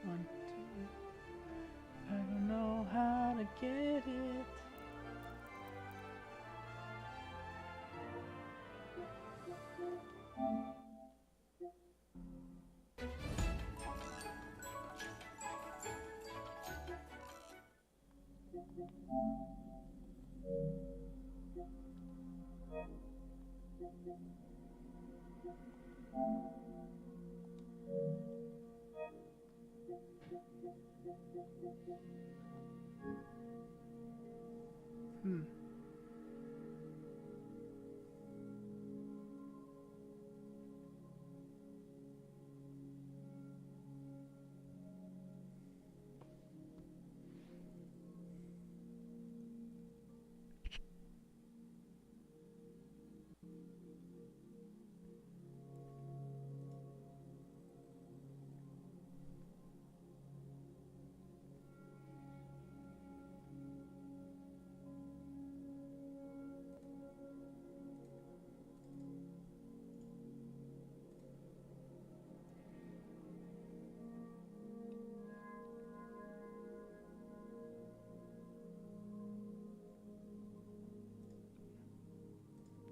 One, two. I don't know how to get it. Hmm.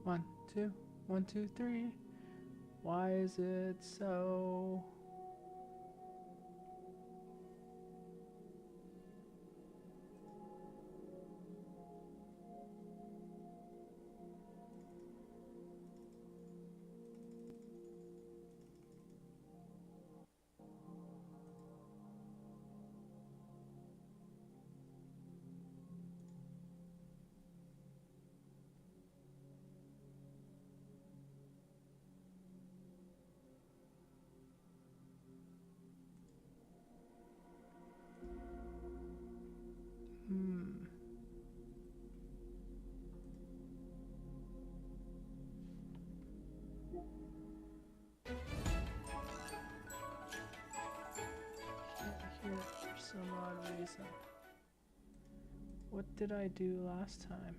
One, two, 1, 2, 3. Why is it so? Hmm. Can't hear it for some odd reason. What did I do last time?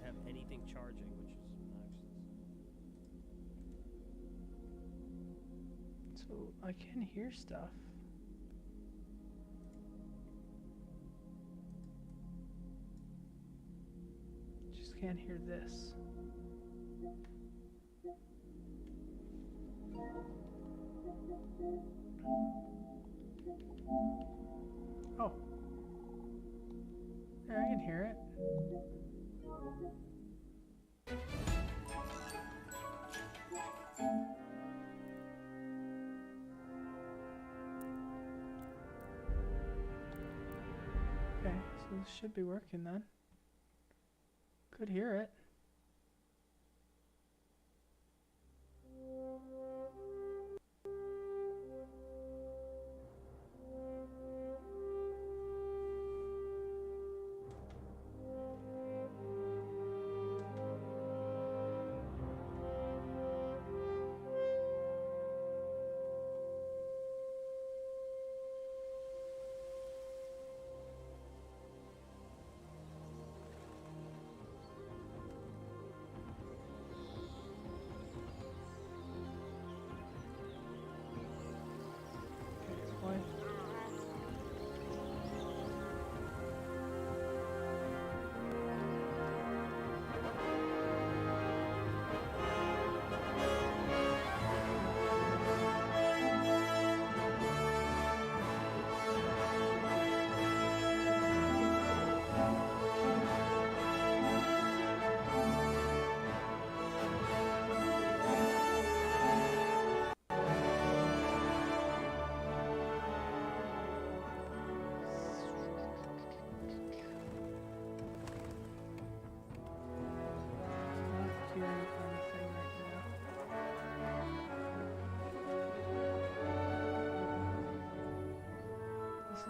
Have anything charging, which is obnoxious. So I can hear stuff. Just can't hear this. Oh. There, I can hear it. Okay, so this should be working then. Could hear it.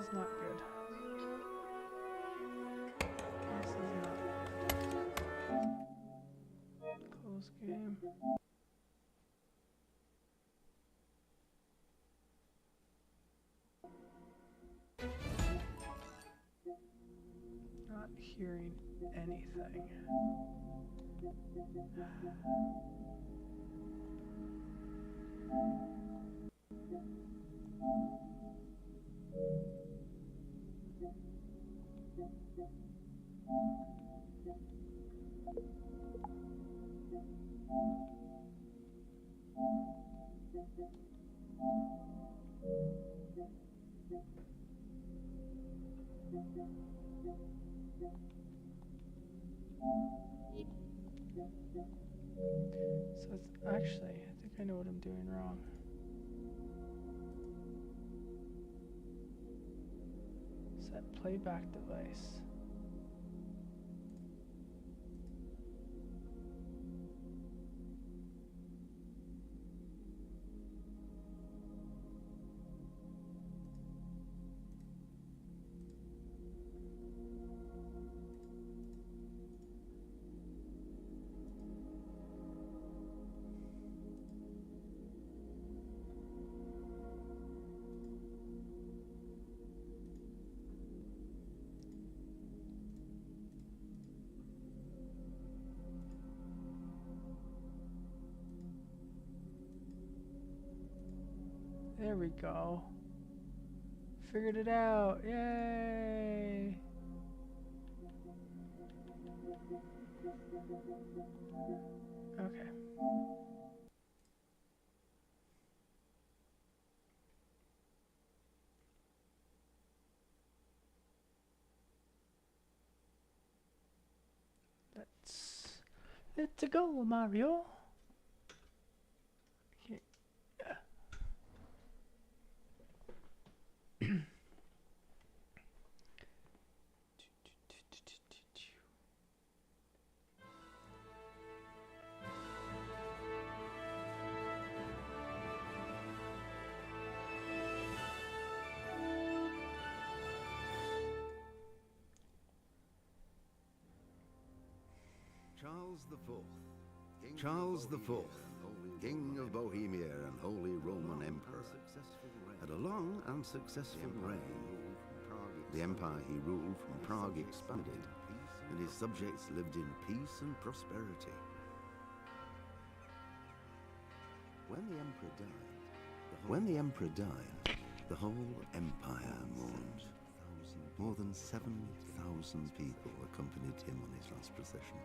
is not good. This is not good. Close game. Not hearing anything. So it's actually, I think I know what I'm doing wrong. Set playback device. There we go. Figured it out. Yay! Okay. It's a goal, Mario. Okay. Charles IV, King of Bohemia and Holy Roman Emperor, had a long and successful reign. The empire he ruled from Prague expanded, and his subjects lived in peace and prosperity. When the emperor died, the whole empire mourned. More than 7,000 people accompanied him on his last procession.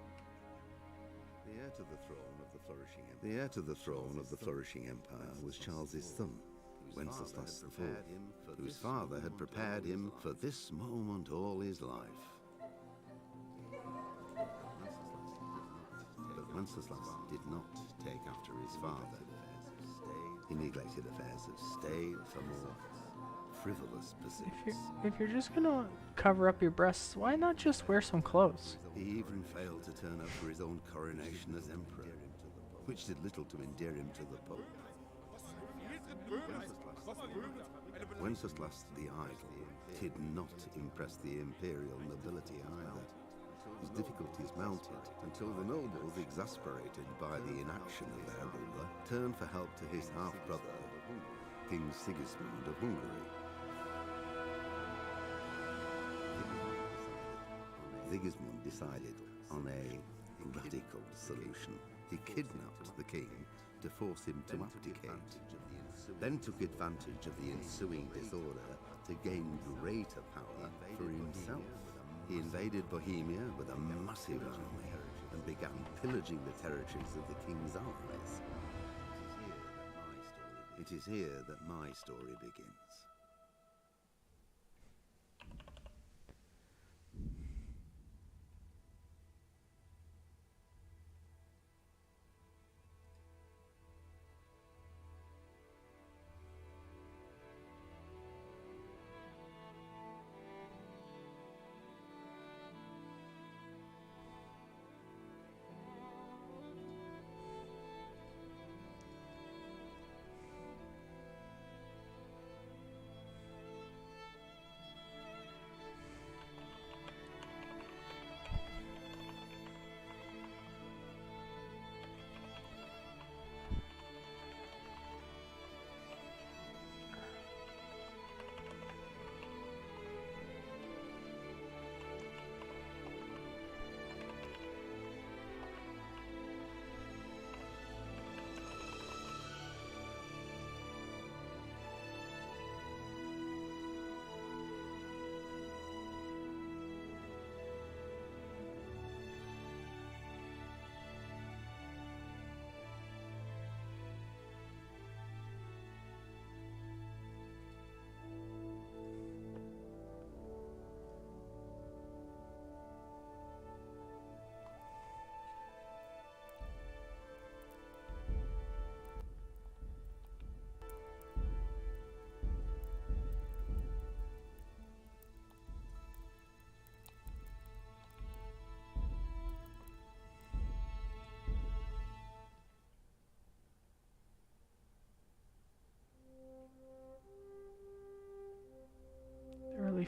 The heir to the throne of the flourishing empire was Charles's son, Wenceslas IV, whose father had prepared him for this moment all his life. But Wenceslas did not take after his father. He neglected affairs of state for more frivolous pursuits. If you're just gonna cover up your breasts, why not just wear some clothes? He even failed to turn up for his own coronation as emperor, which did little to endear him to the Pope. Wenceslas the Idle did not impress the imperial nobility either. His difficulties mounted until the nobles, exasperated by the inaction of their ruler, turned for help to his half-brother, King Sigismund of Hungary. Sigismund decided on a radical solution. He kidnapped the king to force him to abdicate, then took advantage of the ensuing disorder to gain greater power for himself. He invaded Bohemia with a massive army and began pillaging the territories of the king's allies. It is here that my story begins.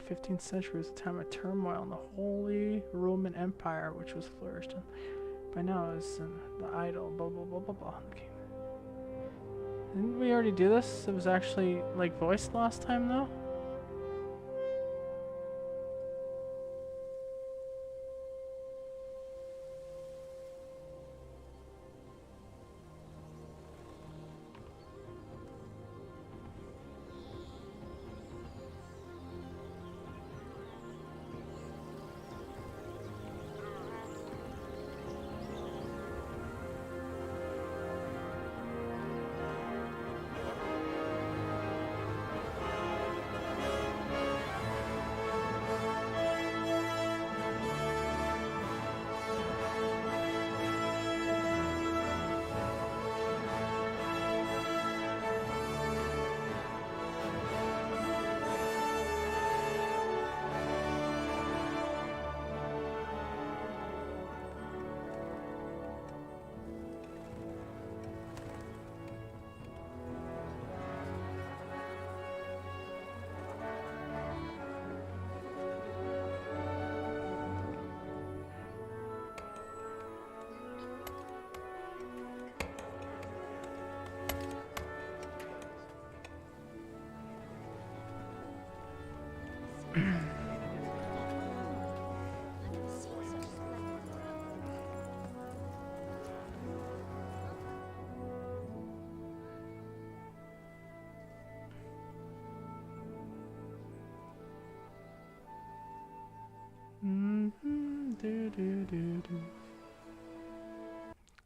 15th century was a time of turmoil in the Holy Roman Empire, which was flourishing. By now, it was the idol, blah blah blah blah blah. Okay. Didn't we already do this? It was actually like voiced last time, though.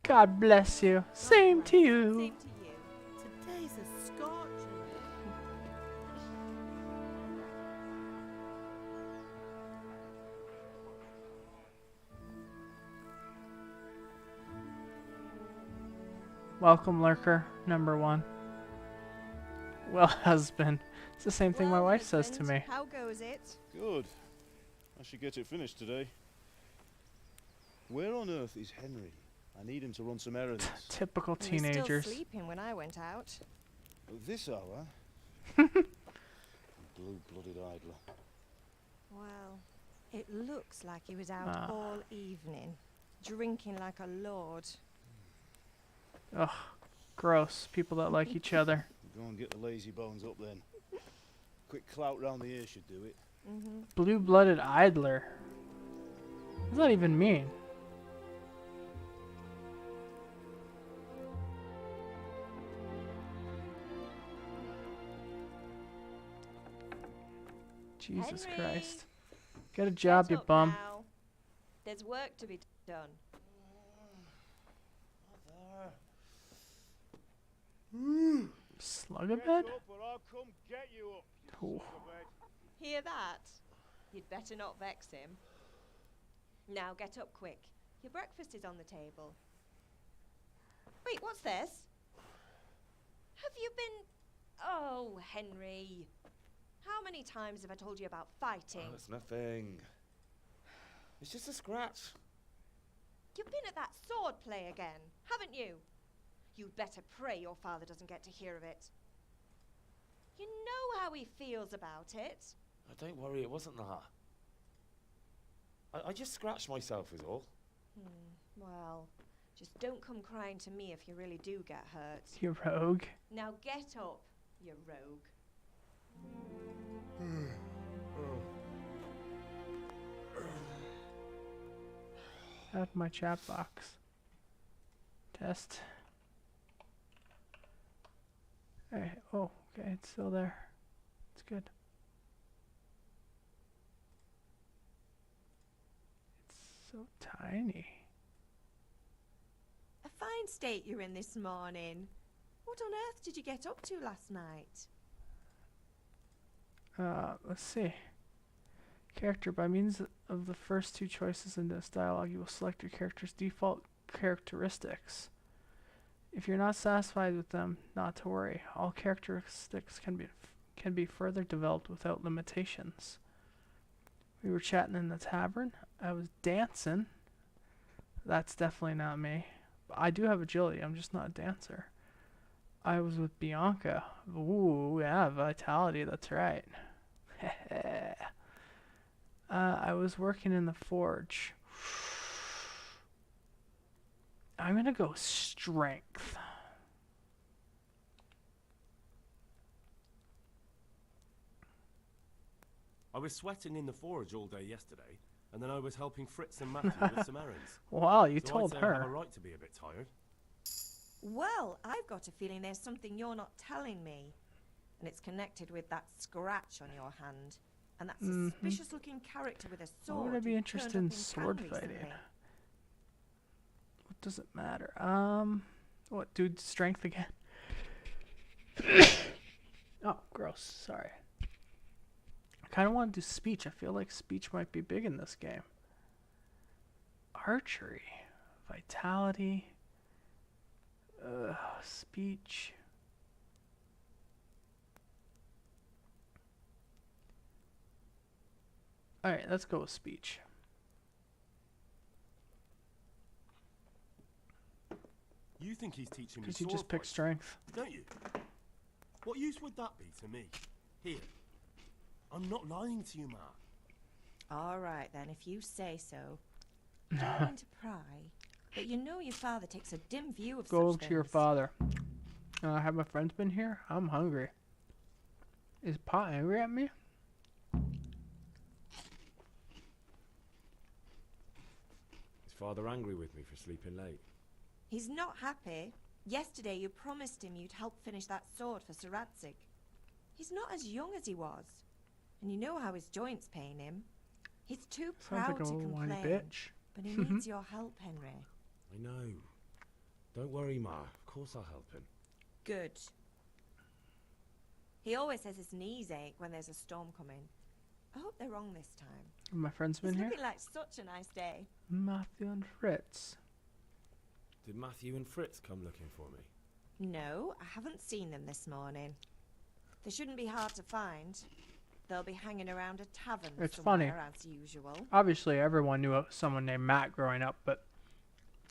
God bless you. Same to you. Same to you. Today's a scorcher. Welcome, lurker number 1. Well, husband. It's the same thing my wife says to me. How goes it? Good. I should get it finished today. Where on earth is Henry? I need him to run some errands. Typical He was teenagers. still sleeping when I went out. At this hour? Blue-blooded idler. Well, it looks like he was out all evening, drinking like a lord. Ugh, gross. People that like each other. Go and get the lazy bones up then. Quick clout round the ear should do it. Blue-blooded idler. What does that even mean? Jesus Henry! Christ. Get a job, Get you up bum. now. There's work to be done. Slug a bed? or I'll come get you up. Ooh. Hear that? You'd better not vex him. Now get up quick. Your breakfast is on the table. Wait, what's this? Have you been... Oh, Henry. How many times have I told you about fighting? Oh, it's nothing. It's just a scratch. You've been at that sword play again, haven't you? You'd better pray your father doesn't get to hear of it. You know how he feels about it. Oh, don't worry, it wasn't that. I just scratched myself is all. Well, just don't come crying to me if you really do get hurt. You rogue. Now get up, you rogue. Out of my chat box. Test. Hey, oh, okay, it's still there. It's good. It's so tiny. A fine state you're in this morning. What on earth did you get up to last night? Let's see. Character. By means of the first two choices in this dialogue, you will select your character's default characteristics. If you're not satisfied with them, not to worry. All characteristics can be further developed without limitations. We were chatting in the tavern. I was dancing. That's definitely not me. But I do have agility. I'm just not a dancer. I was with Bianca. Ooh, yeah, vitality. That's right. I was working in the forge. I'm gonna go strength. I was sweating in the forge all day yesterday, and then I was helping Fritz and Matthew with some errands. Wow, you So told I'd say I have a her. right to be a bit tired. Well, I've got a feeling there's something you're not telling me. And it's connected with that scratch on your hand. And that suspicious-looking character with a sword. Why would I be who interested turned in up town sword fighting? recently. What does it matter? What, dude? Strength again? Oh, gross. Sorry. I kind of want to do speech. I feel like speech might be big in this game. Archery. Vitality. Speech. Alright, let's go with speech. You think he's teaching me Because you sword just picked fighting, strength. don't you? What use would that be to me? Here. I'm not lying to you, Ma. All right, then, if you say so. Don't mean to pry, but you know your father takes a dim view of Go such to your things. father. Have my friends been here? I'm hungry. Is Pa angry at me? Is father angry with me for sleeping late? He's not happy. Yesterday you promised him you'd help finish that sword for Sir Radzig. He's not as young as he was. And you know how his joints pain him. He's too Sounds proud like a to little whiny complain. bitch. But he needs your help, Henry. I know. Don't worry, Ma. Of course I'll help him. Good. He always says his knees ache when there's a storm coming. I hope they're wrong this time. Have my friends been It's here? looking like such a nice day. Matthew and Fritz. Did Matthew and Fritz come looking for me? No, I haven't seen them this morning. They shouldn't be hard to find. They'll be hanging around a tavern It's somewhere funny. as usual. Obviously, everyone knew someone named Matt growing up, but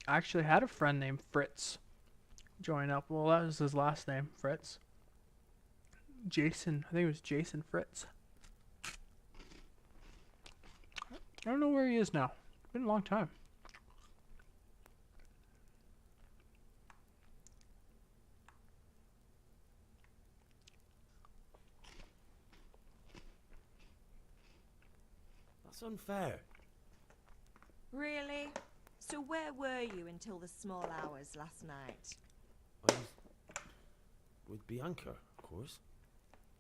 I actually had a friend named Fritz growing up. Well, that was his last name, Fritz. Jason. I think it was Jason Fritz. I don't know where he is now. It's been a long time. That's unfair. Really? So where were you until the small hours last night? I was with Bianca, of course.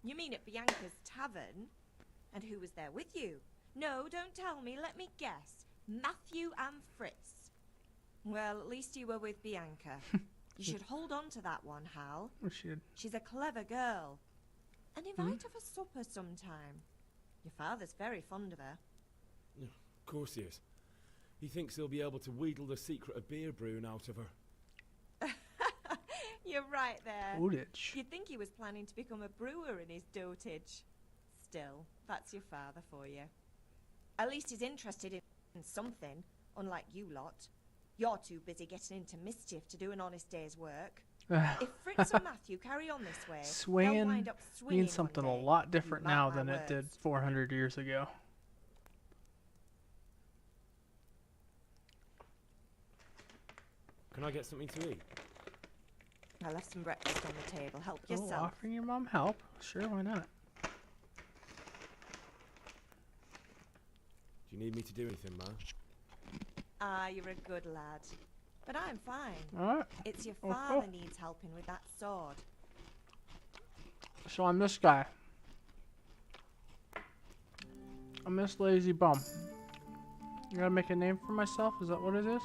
You mean at Bianca's tavern? And who was there with you? No, don't tell me. Let me guess. Matthew and Fritz. Well, at least you were with Bianca. You should hold on to that one, Hal. We should. She's a clever girl. And invite her for supper sometime. Your father's very fond of her. Of course he is. He thinks he'll be able to wheedle the secret of beer brewing out of her. You're right there. Olditch. You'd think he was planning to become a brewer in his dotage. Still, that's your father for you. At least he's interested in something, unlike you lot. You're too busy getting into mischief to do an honest day's work. If Fritz and Matthew carry on this way, they'll Swinging wind up swinging means something one a day. lot different Mark now my than it did words. 400 years ago. Can I get something to eat? I left some breakfast on the table. Help Oh, yourself. offering your mom help? Sure, why not? Do you need me to do anything, Ma? Ah, you're a good lad. But I'm fine. Alright, It's your Oh, father oh. needs helping with that sword. so I'm this guy. I'm this lazy bum. I gotta make a name for myself? Is that what it is?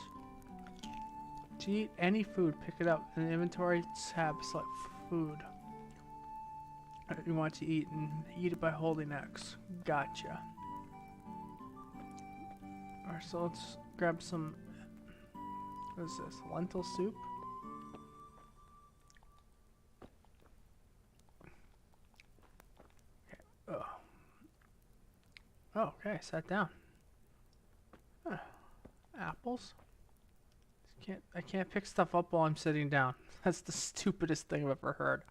To eat any food, pick it up. In the inventory tab, select food. You want to eat and eat it by holding X. Gotcha. Alright, so let's grab some. What is this? Lentil soup? Okay. Oh, okay, sat down. Huh. Apples? I can't pick stuff up while I'm sitting down. That's the stupidest thing I've ever heard.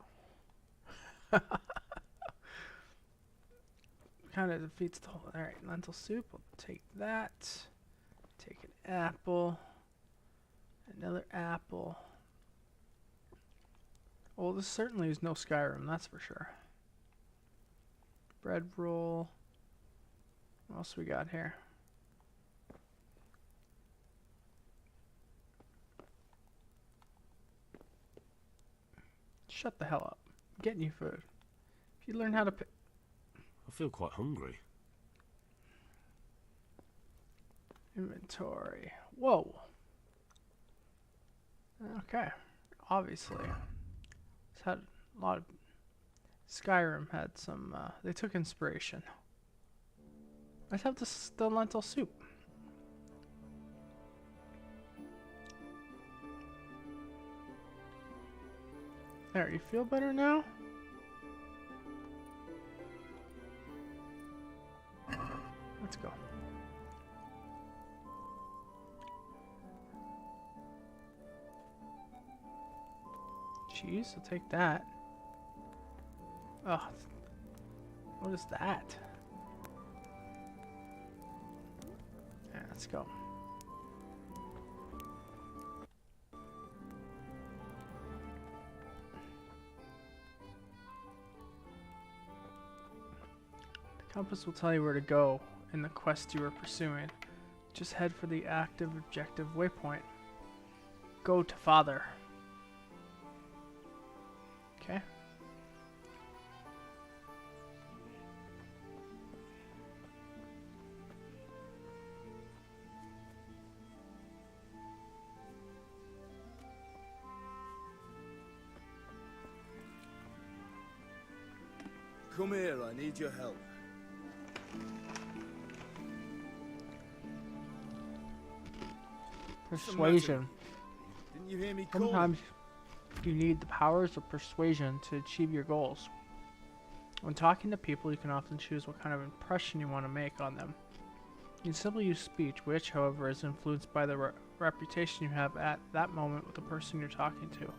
kind of defeats the whole. Alright, lentil soup. We'll take that. Take an apple. Another apple. Well, this certainly is no Skyrim, that's for sure. Bread roll. What else we got here? Shut the hell up. I'm getting you food. If you learn how to pick. I feel quite hungry. Inventory. Whoa. Okay. Obviously. It's had a lot of. Skyrim had some. They took inspiration. Let's have the lentil soup. There, you feel better now? Let's go. Cheese, I'll take that. Oh, what is that? Yeah, let's go. The compass will tell you where to go in the quest you are pursuing. Just head for the active objective waypoint. Go to Father. Okay. Come here, I need your help. Persuasion. Didn't you hear me call? Sometimes you need the powers of persuasion to achieve your goals. When talking to people, you can often choose what kind of impression you want to make on them. You can simply use speech, which, however, is influenced by the reputation you have at that moment with the person you're talking to.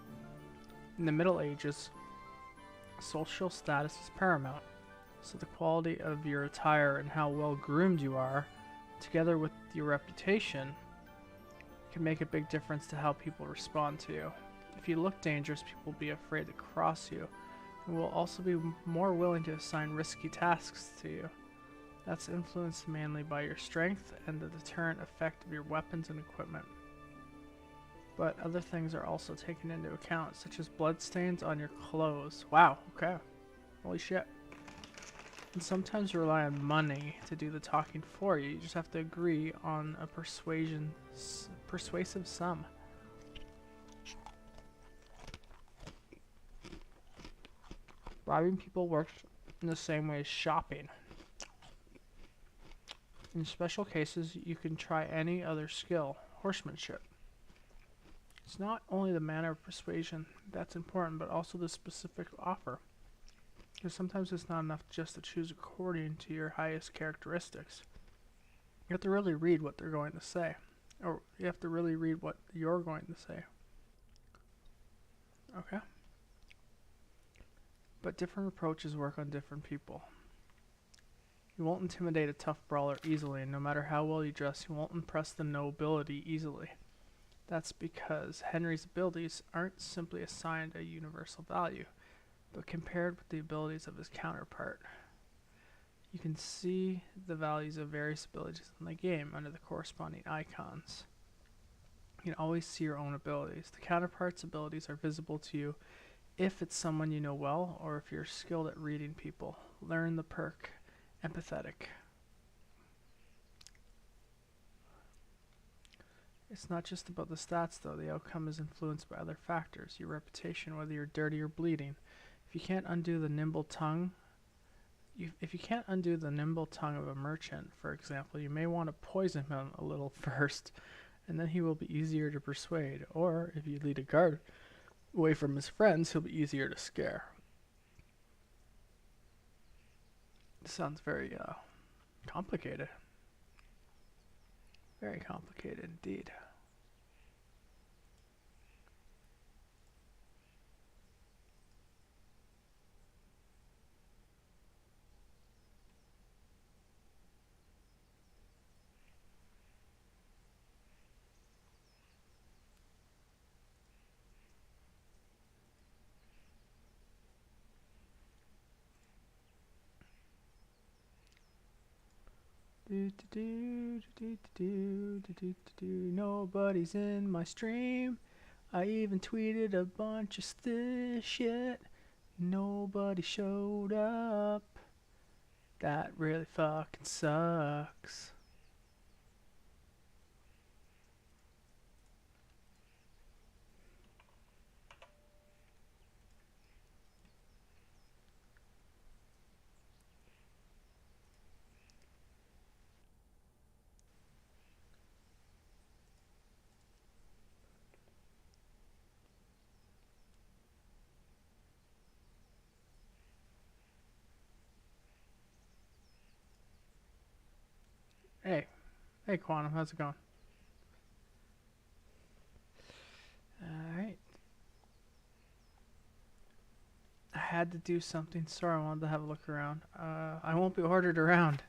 In the Middle Ages, social status is paramount, so the quality of your attire and how well groomed you are, together with your reputation, can make a big difference to how people respond to you. If you look dangerous, people will be afraid to cross you, and will also be more willing to assign risky tasks to you. That's influenced mainly by your strength and the deterrent effect of your weapons and equipment. But other things are also taken into account, such as bloodstains on your clothes. Wow, okay. Holy shit. And sometimes you rely on money to do the talking for you. You just have to agree on a persuasive sum. Robbing people works in the same way as shopping. In special cases, you can try any other skill, horsemanship. It's not only the manner of persuasion that's important, but also the specific offer. Because sometimes it's not enough just to choose according to your highest characteristics. You have to really read what they're going to say. Or you have to really read what you're going to say. Okay? But different approaches work on different people. You won't intimidate a tough brawler easily, and no matter how well you dress, you won't impress the nobility easily. That's because Henry's abilities aren't simply assigned a universal value, but compared with the abilities of his counterpart. You can see the values of various abilities in the game under the corresponding icons. You can always see your own abilities. The counterpart's abilities are visible to you if it's someone you know well, or if you're skilled at reading people. Learn the perk, empathetic. It's not just about the stats though, the outcome is influenced by other factors, your reputation, whether you're dirty or bleeding. If you can't undo the nimble tongue of a merchant, for example, you may want to poison him a little first, and then he will be easier to persuade. Or if you lead a guard away from his friends, he'll be easier to scare. This sounds very complicated. Very complicated indeed. Nobody's in my stream. I even tweeted a bunch of shit. Nobody showed up. That really fucking sucks. Hey. Hey, Quantum. How's it going? Alright. I had to do something. Sorry, I wanted to have a look around. I won't be ordered around.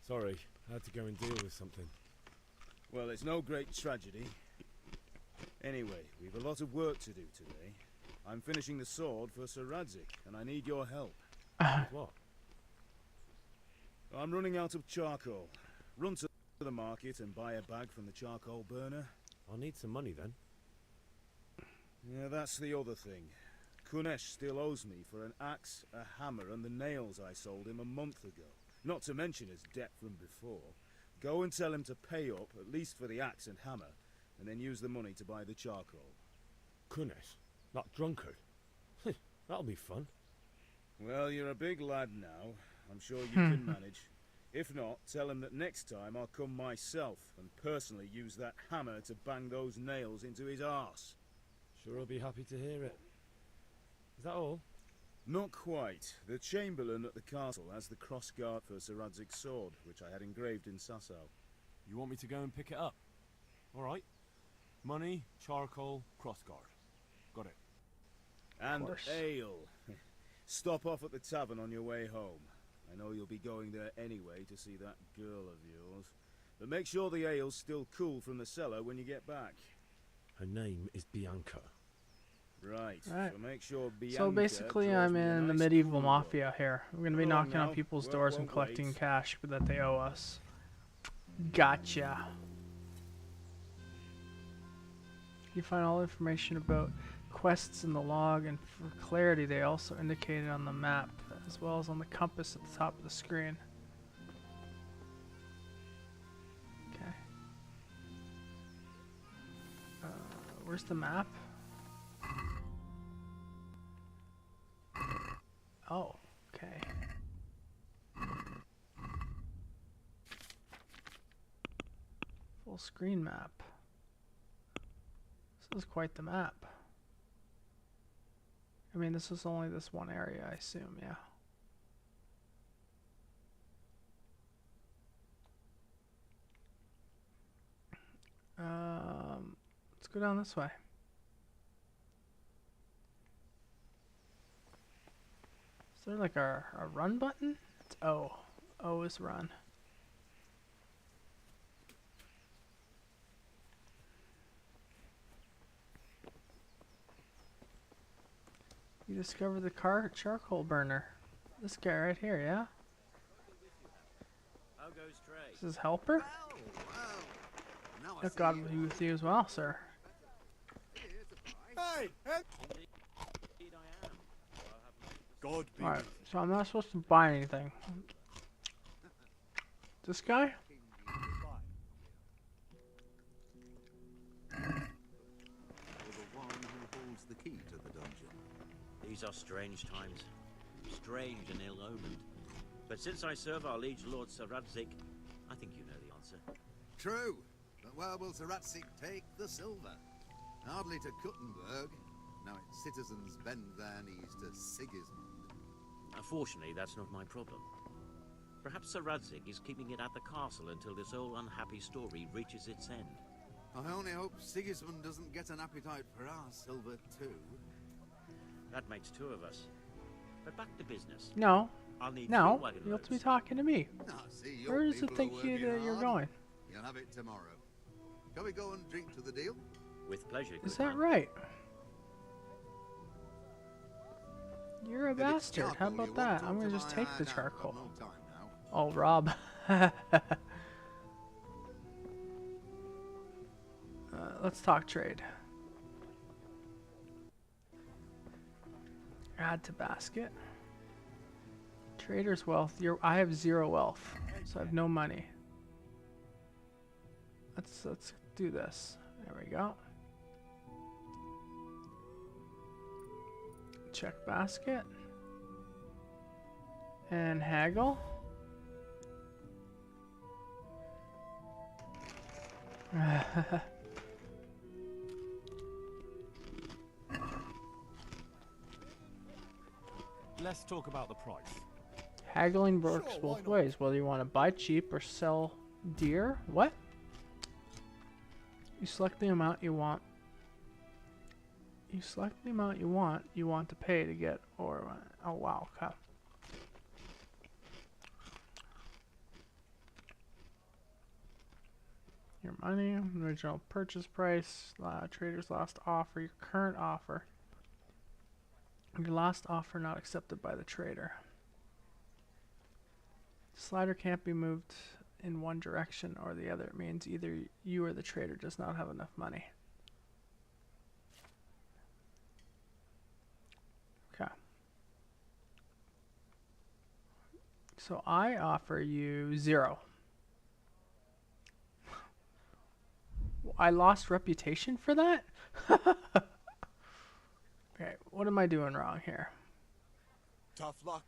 Sorry, I had to go and deal with something. Well, it's no great tragedy. Anyway, we've a lot of work to do today. I'm finishing the sword for Sir Radzik, and I need your help. With what? I'm running out of charcoal. Run to the market and buy a bag from the charcoal burner. I'll need some money then. Yeah, that's the other thing. Kunesh still owes me for an axe, a hammer, and the nails I sold him a month ago. Not to mention his debt from before. Go and tell him to pay up, at least for the axe and hammer, and then use the money to buy the charcoal. Kunesh? That drunkard? That'll be fun. Well, you're a big lad now. I'm sure you can manage. If not, tell him that next time I'll come myself and personally use that hammer to bang those nails into his arse. Sure, I'll be happy to hear it. Is that all? Not quite. The Chamberlain at the castle has the crossguard for Sir Radzik's sword, which I had engraved in Sasau. You want me to go and pick it up? All right. Money, charcoal, crossguard. Got it. And course. ale. Stop off at the tavern on your way home. I know you'll be going there anyway to see that girl of yours. But make sure the ale's still cool from the cellar when you get back. Her name is Bianca. Right. Right. So make sure Bianca So basically, draws I'm me a in the nice medieval cool mafia here. We're gonna be Go on knocking on now. people's Work doors and won't collecting wait. cash that they owe us. Gotcha. You find all information about quests in the log, and for clarity, they also indicated on the map, as well as on the compass at the top of the screen. Okay. Where's the map? Oh, okay. Full screen map. This is quite the map. I mean, this is only this one area, I assume, yeah. Let's go down this way. Is there like a run button? It's O. O is run. You discovered the charcoal burner. This guy right here, yeah? How goes trade? This is Helper? Now I That see God you. be with you as well, sir. Hey! Hey! Indeed I am. I'll have no God be Alright, so I'm not supposed to buy anything. This guy? Or the one who holds the key to the dungeon. These are strange times. Strange and ill-omened. But since I serve our liege lord Sir Radzik, I think you know the answer. True, but where will Sir Radzik take the silver? Hardly to Kuttenberg. Now its citizens bend their knees to Sigismund. Unfortunately, that's not my problem. Perhaps Sir Radzik is keeping it at the castle until this whole unhappy story reaches its end. I only hope Sigismund doesn't get an appetite for our silver too. That makes two of us. But back to business. No. I'll need No. three wagon You have to be loads. talking to me. Ah, see, your Where does it people are think working you're hard. going? You'll have it tomorrow. Shall we go and drink to the deal? With pleasure, Is good that man. right? You're a If it's bastard. How charcoal you about want, that? talk I'm gonna to just my take the hand out. I've got charcoal. no time now. Oh, Rob. Let's talk trade. Add to basket. Trader's wealth. I have 0 wealth, so I have no money. Let's do this. There we go. Check basket. And haggle. Let's talk about the price. Haggling works Sure, why both not? ways, whether you want to buy cheap or sell dear. What? You select the amount you want. You select the amount you want to pay to get, or, oh wow, okay. Your money, original purchase price, trader's last offer, your current offer. Your last offer not accepted by the trader. Slider can't be moved in one direction or the other. It means either you or the trader does not have enough money. Okay. So I offer you 0. I lost reputation for that? Okay, what am I doing wrong here? Tough luck.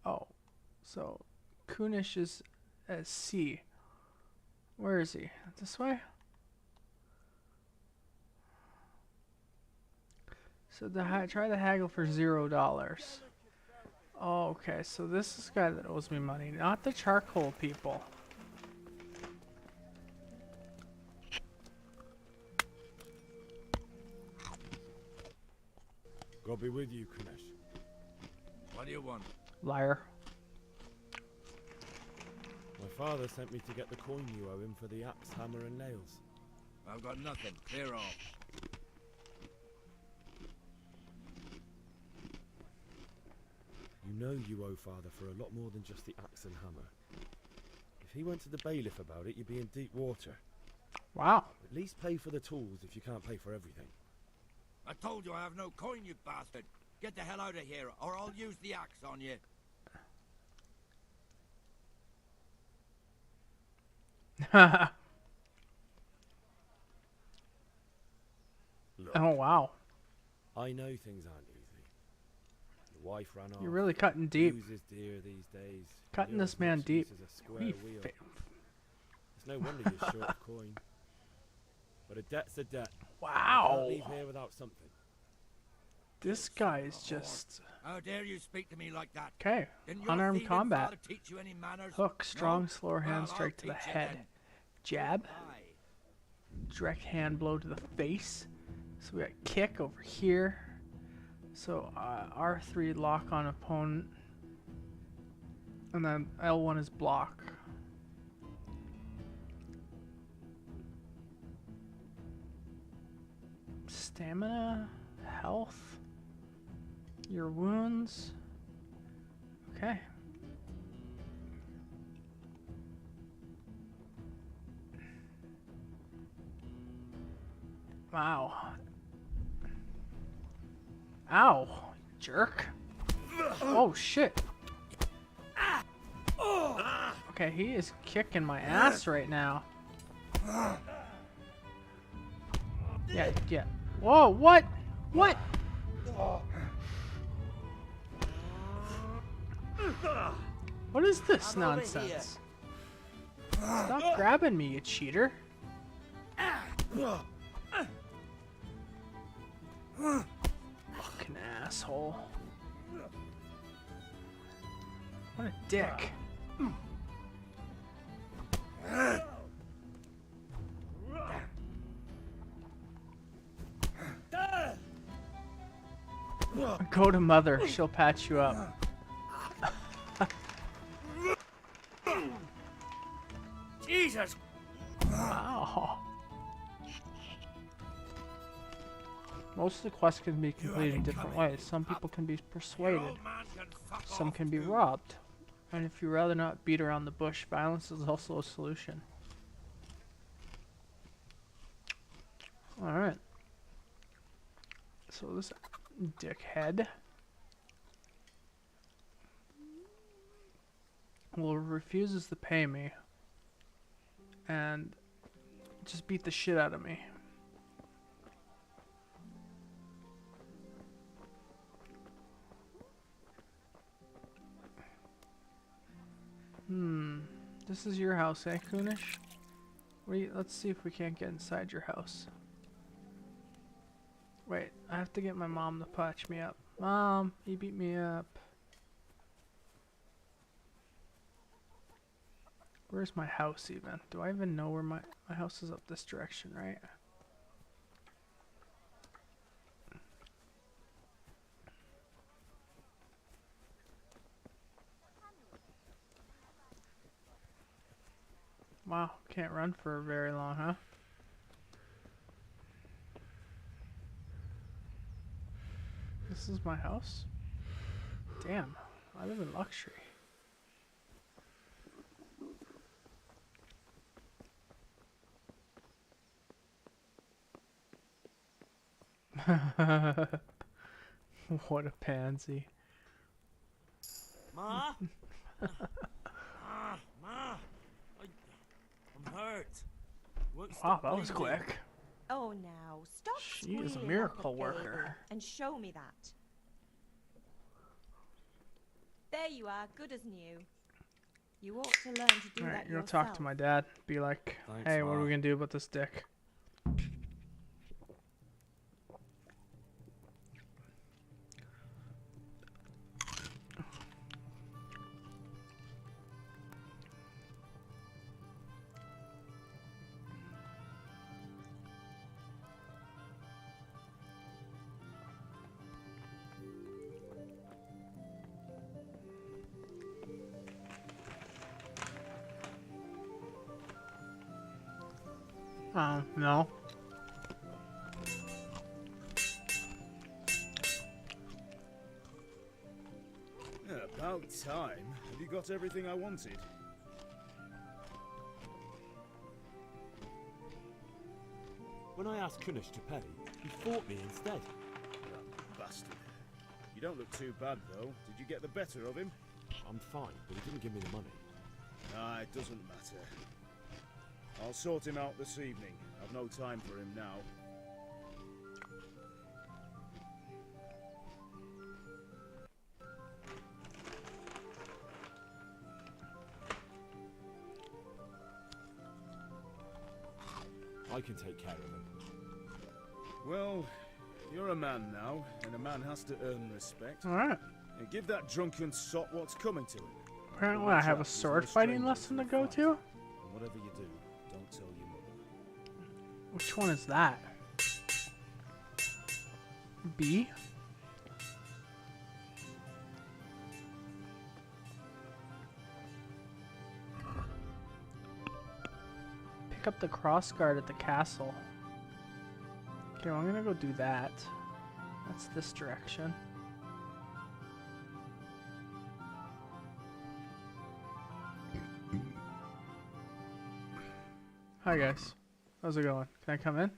Oh, so Kunish is at C. Where is he? This way? So try the haggle for $0. Oh, okay, so this is the guy that owes me money, not the charcoal people. God be with you, Kunesh. What do you want? Liar. My father sent me to get the coin you owe him for the axe, hammer, and nails. I've got nothing. Clear off. You know you owe father for a lot more than just the axe and hammer. If he went to the bailiff about it, you'd be in deep water. Wow. At least pay for the tools if you can't pay for everything. I told you I have no coin, you bastard. Get the hell out of here, or I'll use the axe on you. Look, Oh, wow. I know things aren't easy. The wife ran off. You're really cutting deep. News is dear these days. Cutting You're this as man much deep. use as a square What are you wheel. fa- It's no wonder you're short of coin. But a debt's a debt. You Wow. can't leave here without something. This guy is just... How dare you speak to me like that? Okay. Didn't your Unarmed thieving combat. father teach you any manners? Hook, strong, No? slower hand Well, strike I'll to the teach you head. then. Jab. Aye. Direct hand blow to the face. So we got kick over here. So R3 lock on opponent. And then L1 is block. Stamina, health, your wounds. Okay. Wow. Ow, jerk. Oh shit. Okay, he is kicking my ass right now. Yeah, yeah. Whoa, what? What? What is this nonsense? Stop grabbing me, you cheater. Fucking asshole. What a dick. Go to mother, she'll patch you up. Jesus Most of the quests can be completed in different ways. Some people can be persuaded, some can be robbed, and if you'd rather not beat around the bush, violence is also a solution. Alright. So this dickhead refuses to pay me and just beat the shit out of me. This is your house, eh, Kunish? Let's see if we can't get inside your house. Wait, I have to get my mom to patch me up. Mom, he beat me up. Where's my house even? Do I even know where my house is? Up this direction, right? Wow, can't run for very long, huh? This is my house? Damn, I live in luxury. What a pansy. Ma? Ma! I'm hurt. Wow, that was quick. Oh, now stop She is a squealing miracle like a baby worker. and show me that. There you are, good as new. You ought to learn to do Alright, that you're yourself. gonna talk to my dad. Be like, Thanks, hey, what are Ma. we gonna do about this dick? No. Yeah, about time. Have you got everything I wanted? When I asked Kunish to pay, he fought me instead. That bastard. You don't look too bad, though. Did you get the better of him? I'm fine, but he didn't give me the money. Ah, it doesn't matter. I'll sort him out this evening. I've no time for him now. I can take care of him. Well, you're a man now, and a man has to earn respect. Alright. And give that drunken sot what's coming to him. Apparently I have a sword fighting lesson to go to? And whatever you do, don't tell your mother. Which one is that? B? Pick up the cross guard at the castle. Okay, well, I'm gonna go do that. That's this direction. Hi guys. How's it going? Can I come in?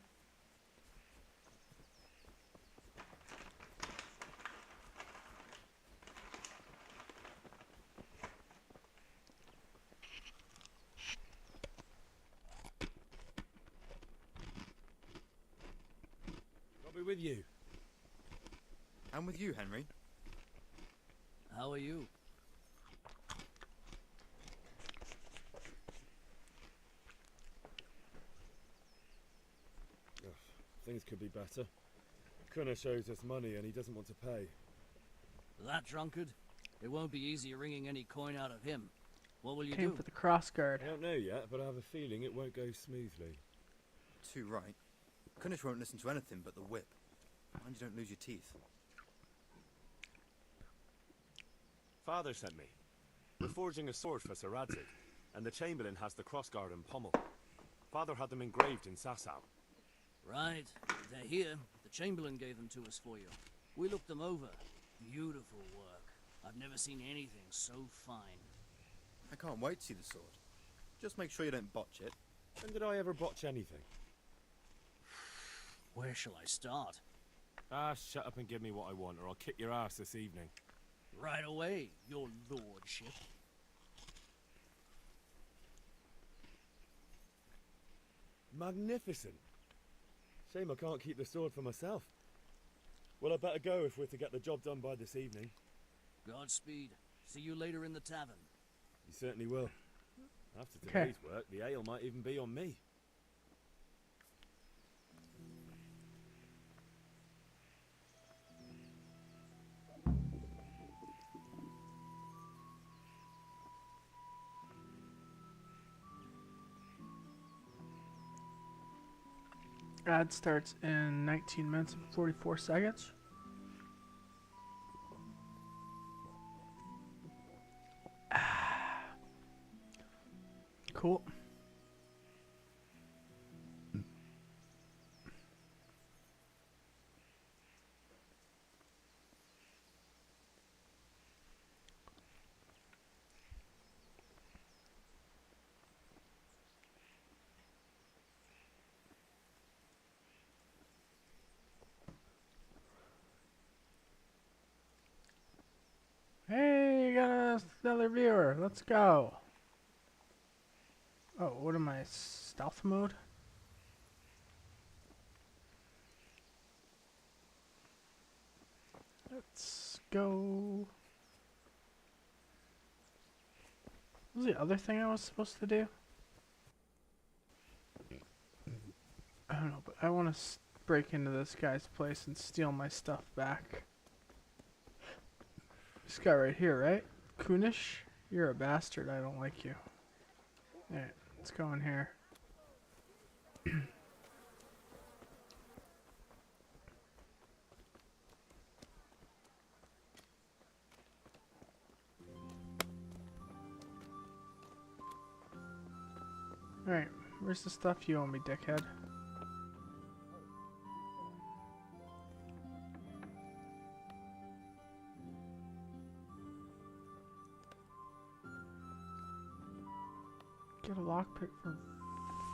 I'll be with you. I'm with you, Henry. How are you? Ugh, things could be better. Kunish owes us money and he doesn't want to pay. That drunkard? It won't be easy wringing any coin out of him. What will you Came do? for the cross guard. I don't know yet, but I have a feeling it won't go smoothly. Too right. Kunish won't listen to anything but the whip. Mind you don't lose your teeth. Father sent me. We're forging a sword for Sir Radzig, and the Chamberlain has the crossguard and pommel. Father had them engraved in Sasau. Right. They're here. The Chamberlain gave them to us for you. We looked them over. Beautiful work. I've never seen anything so fine. I can't wait to see the sword. Just make sure you don't botch it. When did I ever botch anything? Where shall I start? Ah, shut up and give me what I want, or I'll kick your ass this evening. Right away, your lordship. Magnificent. Shame I can't keep the sword for myself. Well, I better go if we're to get the job done by this evening. Godspeed. See you later in the tavern. You certainly will. After Okay. today's work, the ale might even be on me. Ad starts in 19 minutes and 44 seconds. Cool. Hey, you got another viewer. Let's go. Oh, what am I? Stealth mode? Let's go. What was the other thing I was supposed to do? I don't know, but I want to break into this guy's place and steal my stuff back. This guy right here, right? Kunish? You're a bastard. I don't like you. Alright, let's go in here. Alright, where's the stuff you owe me, dickhead? Get a lockpick from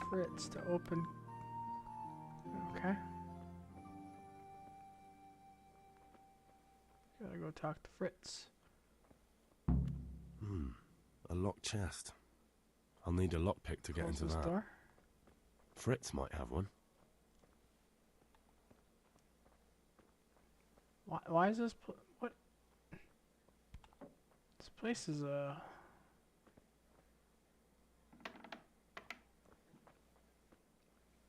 Fritz to open. Okay. Gotta go talk to Fritz. A locked chest. I'll need a lockpick to get Close into this that. door. Fritz might have one. Why is this what? This place is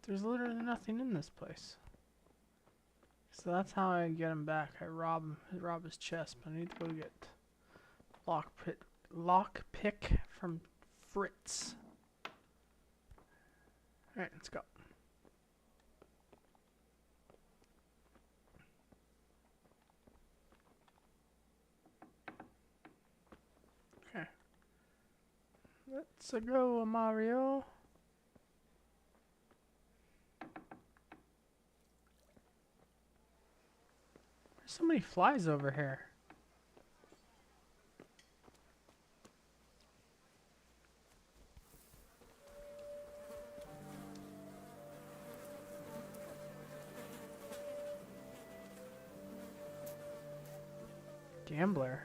there's literally nothing in this place. So that's how I get him back. I rob his chest, but I need to go get lockpick from Fritz. Alright, let's go. Okay. Let's go, Mario. There's so many flies over here. Gambler.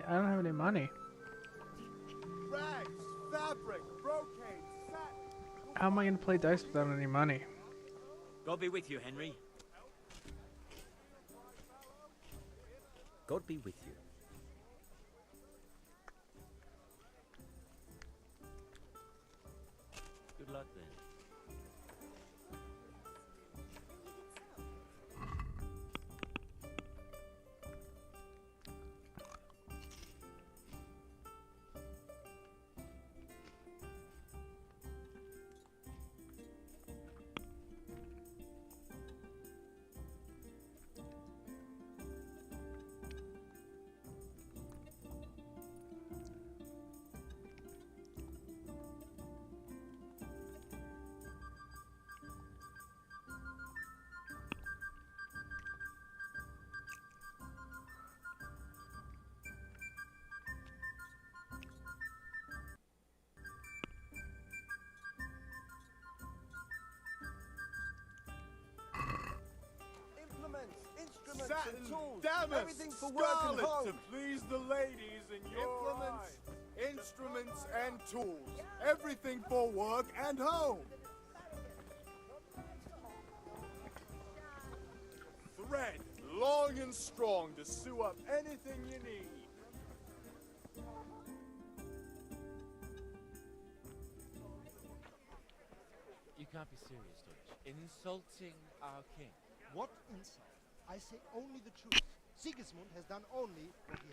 I don't have any money. Rags, fabric, brocade, satin. How am I gonna play dice without any money? God be with you, Henry. God be with you. Good luck then. and tools, everything for work and home. To please the ladies in your implements, instruments and tools, everything for work and home. Thread, long and strong to sew up anything you need. You can't be serious, Deutsch. Insulting our king. What insult? I say only the truth. Sigismund has done only what he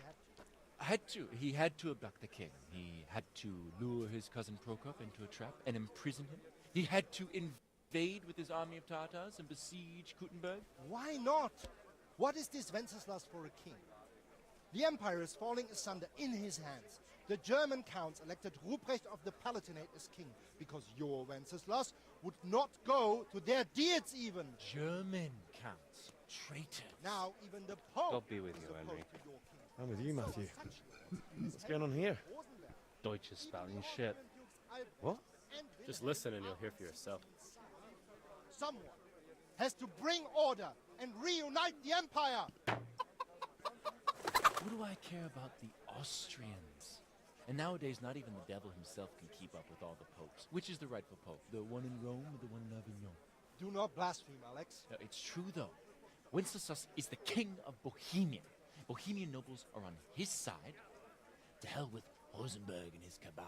had to. He had to abduct the king. He had to lure his cousin Prokop into a trap and imprison him. He had to invade with his army of Tartars and besiege Kuttenberg. Why not? What is this Wenceslas for a king? The empire is falling asunder in his hands. The German counts elected Ruprecht of the Palatinate as king because your Wenceslas would not go to their deeds even. German counts. Traitor. Now even the Pope God be with is you, opposed Henry. to your king. I'm with you, Matthew. What's going on here? Deutsch is spouting shit. What? Just listen and you'll hear for yourself. Someone has to bring order and reunite the empire. What do I care about the Austrians? And nowadays, not even the devil himself can keep up with all the popes. Which is the rightful pope? The one in Rome or the one in Avignon? Do not blaspheme, Alex. No, it's true, though. Wenceslas is the king of Bohemia. Bohemian nobles are on his side. To hell with Rosenberg and his cabal.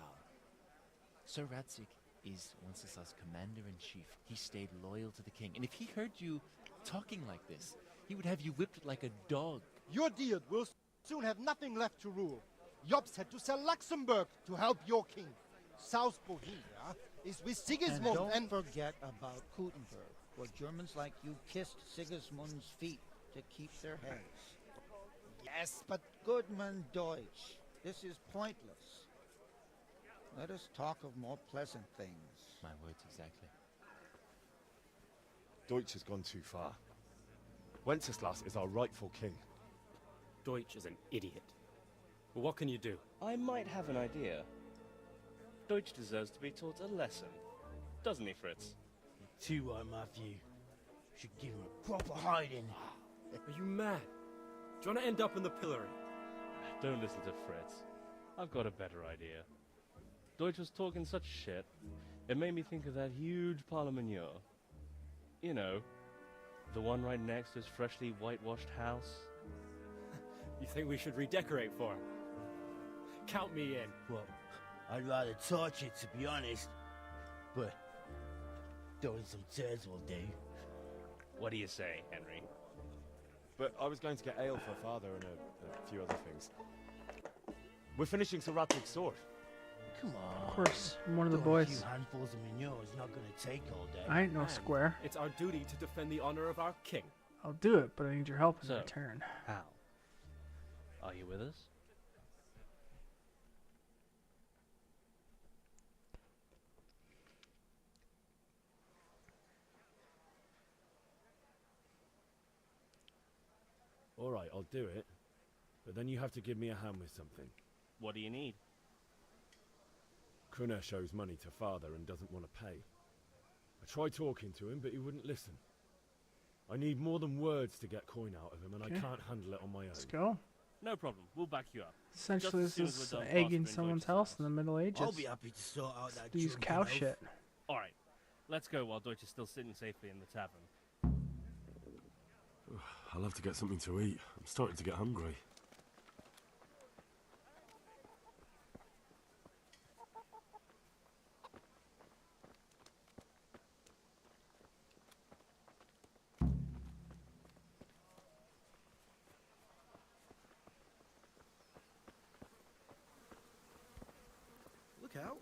Sir Radzik is Wenceslas' commander-in-chief. He stayed loyal to the king. And if he heard you talking like this, he would have you whipped like a dog. Your deed will soon have nothing left to rule. Jobst had to sell Luxembourg to help your king. South Bohemia is with Sigismund And don't forget about Kuttenberg, where Germans like you kissed Sigismund's feet to keep their heads. Yes, but Goodman Deutsch, this is pointless. Let us talk of more pleasant things. My words exactly. Deutsch has gone too far. Wenceslas is our rightful king. Deutsch is an idiot. But what can you do? I might have an idea. Deutsch deserves to be taught a lesson. Doesn't he, Fritz? Too right, Matthew. Should give him a proper hiding. Are you mad? Do you want to end up in the pillory? Don't listen to Fritz. I've got a better idea. Deutsch was talking such shit, it made me think of that huge parliament. You know, the one right next to his freshly whitewashed house. You think we should redecorate for him? Count me in. Well, I'd rather torch it, to be honest. But throwing some turds will do. What do you say, Henry? But I was going to get ale for father and a few other things. We're finishing Sir Radric's sword. Come on. Of course, I'm one of the Throwing boys. A few handfuls of manure is not going to take all day. I ain't no square. It's our duty to defend the honor of our king. I'll do it, but I need your help in So, return. how? Are you with us? All right, I'll do it. But then you have to give me a hand with something. What do you need? Kunesh owes money to father and doesn't want to pay. I tried talking to him, but he wouldn't listen. I need more than words to get coin out of him, and I can't handle it on my own. Let's go. No problem. We'll back you up. Essentially, Just this as soon as is we're done egging plastering someone's Deutsch's house in the Middle Ages. I'll be happy to sort out that These drunken cow oaf. shit. All right. Let's go while Deutsch is still sitting safely in the tavern. I'll have to get something to eat. I'm starting to get hungry. Look out.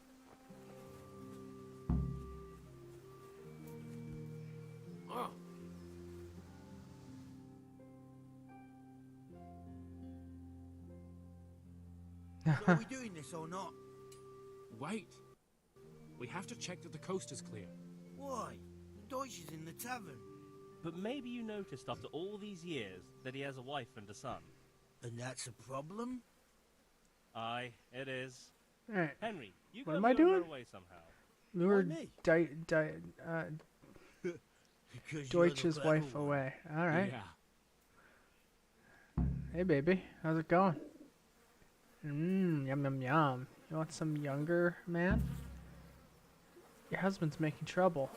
Ah. So are we doing this or not? Wait. We have to check that the coast is clear. Why? Deutsch is in the tavern. But maybe you noticed after all these years that he has a wife and a son. And that's a problem? Aye, it is. Alright. Henry, you What gotta am I lure her doing? away somehow. Lure me? Because you're the Deutsch's clever wife one. away. Alright. Yeah. Hey, baby. How's it going? Mmm, yum, yum, yum. You want some younger man? Your husband's making trouble.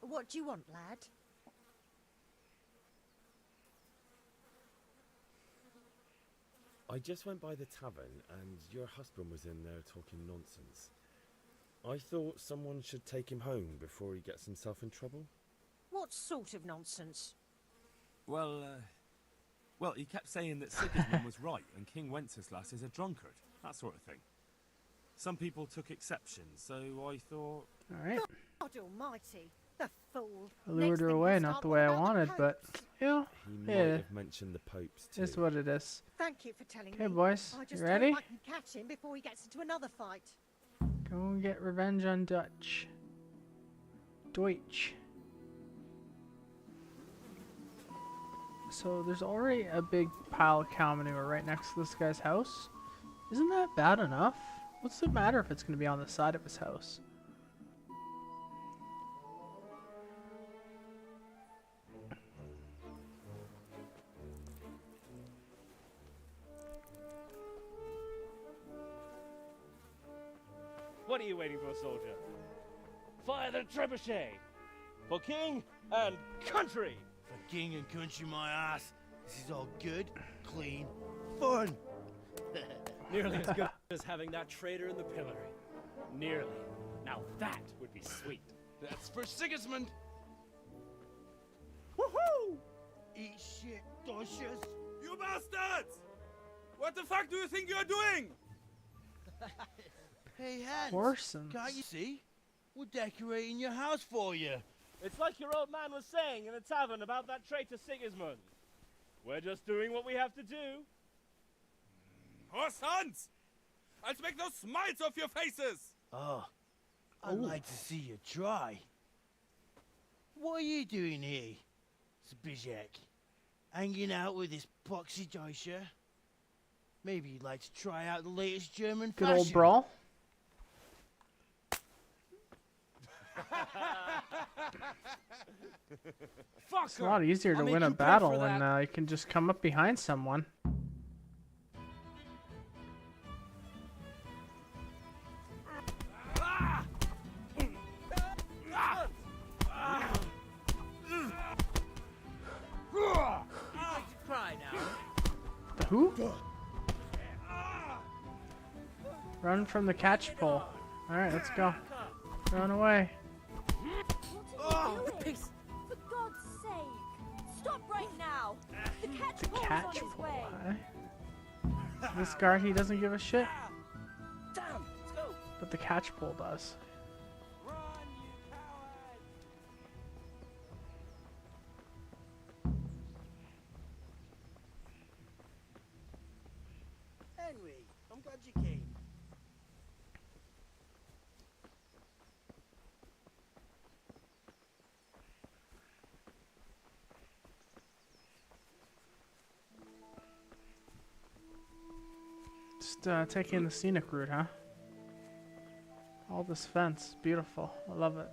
What do you want, lad? I just went by the tavern and your husband was in there talking nonsense. I thought someone should take him home before he gets himself in trouble. What sort of nonsense? Well, he kept saying that Sigismund was right and King Wenceslas is a drunkard, that sort of thing. Some people took exception, so I thought... Alright. God almighty, the fool. I lured her away, not the way I wanted, but, you know, He might have mentioned the popes too. it's what it is. Thank you for telling me. Okay, boys, I just you ready? hope I can catch him before he gets into another fight. Go and get revenge on Dutch. Deutsch. So there's already a big pile of cow manure right next to this guy's house. Isn't that bad enough? What's the matter if it's going to be on the side of his house? What are you waiting for, soldier? Fire the trebuchet! For king and country! For king and country, my ass. This is all good, clean, fun. Nearly as good as having that traitor in the pillory. Nearly. Now that would be sweet. That's for Sigismund. Woohoo! Eat shit, doshes. You bastards! What the fuck do you think you're doing? Hey, Hans. Horsens. Can't you see? We're decorating your house for you. It's like your old man was saying in the tavern about that traitor Sigismund. We're just doing what we have to do. Oh, sons! I'll make those smiles off your faces! Oh, I'd like to see you try. What are you doing here, Zbyszek? Hanging out with this poxy Deutscher? Maybe you'd like to try out the latest German Good fashion. old brawl. It's a lot easier to win a battle when you can just come up behind someone. The who? Run from the catch pole. Alright, let's go. Run away. For God's sake! Stop right now! The catch The pole's on catch his pole, way! huh? This guard, he doesn't give a shit. Damn, let's go! But the catch pole does. Henry, I'm glad you came. Just taking the scenic route, huh? All this fence, beautiful. I love it.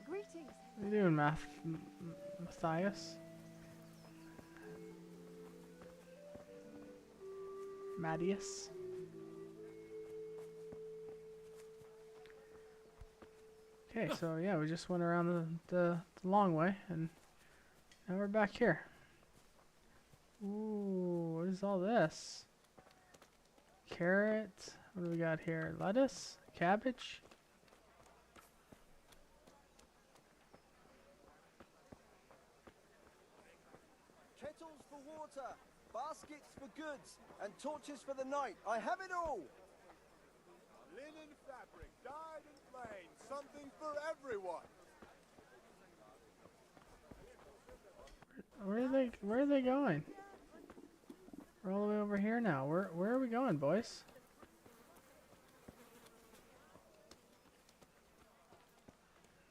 Greetings. What are you doing, Matthias? Mattias? Okay, so yeah, we just went around the long way, and now we're back here. Ooh, what is all this? Carrot. What do we got here? Lettuce? Cabbage? Kettles for water, baskets for goods, and torches for the night. I have it all! Linen fabric, dyed and plain, something for everyone. Where are they going? We're all the way over here now. Where are we going, boys?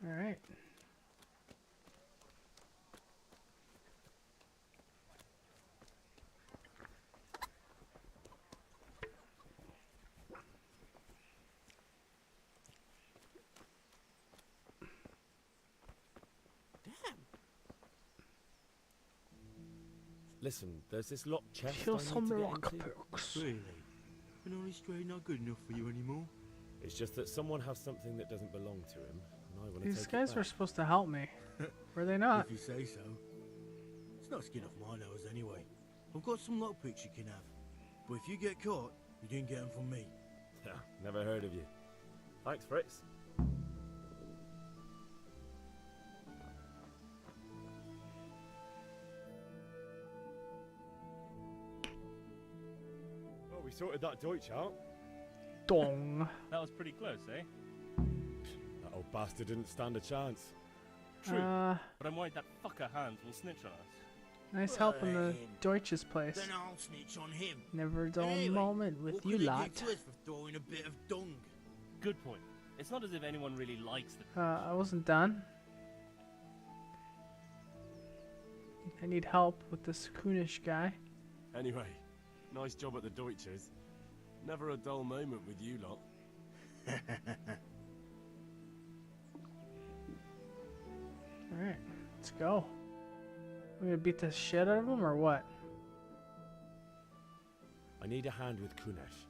Alright. Listen, there's this locked chest Kill I need some to get rock into. perks. Really? An honest trade not good enough for you anymore? It's just that someone has something that doesn't belong to him, and I want to These take guys it were back. supposed to help me. Were they not? If you say so. It's not skin off my nose anyway. I've got some lockpicks you can have. But if you get caught, you didn't get them from me. Never heard of you. Thanks, Fritz. Well, we sorted that Deutsch out. Dong. That was pretty close, eh? That old bastard didn't stand a chance. True. But I'm worried that fucker Hans will snitch on us. Nice help in the Deutsch's place. Then I'll snitch on him. Never a dull Anyway, moment with what you could it lot. get to us for throwing a bit of dung? Good point. It's not as if anyone really likes the... I wasn't done. I need help with this Kunish guy. Anyway, nice job at the Deutschers. Never a dull moment with you lot. Alright, let's go. We're gonna beat the shit out of him or what? I need a hand with Kunesh.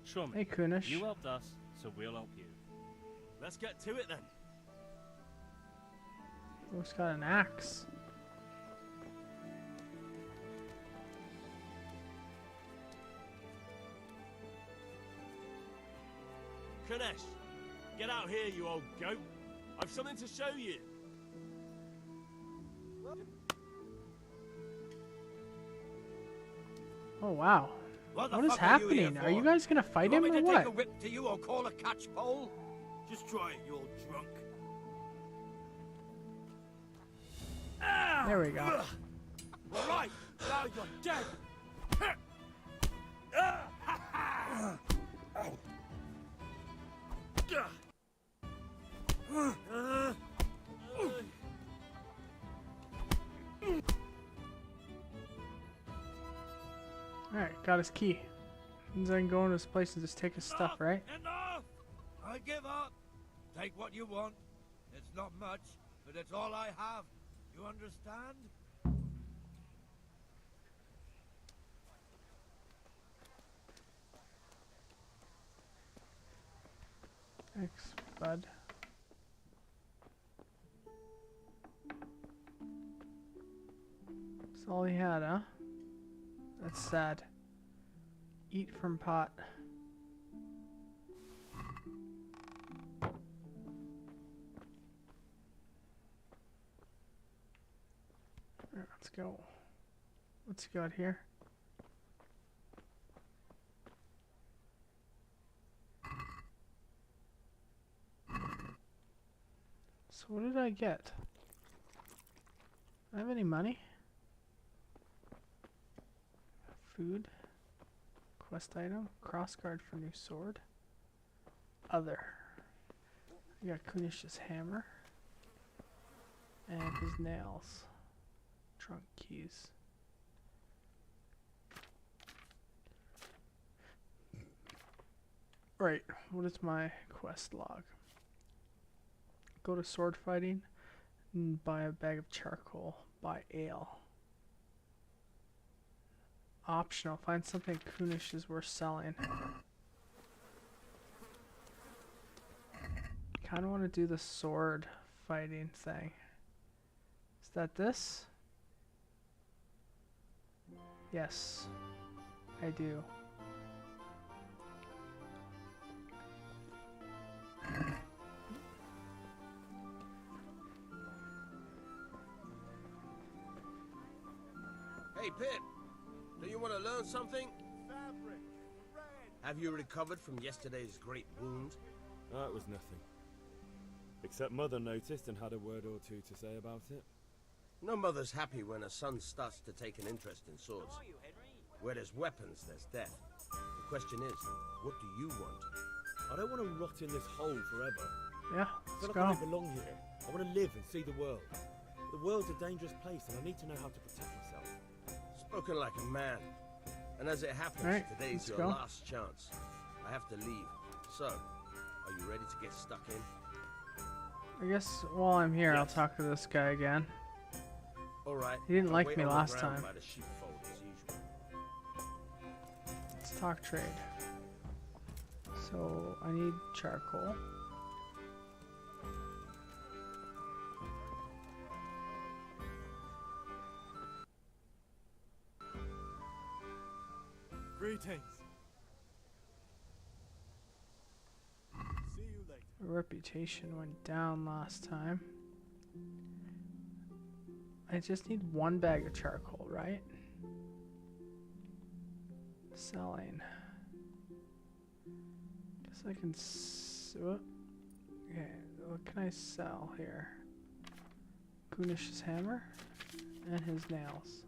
Sure, Hey, Kunish. You helped us, so we'll help you. Let's get to it then. Who's got an axe? Kanesh, get out here, you old goat. I've something to show you. Oh wow. What What is happening? Are you guys gonna fight him Want me or to what? take a whip to you or call a catch pole? Just try it, you old drunk. There we go. All right, now you're dead. Alright, got his key. Means I can go into his place and just take his stuff, right? Enough! I give up. Take what you want. It's not much, but it's all I have. You understand? Thanks, bud. That's all he had, huh? That's sad. Eat from pot. Alright, let's go. What's he got here? So what did I get? Do I have any money? Food. Quest item. Crossguard for new sword. Other. I got Kunish's hammer. And his nails. Trunk keys. Right, what is my quest log? Go to sword fighting and buy a bag of charcoal. Buy ale. Optional, find something Kunish is worth selling. Kinda wanna do the sword fighting thing. Is that this? Yes, I do. Hey, Pip. Do you want to learn something? Have you recovered from yesterday's great wound? That was nothing. Except Mother noticed and had a word or two to say about it. No mother's happy when a son starts to take an interest in swords. Where there's weapons, there's death. The question is, what do you want? I don't want to rot in this hole forever. Yeah, I let's feel like go. I don't belong here. I want to live and see the world. The world's a dangerous place and I need to know how to protect myself. Spoken like a man. And as it happens, Right, today's let's your go. last chance. I have to leave. So, are you ready to get stuck in? I guess while I'm here, I'll talk to this guy again. All right. He didn't I'll like wait me on the last ground time. by the sheepfold as usual. Let's talk trade. So I need charcoal. Greetings. See you later. Reputation went down last time. I just need one bag of charcoal, right? Selling. Guess I can. Okay, what can I sell here? Kunish's hammer and his nails.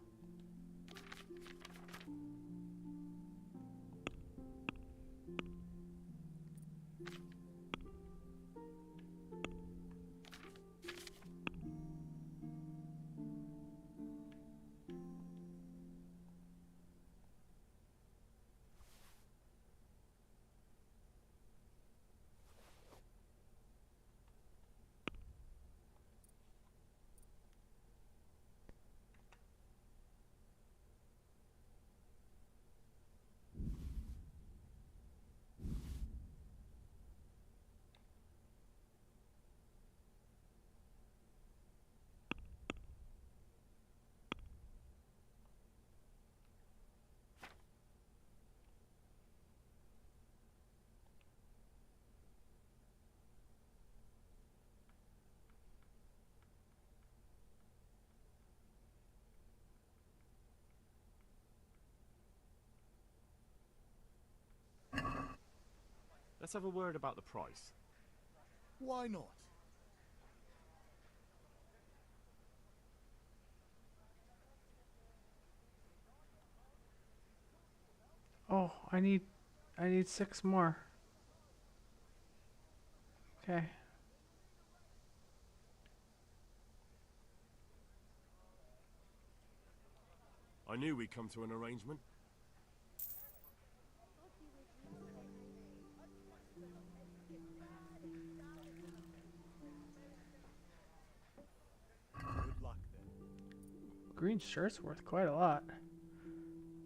Let's have a word about the price. Why not? Oh, I need 6 more. Okay. I knew we'd come to an arrangement. Good luck then. Green shirt's worth quite a lot.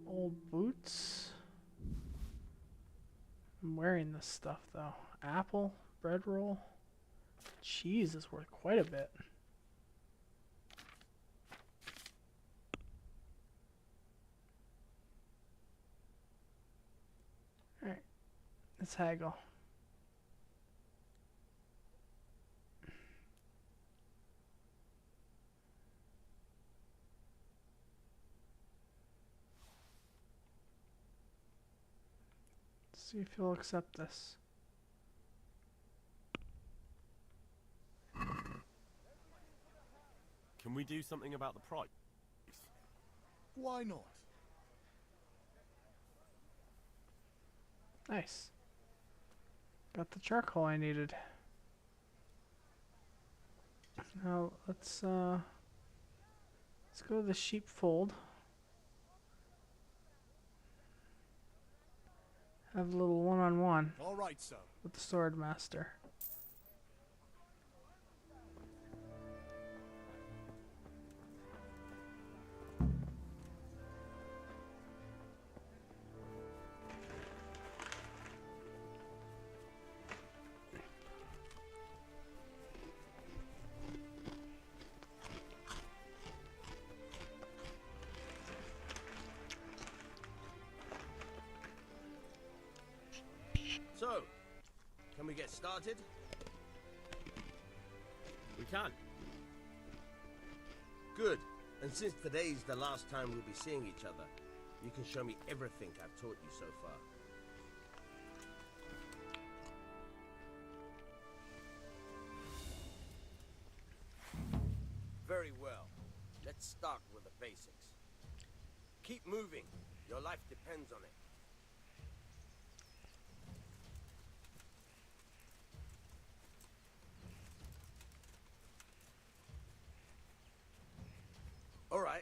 Old boots. I'm wearing this stuff though. Apple, bread roll. Cheese is worth quite a bit. Alright, let's haggle. See if he'll accept this. Can we do something about the price? Why not? Nice. Got the charcoal I needed. Now let's go to the sheepfold. Have a little one-on-one All right, so. with the sword master. So, can we get started? We can. Good. And since today's the last time we'll be seeing each other, you can show me everything I've taught you so far. Very well. Let's start with the basics. Keep moving. Your life depends on it.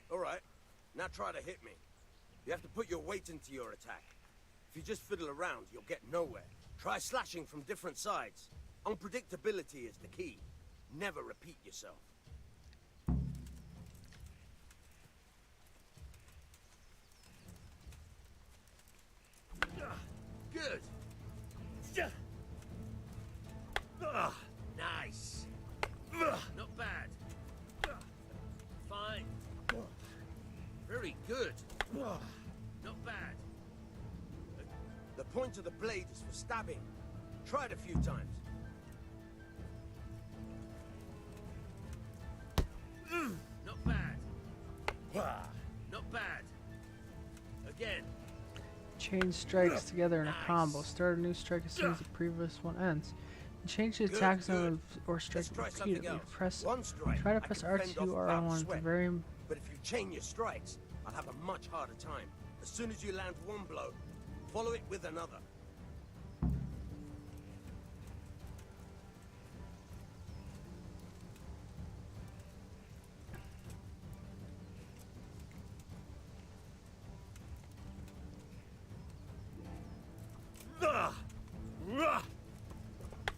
All right. Now try to hit me. You have to put your weight into your attack. If you just fiddle around, you'll get nowhere. Try slashing from different sides. Unpredictability is the key. Never repeat yourself. Good. Nice. Not bad. Fine. Very good. Not bad. The point of the blade is for stabbing. Try it a few times. Not bad. Not bad. Again. Change strikes together in a combo. Start a new strike as soon as the previous one ends. Change the attack zone or strike repeatedly. Try to press R2 or R1 at the very... But if you chain your strikes, I'll have a much harder time. As soon as you land one blow, follow it with another.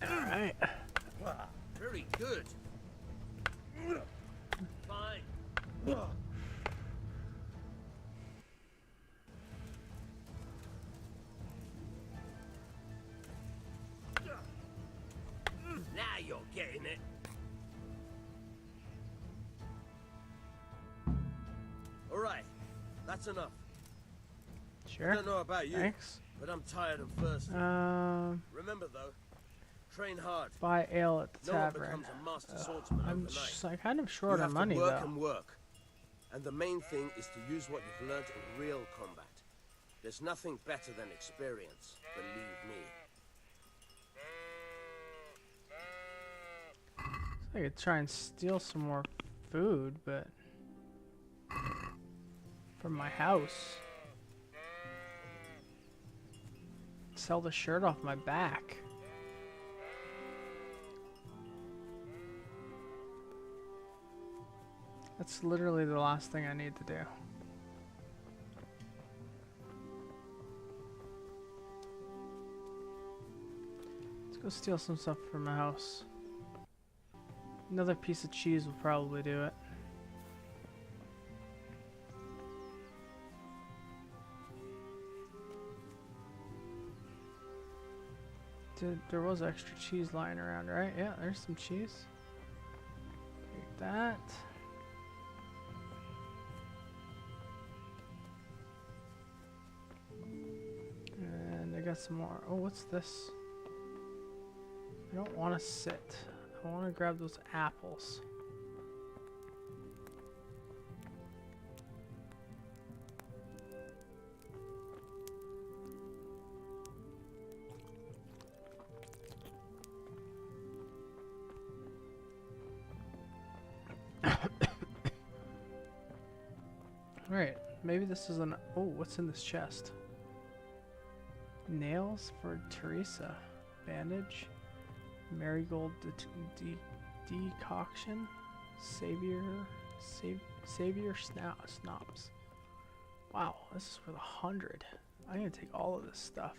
Alright. Very good. Fine. Now you're getting it. All right, that's enough. Sure. I don't know about you, Thanks. but I'm tired and thirsty. Remember though, train hard. Buy ale at the No one tavern. becomes a master swordsman I'm overnight. just like kind of short You on have money to work though. and work. And the main thing is to use what you've learned in real combat. There's nothing better than experience, believe me. I could try and steal some more food, but from my house. Sell the shirt off my back. That's literally the last thing I need to do. Let's go steal some stuff from my house. Another piece of cheese will probably do it. There was extra cheese lying around, right? Yeah, there's some cheese. Take that. And I got some more. Oh, what's this? I don't want to sit. I want to grab those apples. Alright, maybe this is an... Oh, what's in this chest? Nails for Teresa. Bandage. Marigold decoction. Savior snobs. Wow, this is worth 100. I'm gonna take all of this stuff.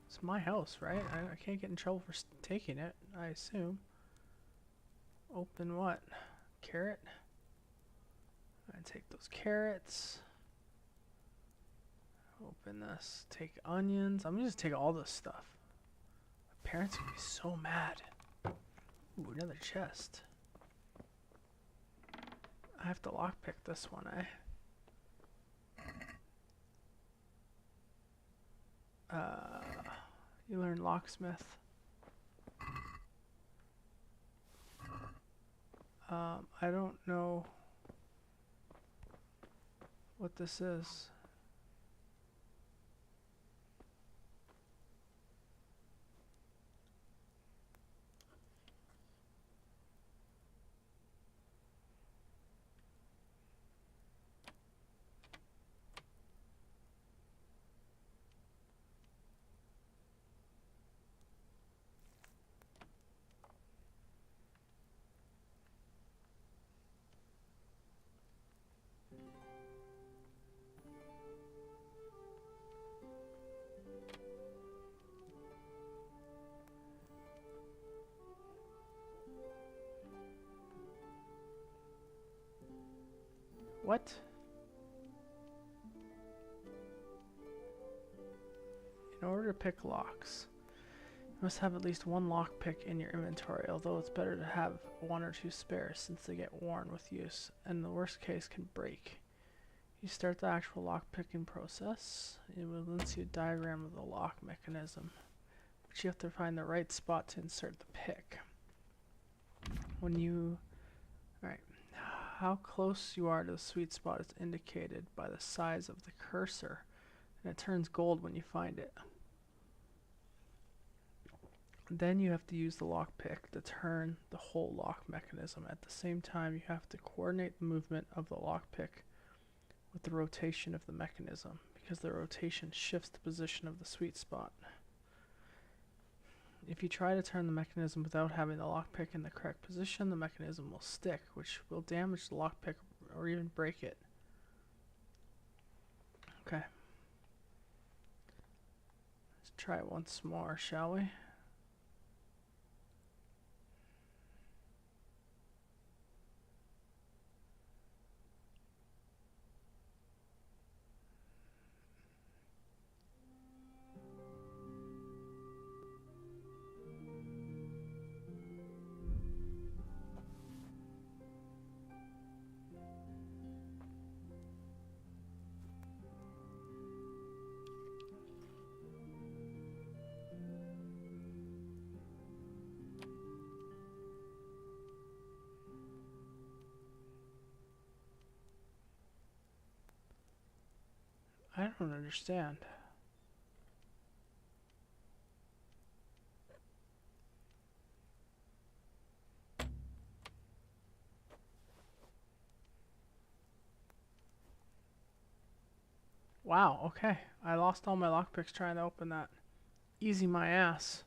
It's my house, right? I can't get in trouble for taking it, I assume. Open what? Carrot? I'm gonna take those carrots. Open this. Take onions. I'm gonna just take all this stuff. My parents are gonna be so mad. Ooh, another chest. I have to lockpick this one, eh? You learn locksmith. I don't know what this is. What? In order to pick locks, you must have at least one lockpick in your inventory, although it's better to have one or two spares since they get worn with use and in the worst case can break. You start the actual lockpicking process. It will then see a diagram of the lock mechanism, but you have to find the right spot to insert the pick. Alright, how close you are to the sweet spot is indicated by the size of the cursor, and it turns gold when you find it. Then you have to use the lockpick to turn the whole lock mechanism. At the same time, you have to coordinate the movement of the lockpick with the rotation of the mechanism, because the rotation shifts the position of the sweet spot. If you try to turn the mechanism without having the lockpick in the correct position, the mechanism will stick, which will damage the lockpick or even break it. Okay. Let's try it once more, shall we? I don't understand. Wow, okay. I lost all my lockpicks trying to open that. Easy my ass.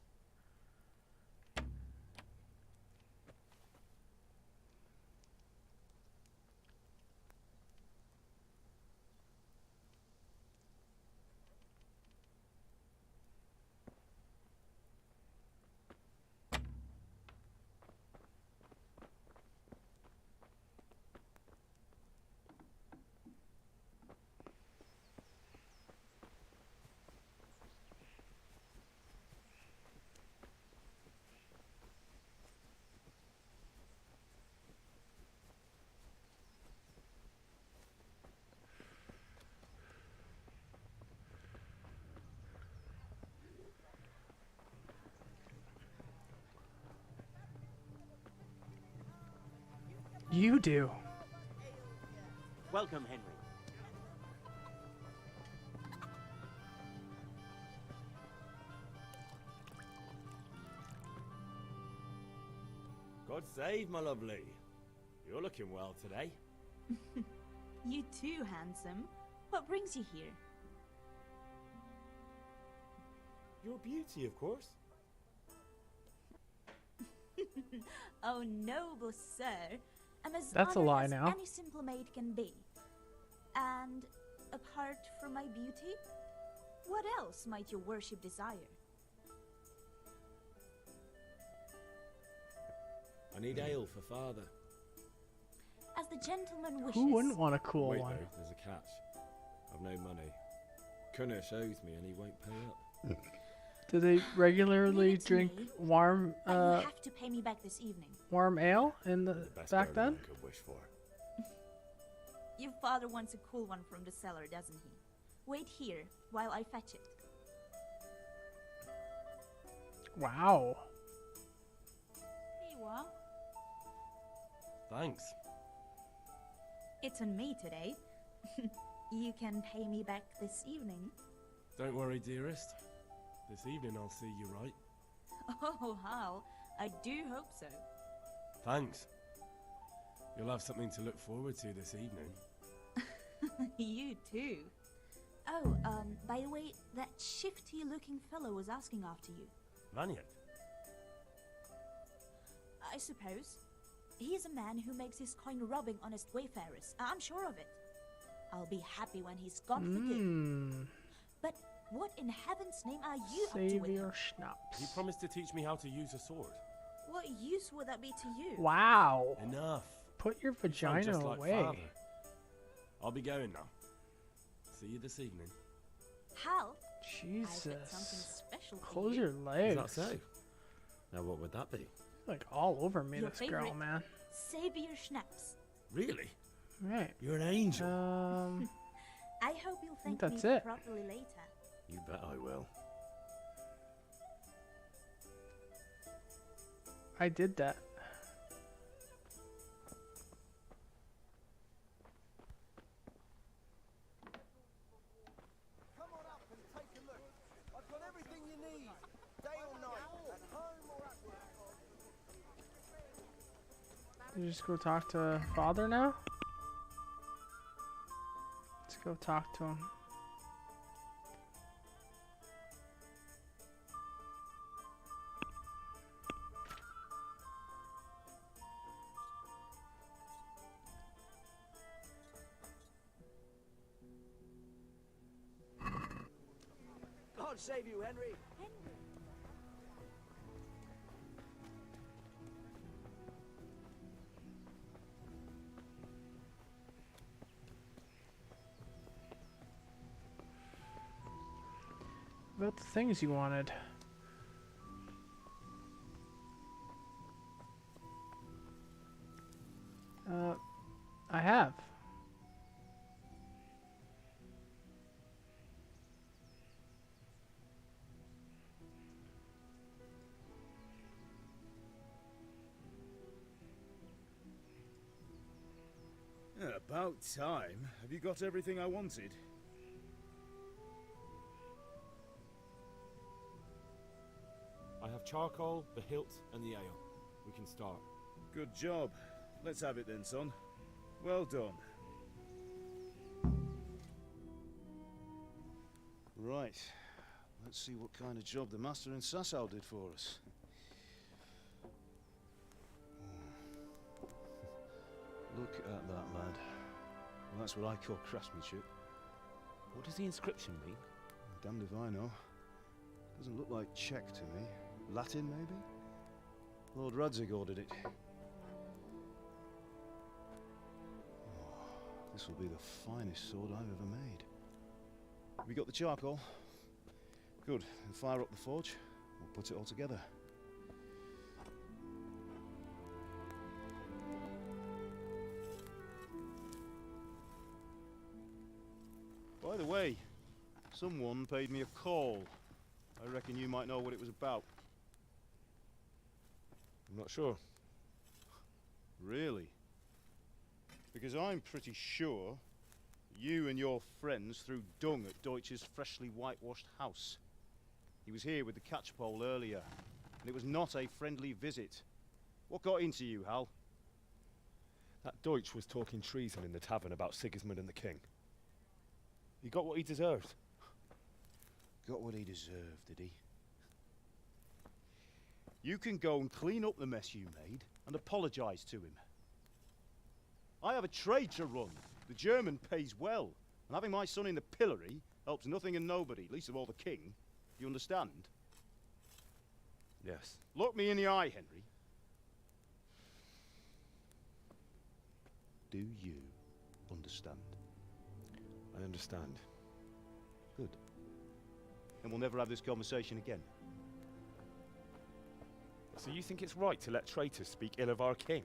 You do. Welcome, Henry. God save, my lovely. You're looking well today. You too, handsome. What brings you here? Your beauty, of course. Oh, noble sir. I'm as That's a honored lie as now. any simple maid can be. And apart from my beauty, what else might your worship desire? I need ale for father. As the gentleman wishes. Who wouldn't want a cool Wait, one? though, there's a catch. I've no money. Kunnish owes me and he won't pay up. Do they regularly Leave it to drink me, warm But you have to pay me back this evening. warm ale in the Best back girl then? one could wish for. Your father wants a cool one from the cellar, doesn't he? Wait here while I fetch it. Wow. Here you are. Thanks. It's on me today. You can pay me back this evening. Don't worry, dearest. This evening I'll see you right. Oh, Hal, I do hope so. Thanks. You'll have something to look forward to this evening. You too. Oh, by the way, that shifty-looking fellow was asking after you. Vanya. I suppose. He's a man who makes his coin robbing honest wayfarers. I'm sure of it. I'll be happy when he's gone for good. But what in heaven's name are you up to Save with your him? schnapps. He promised to teach me how to use a sword. What use would that be to you? Wow. Enough. Put your You sound vagina just like away. father. I'll be going now. See you this evening. Hal, Jesus. Special for Close you. your legs. Is that so? Now what would that be? Like all over me, Your this girl, favorite man. Savior Schnapps. Really? Right. You're an angel. I hope you'll thank that's me it. properly later. You bet I will. I did that. Come on up and take a look. I've got everything you need. Day or night, at home or at work. You just go talk to father now? Let's go talk to him. God save you, Henry. About the things you wanted. I have. Yeah, about time. Have you got everything I wanted? I have charcoal, the hilt, and the ale. We can start. Good job. Let's have it then, son. Well done. Right. Let's see what kind of job the master in Sasau did for us. Look at that, lad. Well, that's what I call craftsmanship. What does the inscription mean? Damned if I know. Doesn't look like Czech to me. Latin, maybe? Lord Radzig ordered it. Oh, this will be the finest sword I've ever made. Have you got the charcoal? Good. Then fire up the forge. We'll put it all together. By the way, someone paid me a call. I reckon you might know what it was about. I'm not sure. Really? Because I'm pretty sure you and your friends threw dung at Deutsch's freshly whitewashed house. He was here with the catchpole earlier, and it was not a friendly visit. What got into you, Hal? That Deutsch was talking treason in the tavern about Sigismund and the king. He got what he deserved. Got what he deserved, did he? You can go and clean up the mess you made and apologise to him. I have a trade to run. The German pays well, and having my son in the pillory helps nothing and nobody, least of all the king. You understand? Yes. Look me in the eye, Henry. Do you understand? I understand. Good. And we'll never have this conversation again. So you think it's right to let traitors speak ill of our king?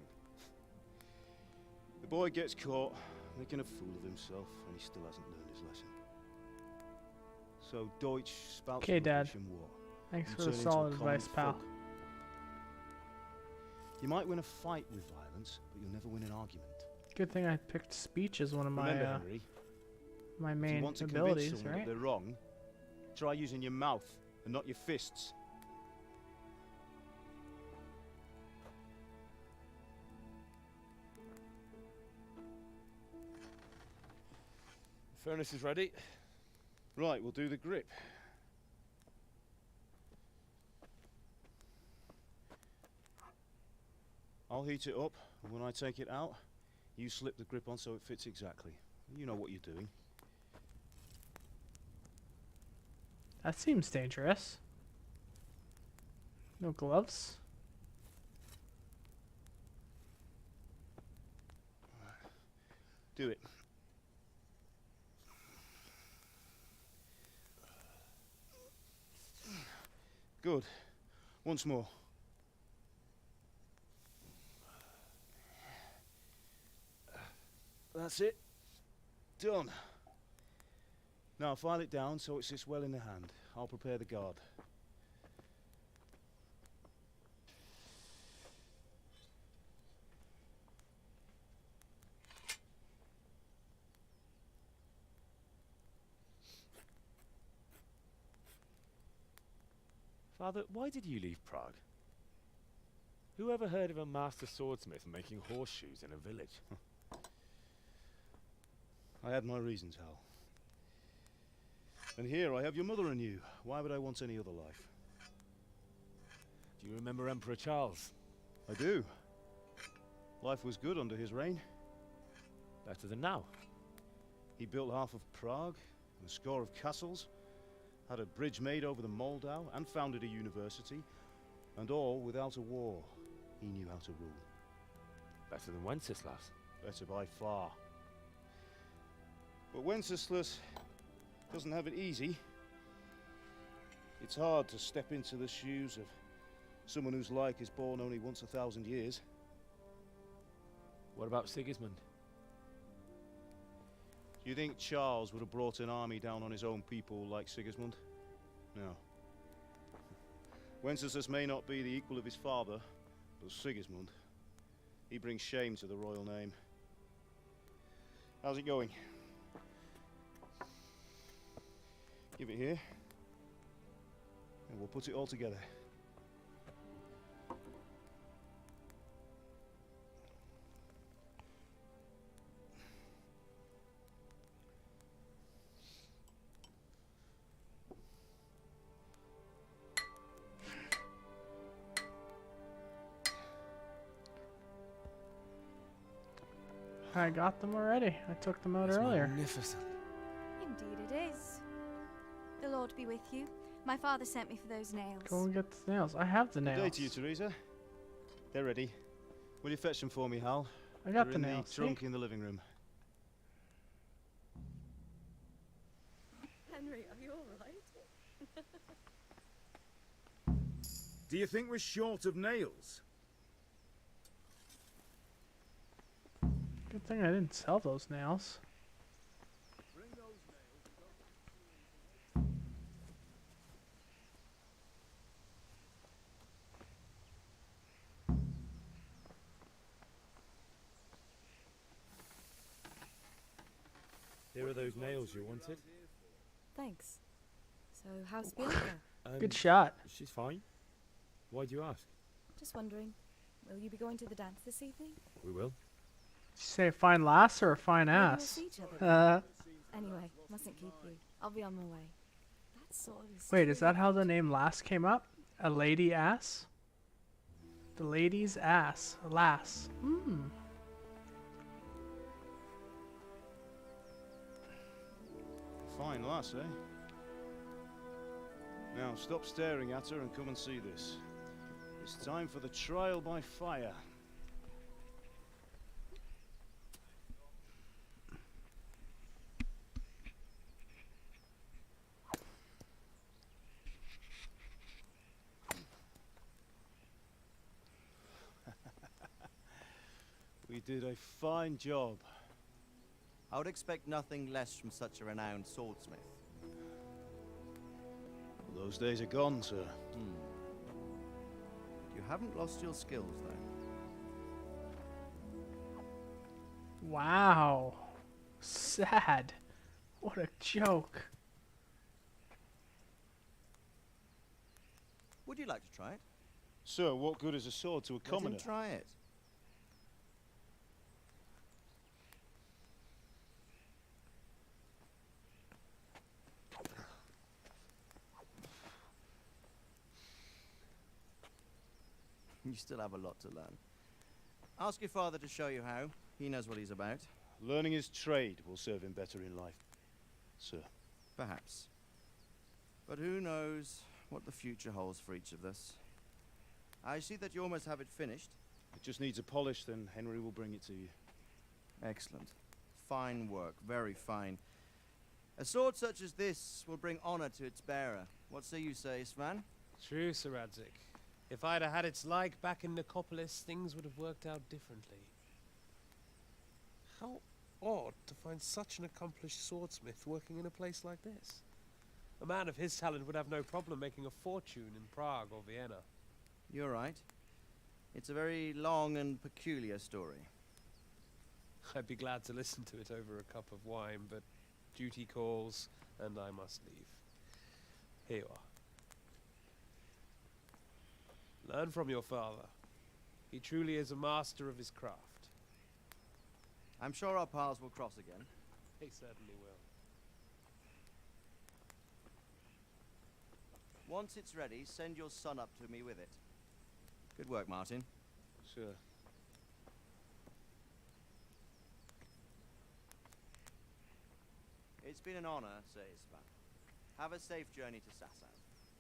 The boy gets caught, making a fool of himself, and he still hasn't learned his lesson. So Deutsch spouts Okay, Dad. Russian war. Thanks You for the turn into a solid common advice, pal. thug. You might win a fight with violence, but you'll never win an argument. Good thing I picked speech as one of my Remember, Henry, my if main you want to abilities, convince someone right? that they're wrong, try using your mouth and not your fists. The furnace is ready. Right, we'll do the grip. I'll heat it up, and when I take it out, you slip the grip on so it fits exactly. You know what you're doing. That seems dangerous. No gloves? Do it. Good. Once more. That's it. Done. Now file it down so it sits well in the hand. I'll prepare the guard. Father, why did you leave Prague? Who ever heard of a master swordsmith making horseshoes in a village? I had my reasons, Hal. And here I have your mother and you. Why would I want any other life? Do you remember Emperor Charles? I do. Life was good under his reign. Better than now. He built half of Prague, and a score of castles, had a bridge made over the Moldau, and founded a university, and all without a war. He knew how to rule. Better than Wenceslas. Better by far. But Wenceslas doesn't have it easy. It's hard to step into the shoes of someone whose like is born only once 1,000 years. What about Sigismund? Do you think Charles would have brought an army down on his own people like Sigismund? No. Wenceslas may not be the equal of his father, but Sigismund, he brings shame to the royal name. How's it going? Give it here, and we'll put it all together. I got them already. I took them out earlier. Magnificent. Indeed it is. The Lord be with you. My father sent me for those nails. Go and get the nails. I have the nails. Good day to you, Teresa. They're ready. Will you fetch them for me, Hal? I got They're the in nails. the trunk in the living room. Henry, are you all right? Do you think we're short of nails? Good thing I didn't sell those nails. Here are those nails you wanted. Thanks. So, how's Bianca? Good shot. She's fine. Why do you ask? Just wondering, will you be going to the dance this evening? We will. Did you say a fine lass or a fine Maybe we'll ass? see each other. Anyway, mustn't keep you. I'll be on my way. That sword is Wait, is that how the name lass came up? A lady ass? The lady's ass. A lass. Hmm. Fine lass, eh? Now stop staring at her and come and see this. It's time for the trial by fire. We did a fine job. I would expect nothing less from such a renowned swordsmith. Those days are gone, sir. You haven't lost your skills, though. Wow. Sad. What a joke. Would you like to try it? Sir, what good is a sword to a commoner? Let him try it. You still have a lot to learn. Ask your father to show you how. He knows what he's about. Learning his trade will serve him better in life, sir. Perhaps. But who knows what the future holds for each of us. I see that you almost have it finished. It just needs a polish, then Henry will bring it to you. Excellent. Fine work, very fine. A sword such as this will bring honor to its bearer. What say you, Sven? True, Sir Radzik. If I'd have had its like back in Nicopolis, things would have worked out differently. How odd to find such an accomplished swordsmith working in a place like this. A man of his talent would have no problem making a fortune in Prague or Vienna. You're right. It's a very long and peculiar story. I'd be glad to listen to it over a cup of wine, but duty calls, and I must leave. Here you are. Learn from your father. He truly is a master of his craft. I'm sure our paths will cross again. He certainly will. Once it's ready, send your son up to me with it. Good work, Martin. Sure. It's been an honor, Sir Ispan. Have a safe journey to Sassan.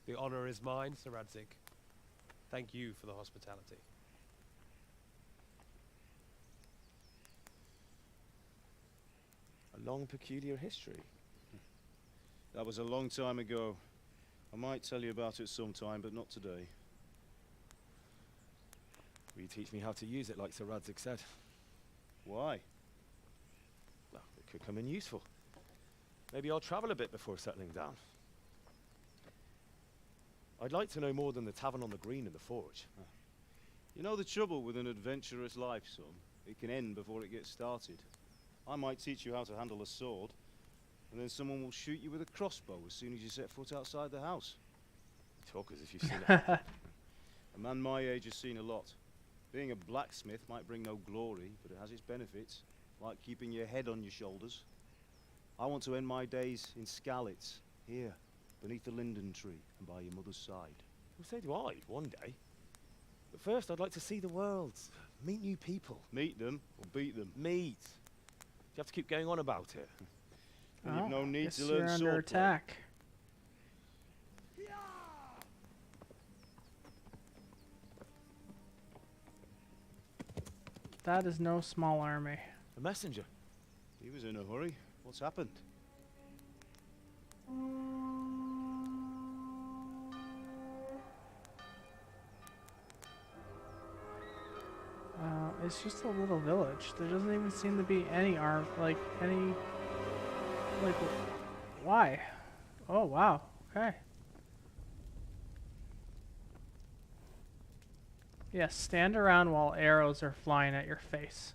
The honor is mine, Sir Radzik. Thank you for the hospitality. A long, peculiar history. That was a long time ago. I might tell you about it sometime, but not today. Will you teach me how to use it like Sir Radzik said? Why? Well, it could come in useful. Maybe I'll travel a bit before settling down. I'd like to know more than the tavern on the green and the forge. You know the trouble with an adventurous life, son? It can end before it gets started. I might teach you how to handle a sword, and then someone will shoot you with a crossbow as soon as you set foot outside the house. You talk as if you've seen it. A man my age has seen a lot. Being a blacksmith might bring no glory, but it has its benefits, like keeping your head on your shoulders. I want to end my days in Skalitz, here, beneath the linden tree and by your mother's side. Well, so do I, one day. But first, I'd like to see the world, meet new people. Meet them or beat them? Meet. Do you have to keep going on about it? And you've no need to you're learn under sword play. attack. That is no small army. A messenger. He was in a hurry. What's happened? It's just a little village. There doesn't even seem to be any why? Oh, wow. Okay. Yes, stand around while arrows are flying at your face.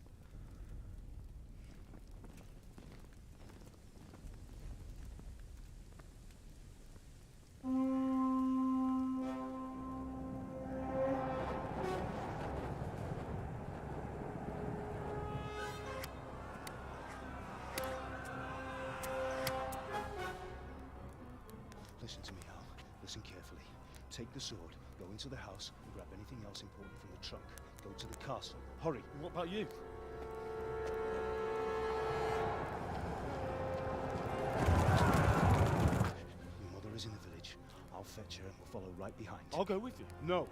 Listen to me, Hal. Listen carefully. Take the sword, go into the house, and grab anything else important from the trunk. Go to the castle. Hurry. And what about you? Your mother is in the village. I'll fetch her and we'll follow right behind. I'll go with you. No.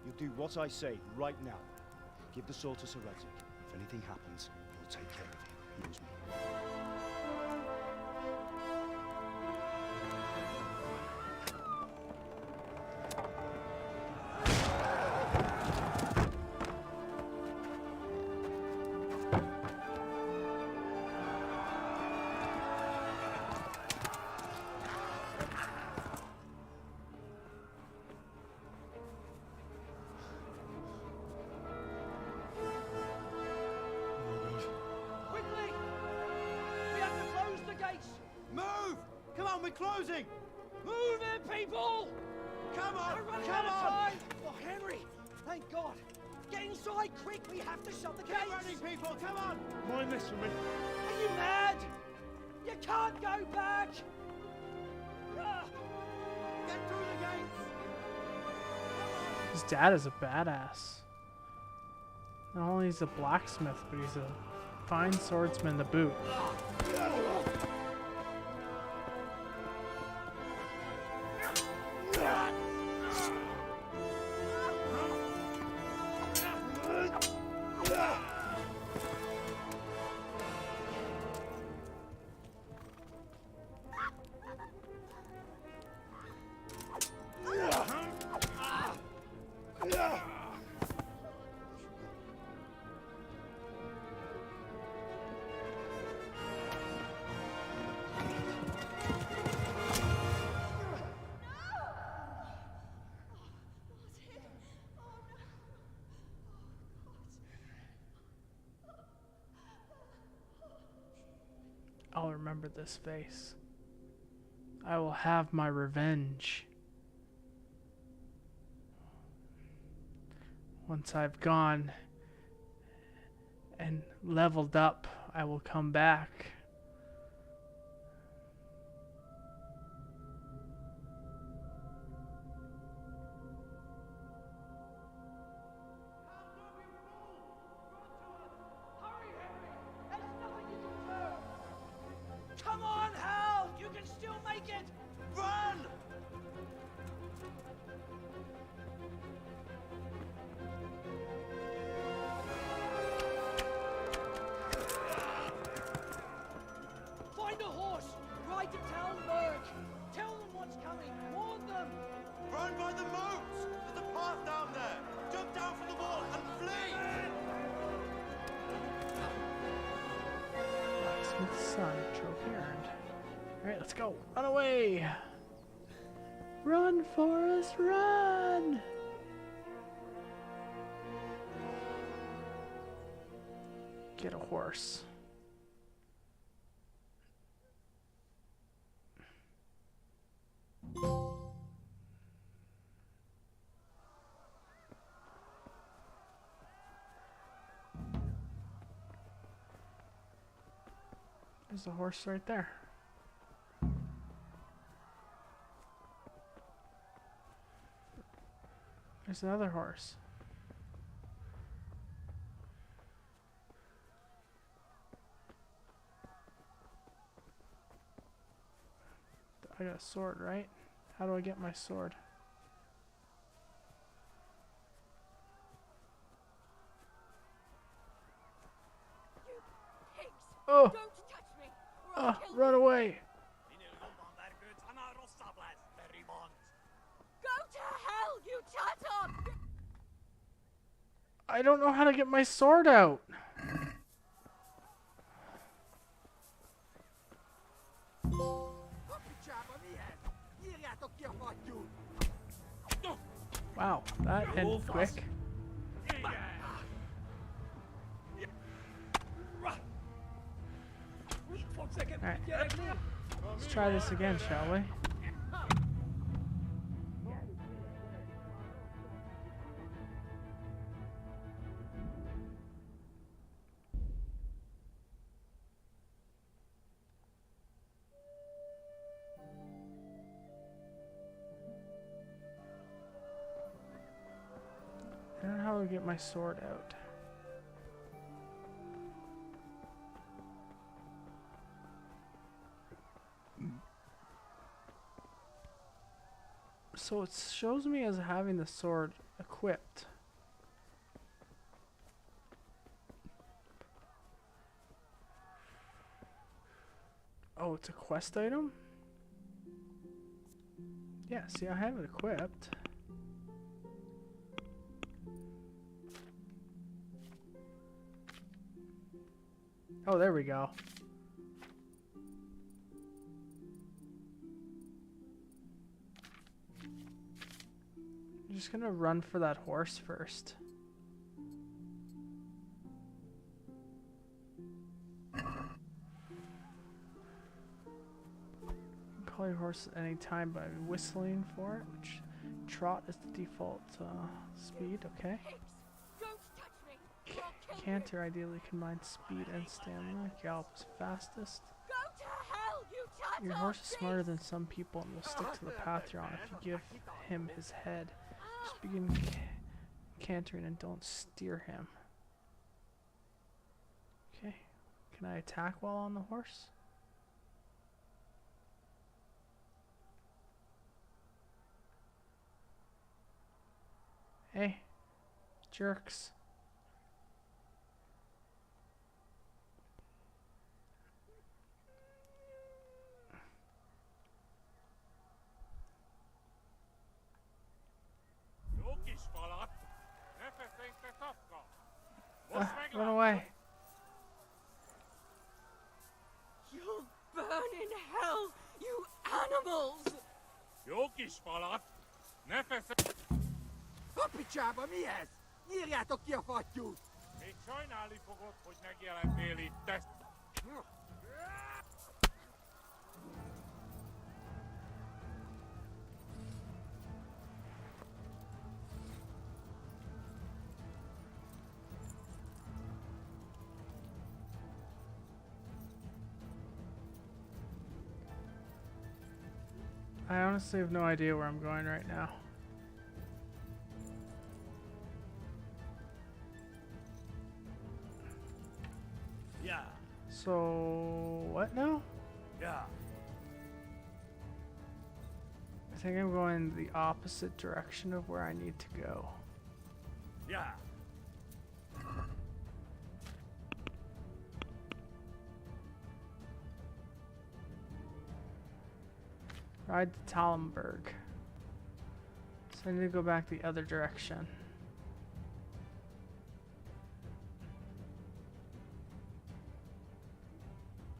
You'll do what I say right now. Give the sword to Sir Radzik. If anything happens, he'll take care of you. He knows me. Move! Come on, we're closing! Move it, people! Come on! We're running Come out of on! time! Oh, Henry! Thank God! Get inside, quick! We have to shut the Get gates! running, people! Come on! Mind this for me. Are you mad? You can't go back! Ah. Get through the gates! His dad is a badass. Not only is he a blacksmith, but he's a fine swordsman to boot. remember this face. I will have my revenge. Once I've gone and leveled up, I will come back. Come on, Hal! You can still make it! Run! Find a horse! Ride to Talmberg! Tell them what's coming! Warn them! Run by the moat! There's a path down there! Jump down from the wall and flee! Blacksmith's son, trophy earned. Alright, let's go. Run away! Run, Forrest, run! Get a horse. There's the horse right there. There's another horse. I got a sword, right? How do I get my sword? Oh! Don't touch me, or I'll kill Run you. away! Go to hell, you tatter! I don't know how to get my sword out. Wow, that ended quick. Alright, let's try this again, shall we? I don't know how to get my sword out. So it shows me as having the sword equipped. Oh, it's a quest item? Yeah, see, I have it equipped. Oh, there we go. I'm just gonna run for that horse first. Call your horse at any time by whistling for it, which trot is the default speed, okay? Canter ideally combines speed and stamina. Gallop is fastest. Go to hell, you tatter! Your horse is smarter than some people and will stick to the path you're on if you give him his head. Just begin cantering and don't steer him. Okay. Can I attack while on the horse? Hey, jerks. Run away. You'll burn in hell, you animals! Apicsába, mi ez? Nyírjátok ki a fattyút! Még sajnálni fogod, hogy megjelentél itt, I honestly have no idea where I'm going right now. Yeah. So, what now? Yeah. I think I'm going the opposite direction of where I need to go. Yeah. Ride to Talmberg. So I need to go back the other direction.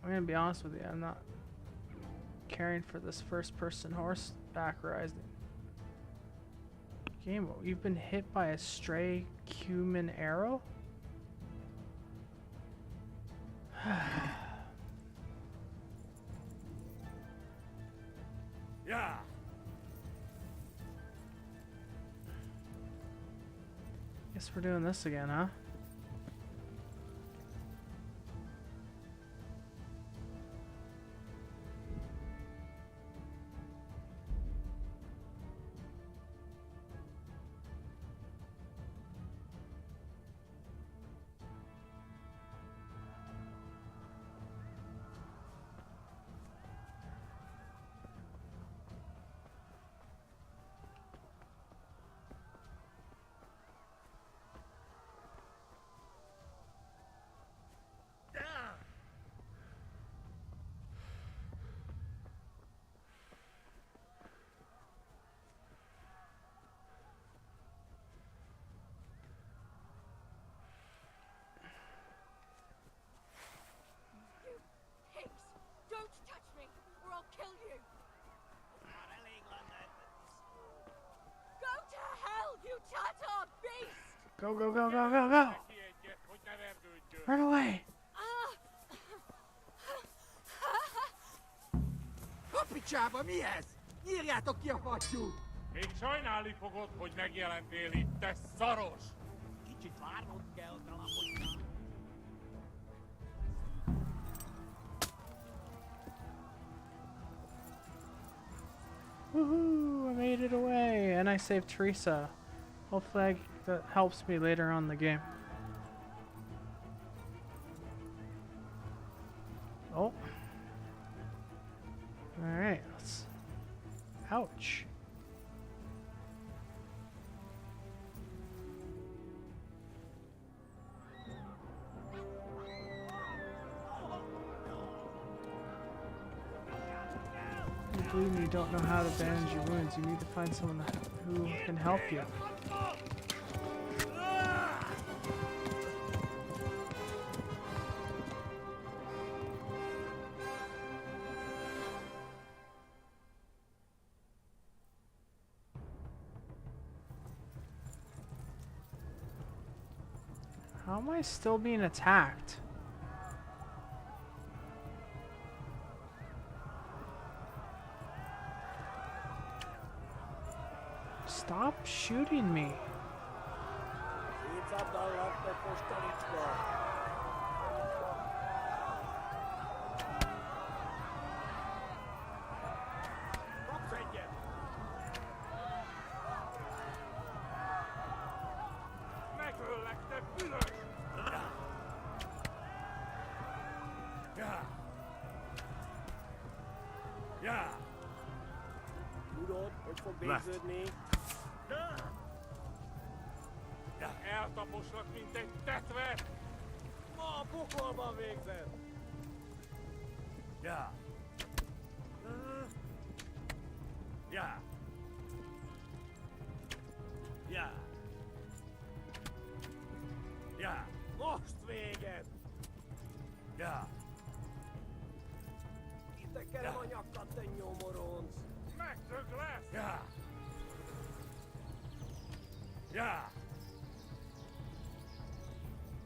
I'm gonna be honest with you, I'm not caring for this first-person horseback riding. Game, you've been hit by a stray human arrow? Yeah. Guess we're doing this again, huh? Don't touch me, or I'll kill you! Go to hell, you Tatar beast! Go, go, go, go, go, go! Run away! Kapicsába mi ez? Írjátok ki a fattyút! Még sajnálni fogod, hogy megjelentél itt, te szaros! Kicsit várnod kell, kalapodjál. Woohoo! I made it away, and I saved Teresa. Hopefully that helps me later on in the game. Oh. Alright, let's... Ouch. You believe me, you don't know how to bandage your wounds. You need to find someone who can help you. How am I still being attacked? Stop shooting me. Tudod, hogy fog végződni? Eltaposlak, mint egy tetvet! Ma a pokolban végzed! Ja. Ja. Ja. Ja. Most véged! Ja. Itekerem a nyakat, te nyomoronc! Megdög lesz! Ja. Ja.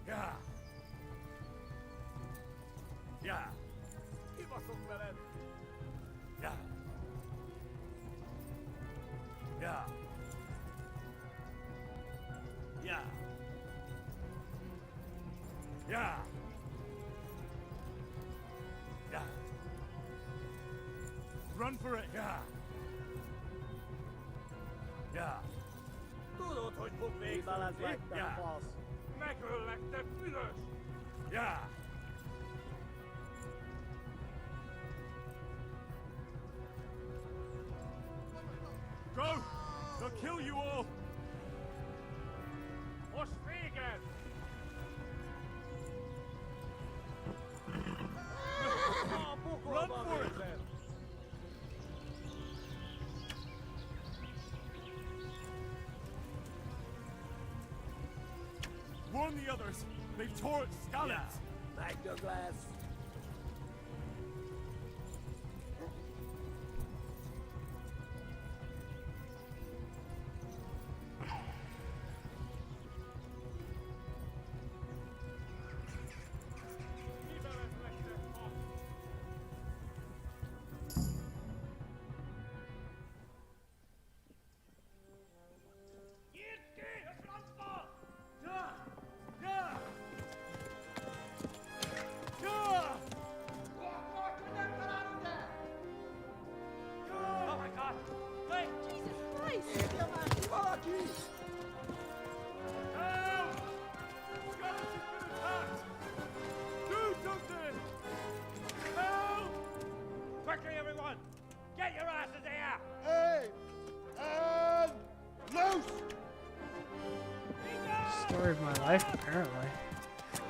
Ja. Ja. Kibaszok veled! Ja. Ja. Ja. Ja. Ja. Run for it! Ja. Ja. Todo tot op weg. Ja. Megöllek, bűnös! Ja. Go! They'll kill you all! Most vége! Run for it! Warn the others! They've tore its scallops! Magnoglass. Oh my god! Wait! Jesus Christ! Help! Skeleton's been attacked! Do something! Help! Quickly, everyone! Get your asses here! Hey! And loose! Story of my life, apparently.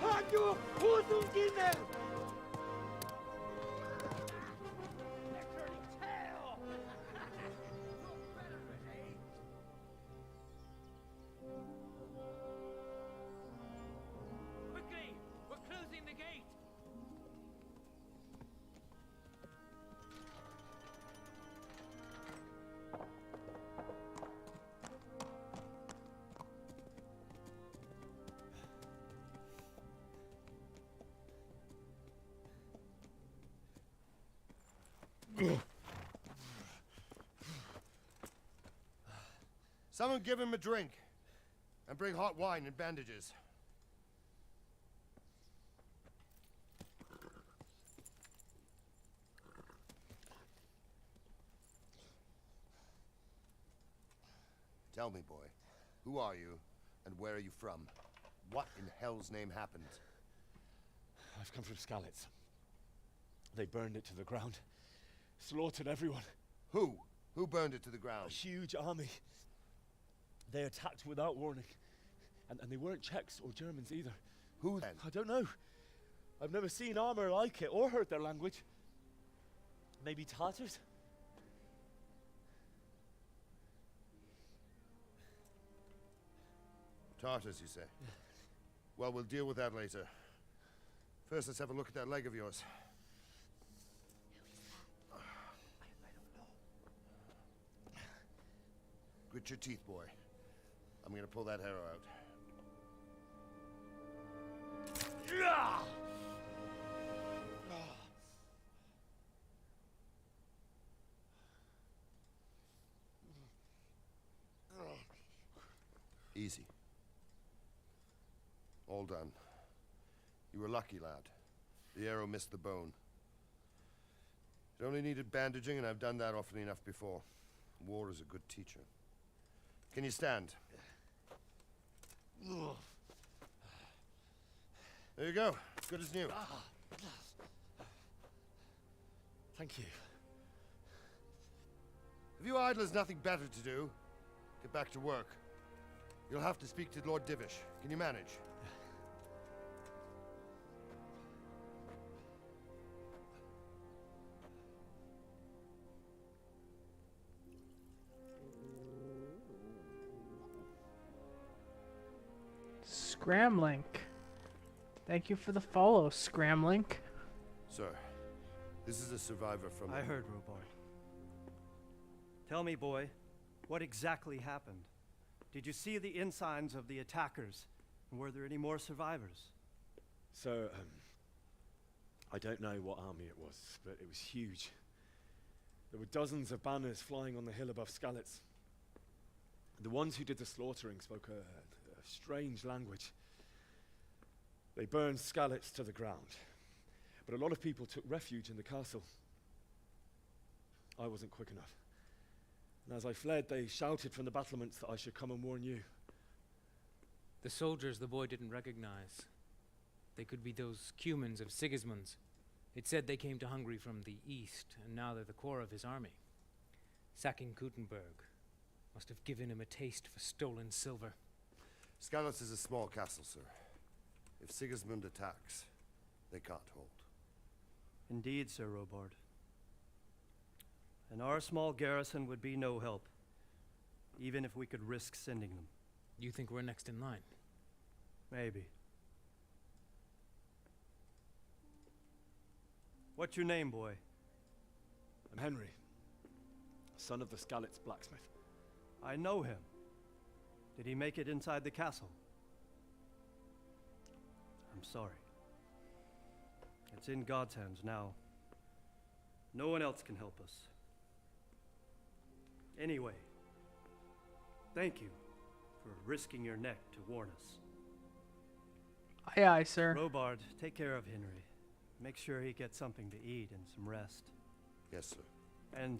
Hard you puzzles in there! Quickly! We're closing the gate! Someone give him a drink. And bring hot wine and bandages. Tell me, boy, who are you, and where are you from? What in hell's name happened? I've come from Skalitz. They burned it to the ground. Slaughtered everyone. Who? Who burned it to the ground? A huge army. They attacked without warning. And they weren't Czechs or Germans either. Who then? I don't know. I've never seen armor like it or heard their language. Maybe Tatars? Tartars, you say? Well, we'll deal with that later. First, let's have a look at that leg of yours. Grit your teeth, boy. I'm gonna pull that arrow out. Easy. All done. You were lucky, lad. The arrow missed the bone. It only needed bandaging, and I've done that often enough before. War is a good teacher. Can you stand? There you go. Good as new. Thank you. If you idlers nothing better to do, get back to work. You'll have to speak to Lord Divish. Can you manage? Scramlink. Thank you for the follow, Scramlink. Sir, this is a survivor from... I heard, Roboy. Tell me, boy, what exactly happened? Did you see the ensigns of the attackers? And were there any more survivors? So, I don't know what army it was, but it was huge. There were dozens of banners flying on the hill above Skalitz. The ones who did the slaughtering spoke a strange language. They burned Skalitz to the ground, but a lot of people took refuge in the castle. I wasn't quick enough. And as I fled, they shouted from the battlements that I should come and warn you. The soldiers the boy didn't recognize. They could be those Cumans of Sigismund's. It said they came to Hungary from the east, and now they're the core of his army. Sacking Gutenberg must have given him a taste for stolen silver. Skalitz is a small castle, sir. If Sigismund attacks, they can't hold. Indeed, Sir Robard. And our small garrison would be no help, even if we could risk sending them. You think we're next in line? Maybe. What's your name, boy? I'm Henry, son of the Skalitz blacksmith. I know him. Did he make it inside the castle? I'm sorry. It's in God's hands now. No one else can help us. Anyway, thank you for risking your neck to warn us. Aye, aye, sir. Robard, take care of Henry. Make sure he gets something to eat and some rest. Yes, sir. And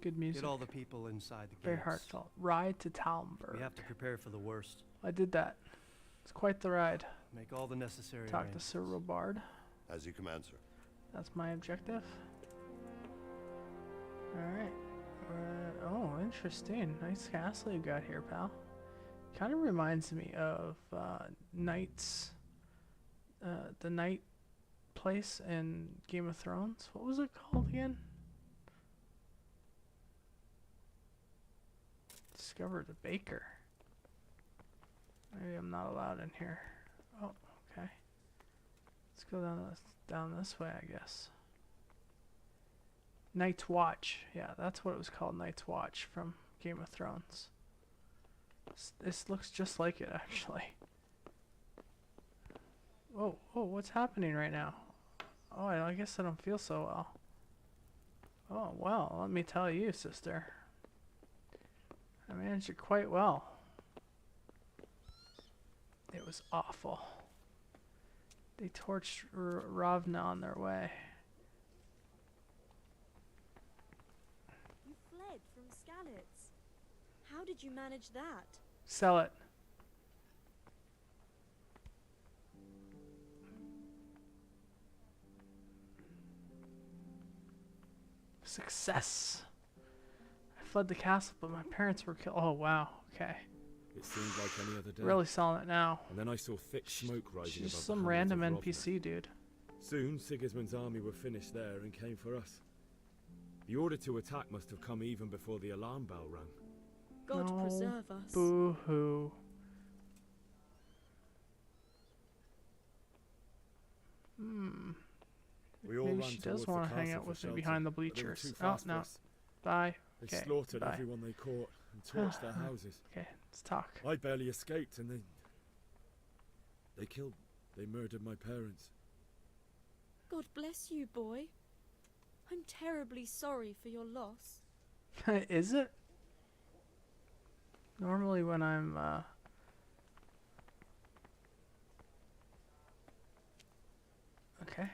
good music. get all the people inside the gates. Very heartfelt. Ride to Talmberg. We have to prepare for the worst. I did that. It's quite the ride. Make all the necessary Talk to arrangements. Sir Robard. As you command, sir. That's my objective. Alright. Oh, interesting. Nice castle you got here, pal. Kind of reminds me of Knight's... the Knight place in Game of Thrones. What was it called again? Discovered a baker. Maybe I'm not allowed in here. Oh, okay. Let's go down this way, I guess. Night's Watch. Yeah, that's what it was called, Night's Watch from Game of Thrones. This looks just like it, actually. Oh, what's happening right now? Oh, I guess I don't feel so well. Oh, well, let me tell you, sister. I managed it quite well. It was awful. They torched Ravna on their way. You fled from Skalitz. How did you manage that? Sell it. Success. I fled the castle, but my parents were killed. Oh, wow. Okay. It seemed like any other day. Really selling it now. And then I saw thick smoke rising above Just the some hamlets random of Rovna. NPC dude. Soon, Sigismund's army were finished there and came for us. The order to attack must have come even before the alarm bell rang. God no, preserve us. Boo-hoo. We all Maybe ran she does towards the want to hang castle out for with me shelter, behind the but they were bleachers. too Oh, fast for no. us. Bye. They Okay, slaughtered bye. everyone they caught and torched their houses. Okay, let's talk. I barely escaped, and they murdered my parents. God bless you, boy. I'm terribly sorry for your loss. Is it? Normally when I'm, okay.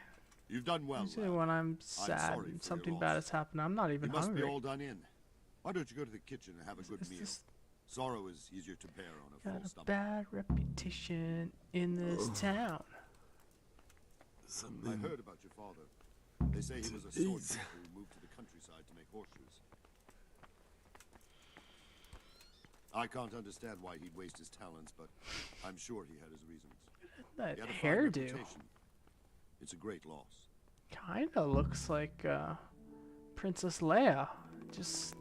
You've done well, Usually lad. when I'm I'm sad sorry and for your something loss. bad has happened, I'm not even You must hungry. be all done in. Why don't you go to the kitchen and have a good meal? Sorrow is easier to bear on a Got full a stomach. bad reputation in this town. I heard about your father. They say he was a swordsmith who moved to the countryside to make horseshoes. I can't understand why he'd waste his talents, but I'm sure he had his reasons. That He had a fine hairdo. reputation. It's a great loss. Kinda looks like Princess Leia, just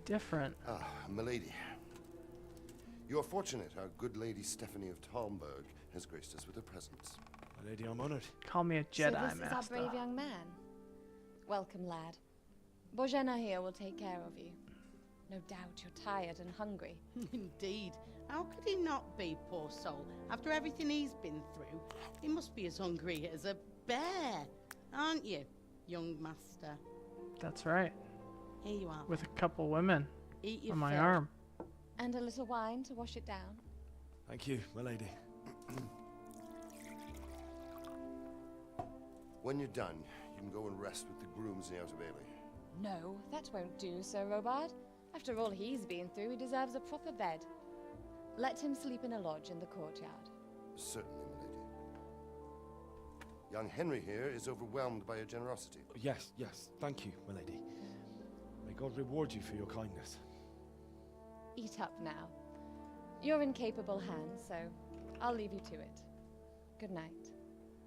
different. Ah, milady. You are fortunate our good lady Stephanie of Talmberg has graced us with her presence. My lady, I'm honored. Call me a So Jedi this is our master. brave young man. Welcome, lad. Bozhena here will take care of you. No doubt you're tired and hungry. Indeed. How could he not be, poor soul? After everything he's been through, he must be as hungry as a bear, aren't you, young master? That's right. Here you are. With a couple women Eat your on my fill. arm. And a little wine to wash it down. Thank you, my lady. When you're done, you can go and rest with the grooms in the outer bailey. No, that won't do, Sir Robard. After all he's been through, he deserves a proper bed. Let him sleep in a lodge in the courtyard. Certainly, milady. Young Henry here is overwhelmed by your generosity. Yes, yes, thank you, milady. May God reward you for your kindness. Eat up now. You're in capable hands, so I'll leave you to it. Good night.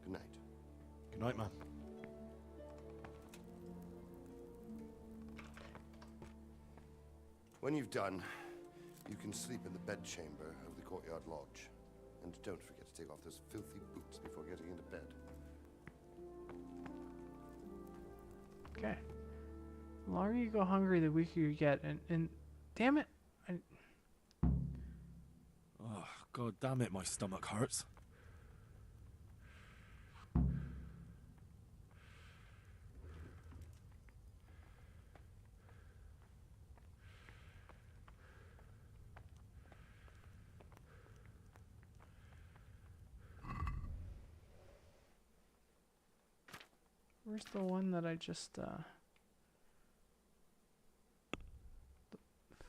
Good night. Good night, ma'am. When you've done, you can sleep in the bedchamber of the courtyard lodge. And don't forget to take off those filthy boots before getting into bed. Okay. The longer you go hungry, the weaker you get. And damn it. Oh, God damn it, my stomach hurts. Where's the one that I just, the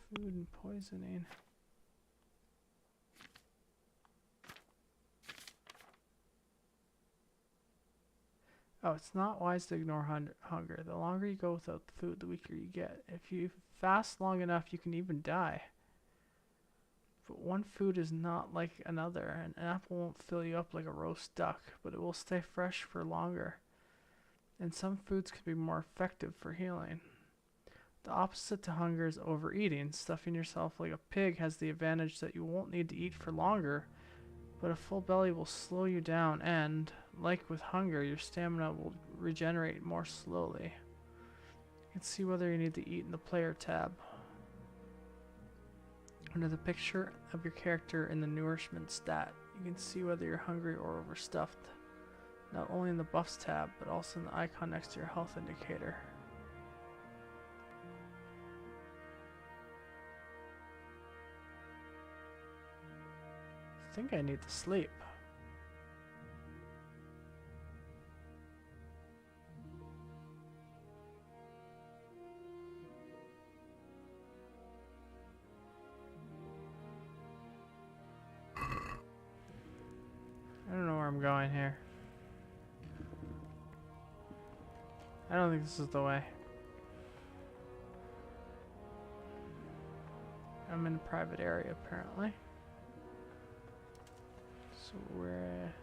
food and poisoning? Oh, it's not wise to ignore hunger. The longer you go without the food, the weaker you get. If you fast long enough, you can even die. But one food is not like another. An apple won't fill you up like a roast duck, but it will stay fresh for longer. And some foods can be more effective for healing. The opposite to hunger is overeating. Stuffing yourself like a pig has the advantage that you won't need to eat for longer, but a full belly will slow you down and, like with hunger, your stamina will regenerate more slowly. You can see whether you need to eat in the player tab. Under the picture of your character in the nourishment stat, you can see whether you're hungry or overstuffed. Not only in the buffs tab, but also in the icon next to your health indicator. I think I need to sleep. I don't know where I'm going here. I don't think this is the way. I'm in a private area, apparently. So we're...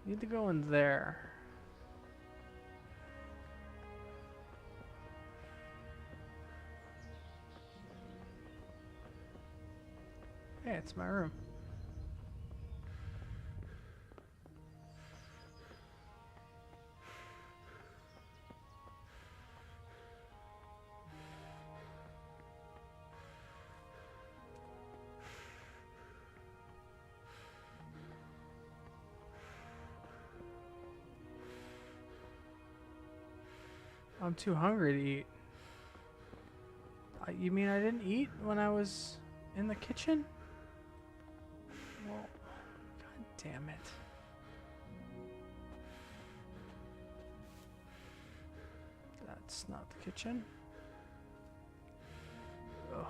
need to go in there. Hey, it's my room. I'm too hungry to eat. You mean I didn't eat when I was in the kitchen? Well, god damn it. That's not the kitchen. Ugh.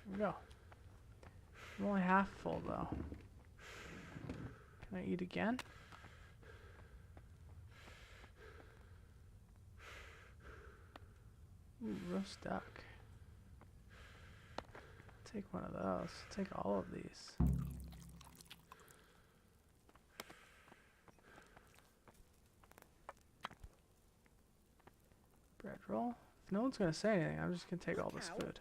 Here we go. I'm only half full though. Can I eat again? Ooh, roast duck. Take one of those. Take all of these. Bread roll. If no one's gonna say anything, I'm just gonna take all this food.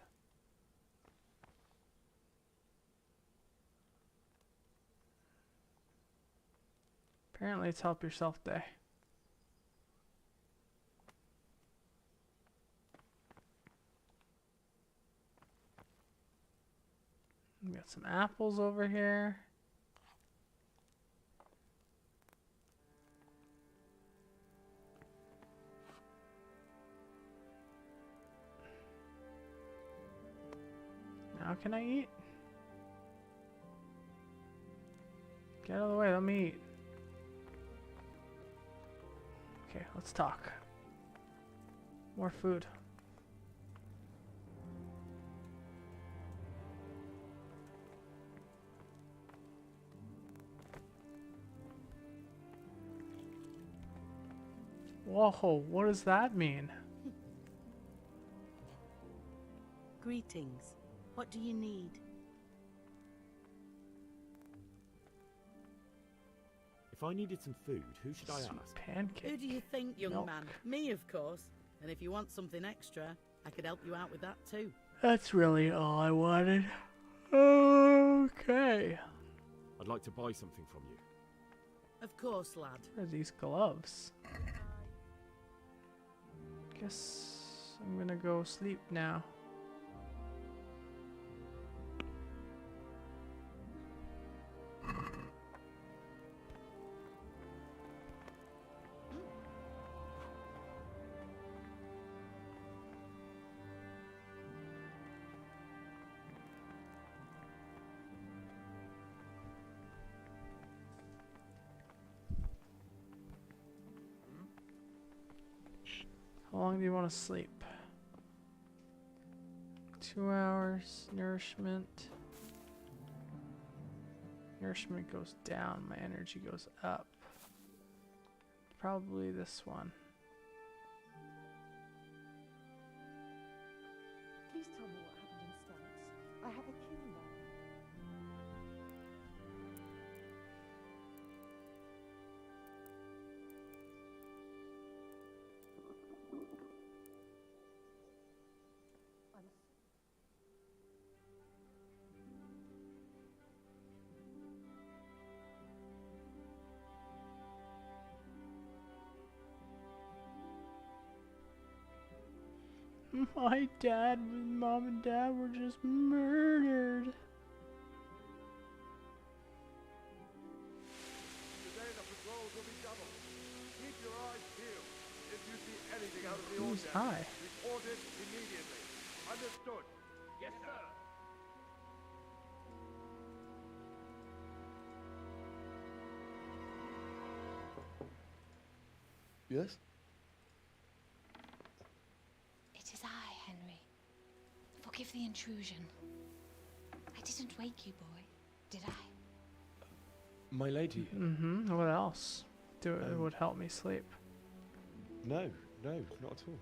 Apparently it's help yourself day. We got some apples over here. Now can I eat? Get out of the way, let me eat. Okay, let's talk. More food. Whoa, what does that mean? Greetings. What do you need? If I needed some food, who should I ask? Pancake. Who do you think, young Milk. man? Me, of course. And if you want something extra, I could help you out with that too. That's really all I wanted. Okay. I'd like to buy something from you. Of course, lad. What are these gloves? Guess I'm gonna go sleep now. How long do you want to sleep? 2 hours. Nourishment. Nourishment goes down. My energy goes up. Probably this one. Please tell me what happened in Stance. I have a key now. My dad, mom and dad were just murdered. Today the patrols will be doubled. Keep your eyes peeled. If you see anything out of the Who's ordinary, high? report it immediately. Understood? Yes, sir. Yes? It is I, Henry. Forgive the intrusion. I didn't wake you, boy, did I? My lady. Mm-hmm. What else? It would help me sleep. No, not at all.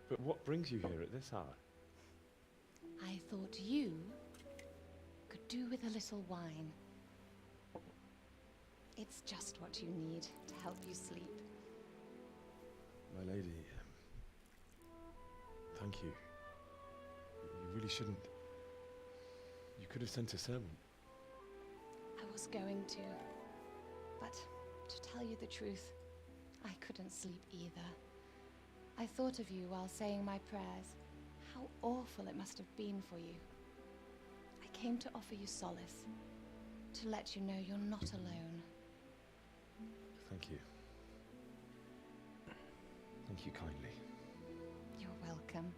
But what brings you here at this hour? I thought you could do with a little wine. It's just what you need to help you sleep. My lady, thank you. You really shouldn't. You could have sent a servant. I was going to, but to tell you the truth, I couldn't sleep either. I thought of you while saying my prayers. How awful it must have been for you. I came to offer you solace, to let you know you're not alone. Thank you. Thank you kindly. You're welcome.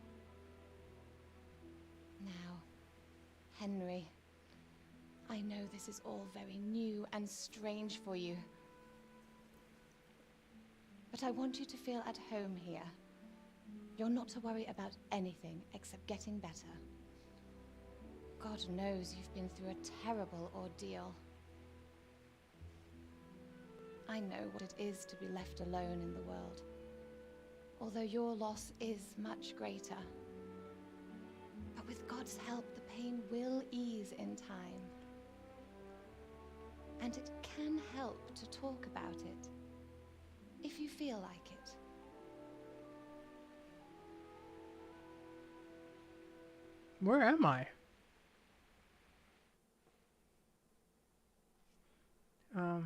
Now, Henry, I know this is all very new and strange for you. But I want you to feel at home here. You're not to worry about anything except getting better. God knows you've been through a terrible ordeal. I know what it is to be left alone in the world, although your loss is much greater. But with God's help, the pain will ease in time. And it can help to talk about it, if you feel like it. Where am I? You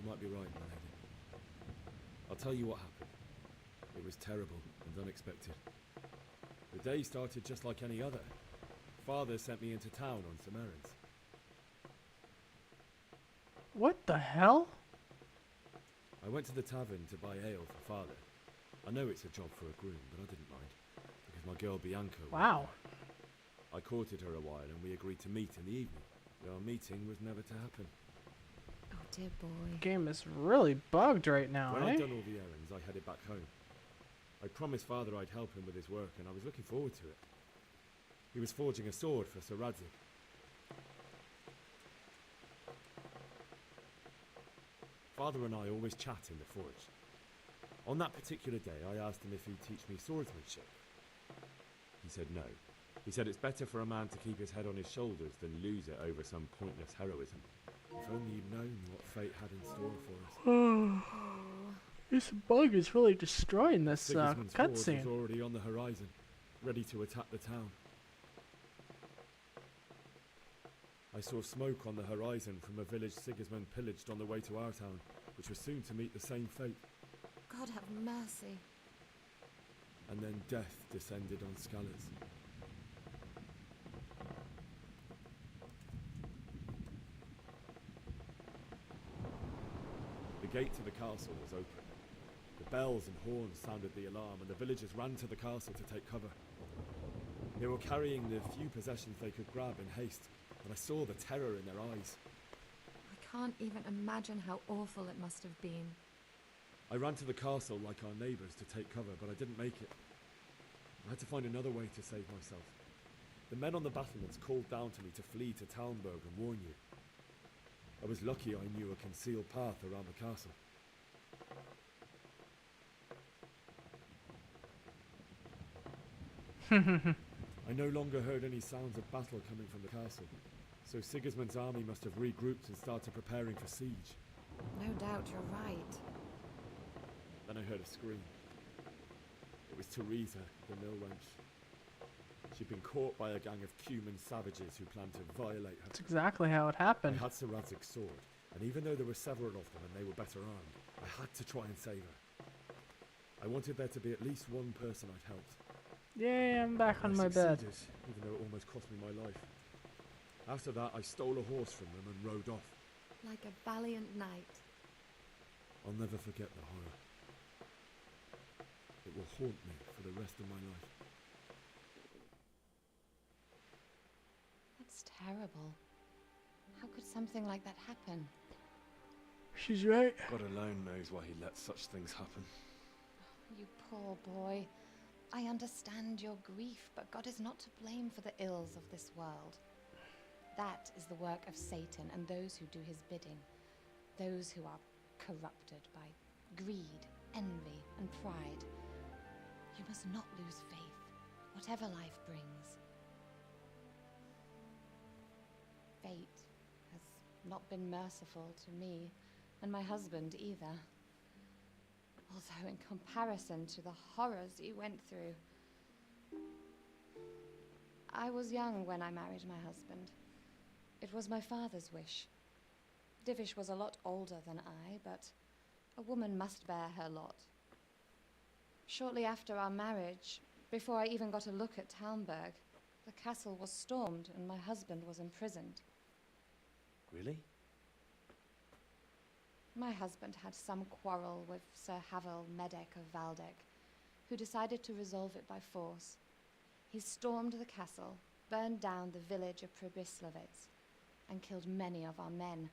might be right, my lady. I'll tell you what happened. It was terrible and unexpected. The day started just like any other. Father sent me into town on some errands. What the hell? I went to the tavern to buy ale for Father. I know it's a job for a groom, but I didn't mind, because my girl Bianca was Wow. there. I courted her a while and we agreed to meet in the evening. But our meeting was never to happen. Oh dear boy. Game is really bugged right now, When eh? I'd done all the errands, I headed back home. I promised Father I'd help him with his work, and I was looking forward to it. He was forging a sword for Sir Radzig. Father and I always chat in the forge. On that particular day, I asked him if he'd teach me swordsmanship. He said no. He said it's better for a man to keep his head on his shoulders than lose it over some pointless heroism. If only you'd known what fate had in store for us. This bug is really destroying this Sigismund's horde was cutscene. already on the horizon, ready to attack the town. I saw smoke on the horizon from a village Sigismund pillaged on the way to our town, which was soon to meet the same fate. God have mercy. And then death descended on Skalitz. The gate to the castle was open. The bells and horns sounded the alarm, and the villagers ran to the castle to take cover. They were carrying the few possessions they could grab in haste, and I saw the terror in their eyes. I can't even imagine how awful it must have been. I ran to the castle like our neighbours to take cover, but I didn't make it. I had to find another way to save myself. The men on the battlements called down to me to flee to Talmberg and warn you. I was lucky I knew a concealed path around the castle. I no longer heard any sounds of battle coming from the castle, so Sigismund's army must have regrouped and started preparing for siege. No doubt you're right. Then I heard a scream. It was Teresa, the mill wench. She'd been caught by a gang of Cuman savages who planned to violate her. That's exactly how it happened. I had Sir Radzig's sword, and even though there were several of them and they were better armed, I had to try and save her. I wanted there to be at least one person I'd helped. Yay, I'm back on I my bed. succeeded, even though it almost cost me my life. After that, I stole a horse from them and rode off. Like a valiant knight. I'll never forget the horror. It will haunt me for the rest of my life. That's terrible. How could something like that happen? She's right. God alone knows why he lets such things happen. You poor boy. I understand your grief, but God is not to blame for the ills of this world. That is the work of Satan and those who do his bidding. Those who are corrupted by greed, envy, and pride. You must not lose faith, whatever life brings. Fate has not been merciful to me, and my husband either. Although in comparison to the horrors he went through. I was young when I married my husband. It was my father's wish. Divish was a lot older than I, but a woman must bear her lot. Shortly after our marriage, before I even got a look at Talmberg, the castle was stormed and my husband was imprisoned. Really? My husband had some quarrel with Sir Havel Medek of Valdek, who decided to resolve it by force. He stormed the castle, burned down the village of Pribyslavitz, and killed many of our men,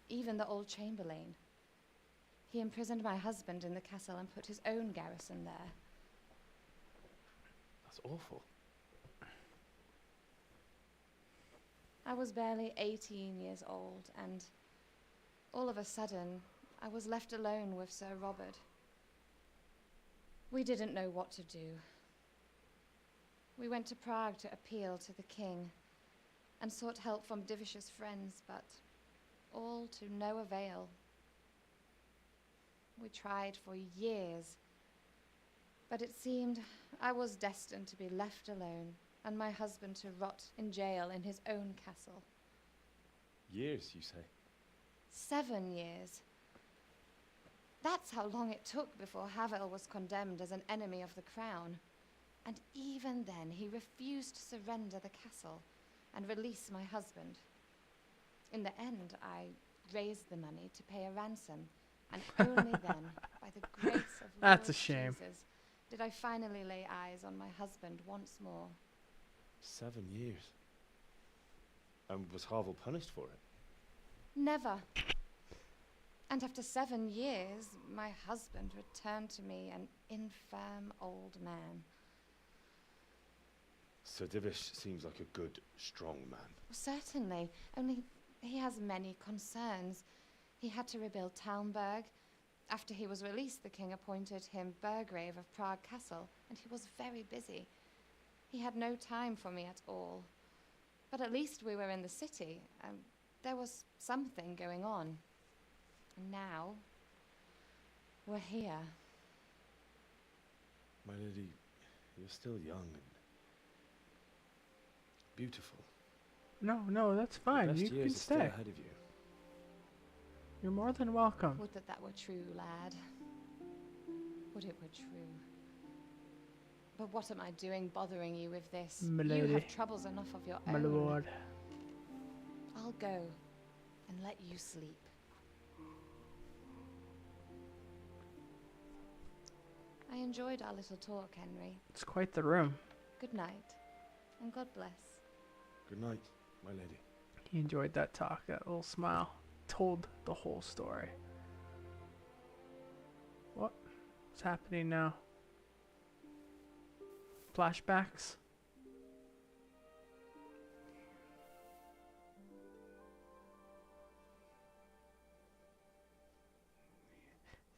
even the old chamberlain. He imprisoned my husband in the castle and put his own garrison there. That's awful. I was barely 18 years old, and all of a sudden, I was left alone with Sir Robert. We didn't know what to do. We went to Prague to appeal to the king and sought help from Divish's friends, but all to no avail. We tried for years, but it seemed I was destined to be left alone and my husband to rot in jail in his own castle. Years, you say? 7 years. That's how long it took before Havel was condemned as an enemy of the crown. And even then, he refused to surrender the castle and release my husband. In the end, I raised the money to pay a ransom, and only then, by the grace of That's a shame. Jesus, did I finally lay eyes on my husband once more. 7 years. And was Harville punished for it? Never. And after 7 years, my husband returned to me an infirm old man. Sir Divish seems like a good, strong man. Certainly, only he has many concerns. He had to rebuild Talmberg. After he was released, the king appointed him Burgrave of Prague Castle, and he was very busy. He had no time for me at all. But at least we were in the city, and there was something going on. And now, we're here. My lady, you're still young and beautiful. No, that's fine. The best You can years are still stay. ahead of you. You're more than welcome. Would that were true, lad. Would it were true. But what am I doing bothering you with this? My You lady. have troubles enough of your My own. lord. I'll go and let you sleep. I enjoyed our little talk, Henry. It's quite the room. Good night, and God bless. Good night, my lady. He enjoyed that talk, that little smile. Told the whole story. What's happening now? Flashbacks?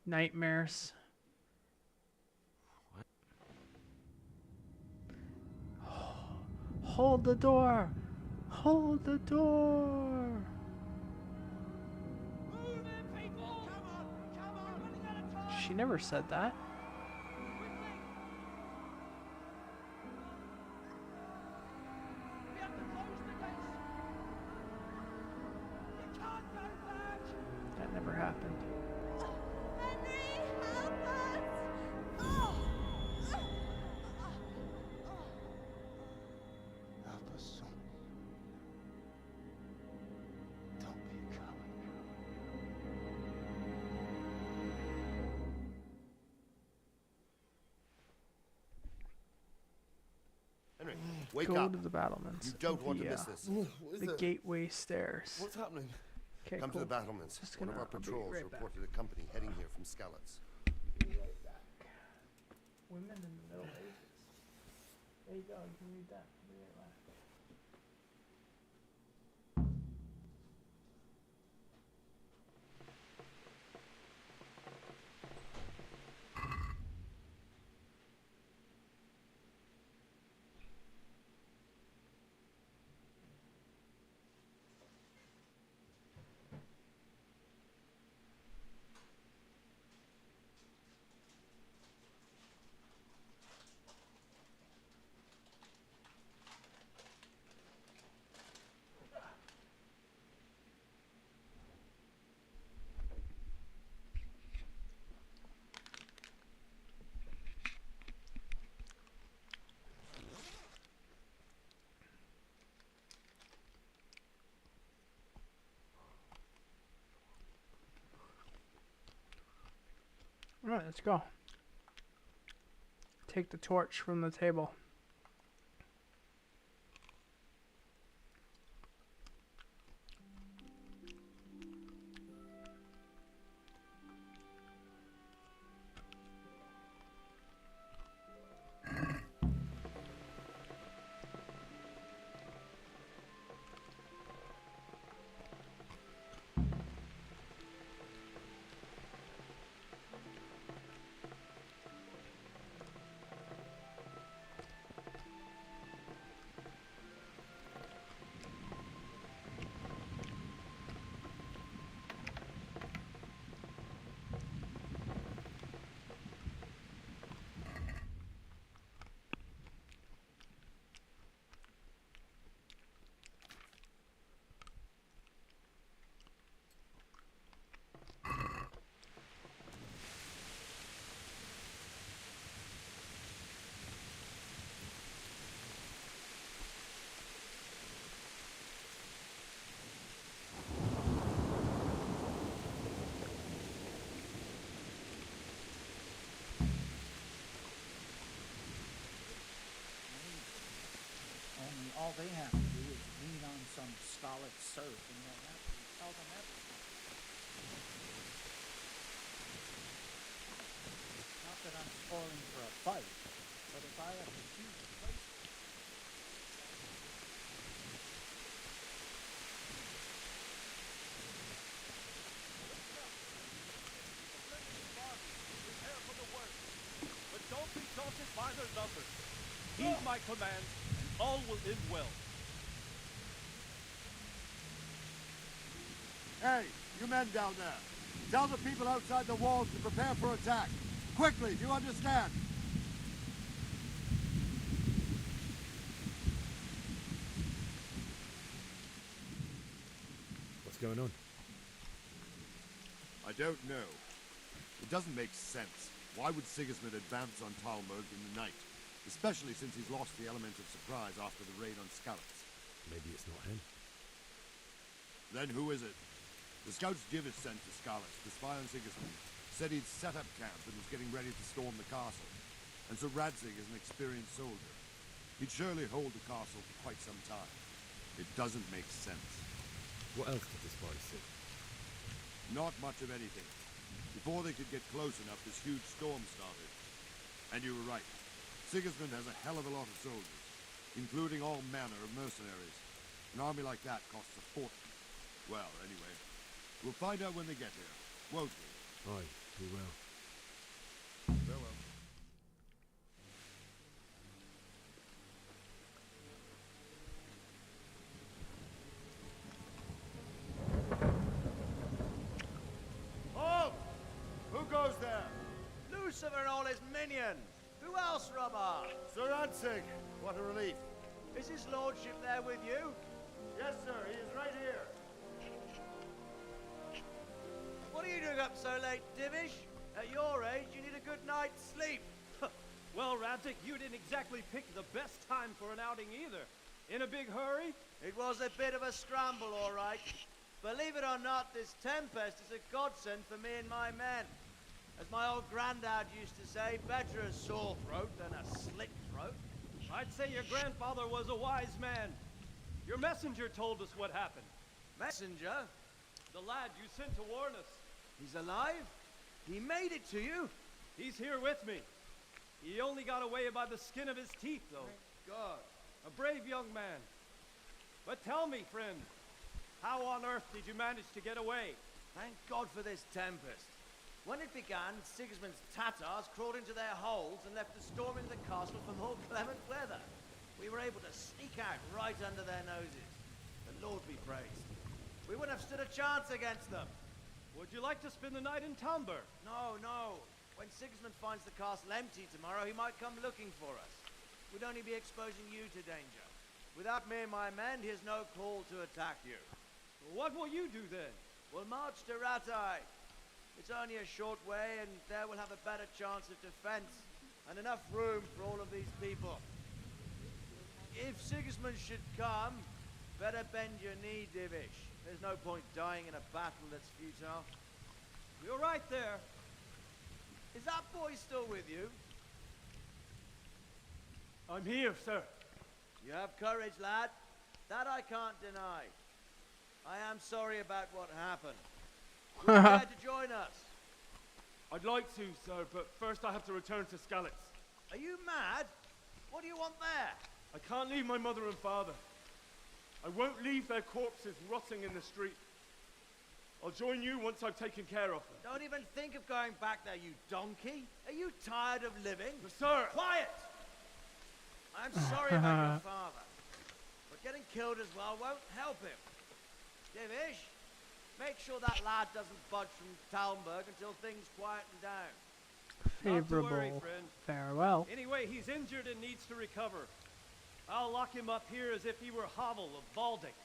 Nightmares. Hold the door! Hold the door! She never said that. That never happened. Help us, son. Don't be a coward. Henry, wake Go up. to the battlements. You don't want to the, miss this. The gateway stairs. What's happening? Okay, Come cool. to the battlements. Just One of gonna- our I'll be patrols right reported a company heading here from Skalitz. Be right back. Women in the Middle Ages. There you go. You can read that. Be right back. Alright, let's go. Take the torch from the table. solid serf in their lap and tell them everything. Not that I'm spoiling for a fight, but if I have to choose a place, Prepare for the worst, but don't be daunted by their numbers. Heed my command, and all will end well. Hey, you men down there. Tell the people outside the walls to prepare for attack. Quickly, do you understand? What's going on? I don't know. It doesn't make sense. Why would Sigismund advance on Talmberg in the night? Especially since he's lost the element of surprise after the raid on Skalitz. Maybe it's not him. Then who is it? The scouts Divish sent to Skalitz to spy on Sigismund said he'd set up camp and was getting ready to storm the castle. And so Radzig is an experienced soldier. He'd surely hold the castle for quite some time. It doesn't make sense. What else did the spies see? Not much of anything. Before they could get close enough, this huge storm started. And you were right. Sigismund has a hell of a lot of soldiers, including all manner of mercenaries. An army like that costs a fortune. Well, anyway, we'll find out when they get here, won't we? Aye, we will. Farewell. Halt! Who goes there? Lucifer and all his minions. Who else, Robber? Sir Radzig, what a relief. Is his lordship there with you? Yes, sir, he is right here. What are you doing up so late, Divish? At your age, you need a good night's sleep. Well, Radzig, you didn't exactly pick the best time for an outing either. In a big hurry? It was a bit of a scramble, all right. Believe it or not, this tempest is a godsend for me and my men. As my old granddad used to say, better a sore throat than a slit throat. I'd say your grandfather was a wise man. Your messenger told us what happened. Messenger? The lad you sent to warn us. He's alive? He made it to you? He's here with me. He only got away by the skin of his teeth, though. Thank God. A brave young man. But tell me, friend, how on earth did you manage to get away? Thank God for this tempest. When it began, Sigismund's Tatars crawled into their holes and left us storming the castle for more clement weather. We were able to sneak out right under their noses. The Lord be praised. We wouldn't have stood a chance against them. Would you like to spend the night in Talmberg? No, no. When Sigismund finds the castle empty tomorrow, he might come looking for us. We'd only be exposing you to danger. Without me and my men, he has no call to attack you. What will you do then? We'll march to Ratai. It's only a short way, and there we'll have a better chance of defense, and enough room for all of these people. If Sigismund should come, better bend your knee, Divish. There's no point dying in a battle that's futile. You're right there. Is that boy still with you? I'm here, sir. You have courage, lad. That I can't deny. I am sorry about what happened. Would you care to join us? I'd like to, sir, but first I have to return to Skalitz. Are you mad? What do you want there? I can't leave my mother and father. I won't leave their corpses rotting in the street. I'll join you once I've taken care of them. Don't even think of going back there, you donkey. Are you tired of living? But sir! Quiet! I'm sorry about your father, but getting killed as well won't help him. Divish, make sure that lad doesn't budge from Talmberg until things quieten down. Favorable. Not to worry, friend. Farewell. Anyway, he's injured and needs to recover. I'll lock him up here as if he were Havel of Baldic.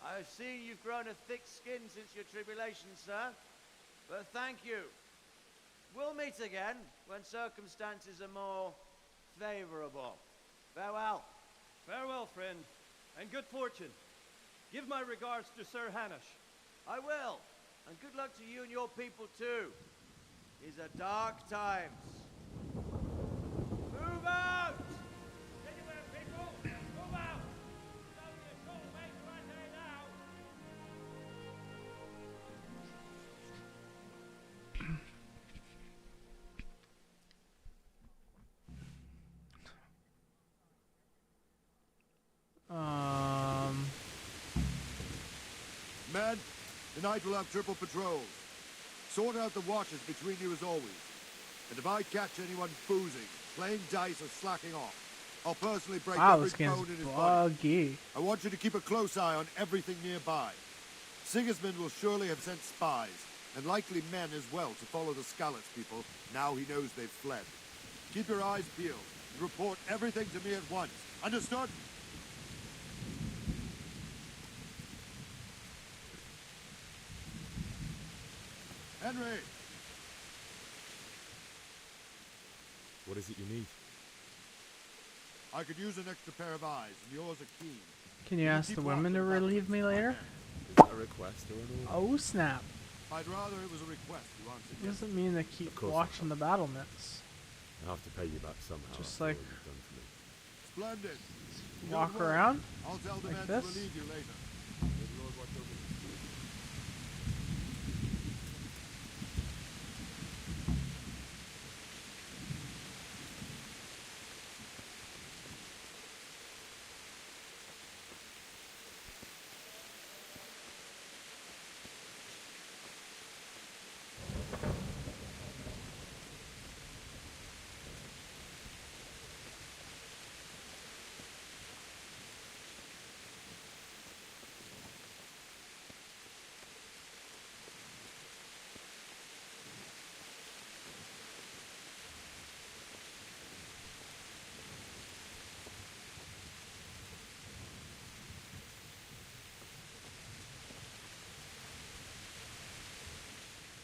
I've seen you've grown a thick skin since your tribulation, sir. But thank you. We'll meet again when circumstances are more favorable. Farewell. Farewell, friend, and good fortune. Give my regards to Sir Hanush. I will. And good luck to you and your people, too. These are dark times. Move out! Anywhere, people! Move out! It's only a short way. Tonight we'll have triple patrols. Sort out the watches between you as always. And if I catch anyone boozing, playing dice, or slacking off, I'll personally break every this game's bone in his body. buggy. I want you to keep a close eye on everything nearby. Sigismund will surely have sent spies, and likely men as well, to follow the Skalitz people, now he knows they've fled. Keep your eyes peeled, and report everything to me at once. Understood? Henry! What is it you need? I could use an extra pair of eyes, and yours are keen. Can you ask the women to relieve me later? Is that a request or an order? Oh snap. I'd rather it was a request you answered. Doesn't mean they keep course watching the battlements. I'll have to pay you back somehow. Just after like all you've done for me. Splendid. walk Good work. around I'll tell the like men this. to relieve you later. May the Lord watch over you.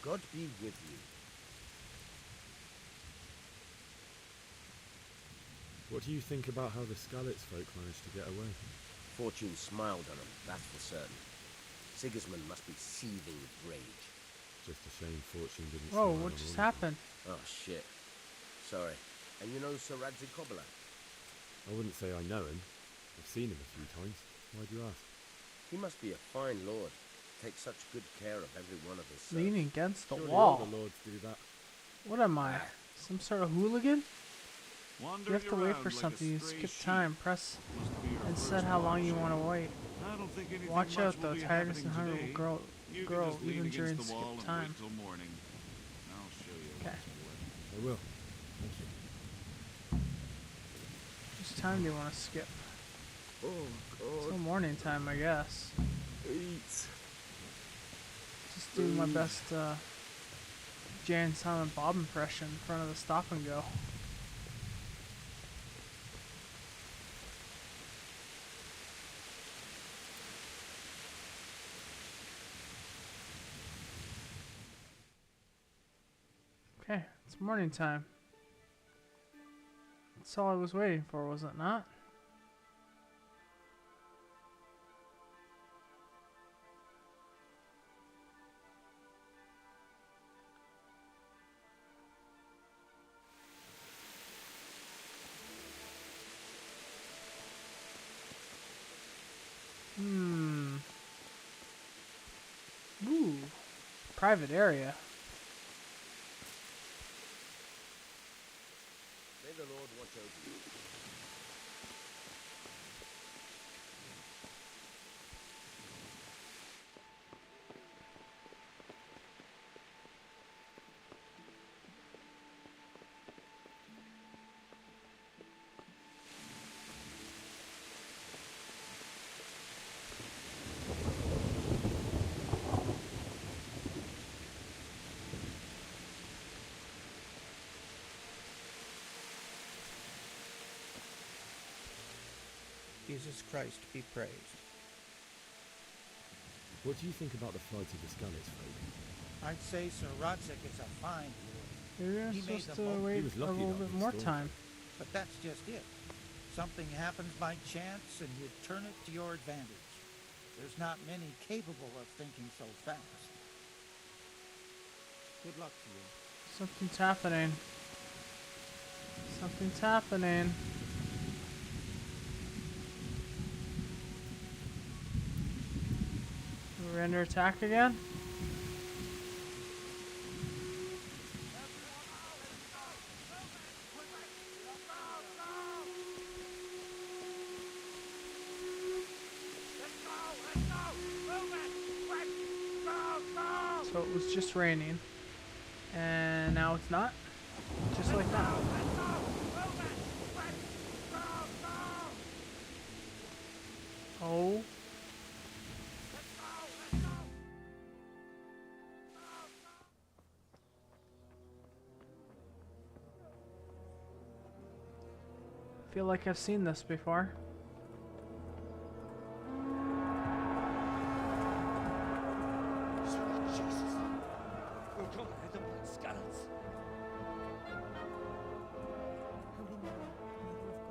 God be with you. What do you think about how the Skalitz folk managed to get away? Fortune smiled on them, that's for certain. Sigismund must be seething with rage. Just a shame Fortune didn't Whoa, smile what on just all of happened? Oh, shit. Sorry. And you know Sir Radzi Cobbler? them. I wouldn't say I know him. I've seen him a few times. Why do you ask? He must be a fine lord. Takes such good care of every one of his sons. Leaning against the Surely wall. all the lords do that. What am I? Some sort of hooligan? You Wandering have to wait around for like a something. You stray skip sheep time. Press must be your and first set how long you watch. want to wait. I don't think anything Watch much out will though. be Tiredness happening and hunger today. will grow, You can grow just lean even against during the wall skip and time. wait till morning. I'll show you Okay. what's what. I will. Thank you. Which time do you want to skip? Oh, Till morning time, I guess. Eat. Just do my best Jay and Silent Bob impression in front of the stop and go. Okay, it's morning time. That's all I was waiting for, was it not? Ooh, private area. May the Lord watch over you. Jesus Christ be praised. What do you think about the flight of the Skalitz folk? I'd say Sir Rodzik is a fine lord. You're He made supposed the to most- wait He was a lucky little that bit was more storm. time. But that's just it. Something happens by chance and you turn it to your advantage. There's not many capable of thinking so fast. Good luck to you. Something's happening. Something's happening. We're under attack again? Let's go! Move it! Quick! Go! So it was just raining. And now it's not. Just like that. Oh. I feel like I've seen this before. Sweet Jesus. We're gonna hit them like skeletons. Holy Mary, Mother of God,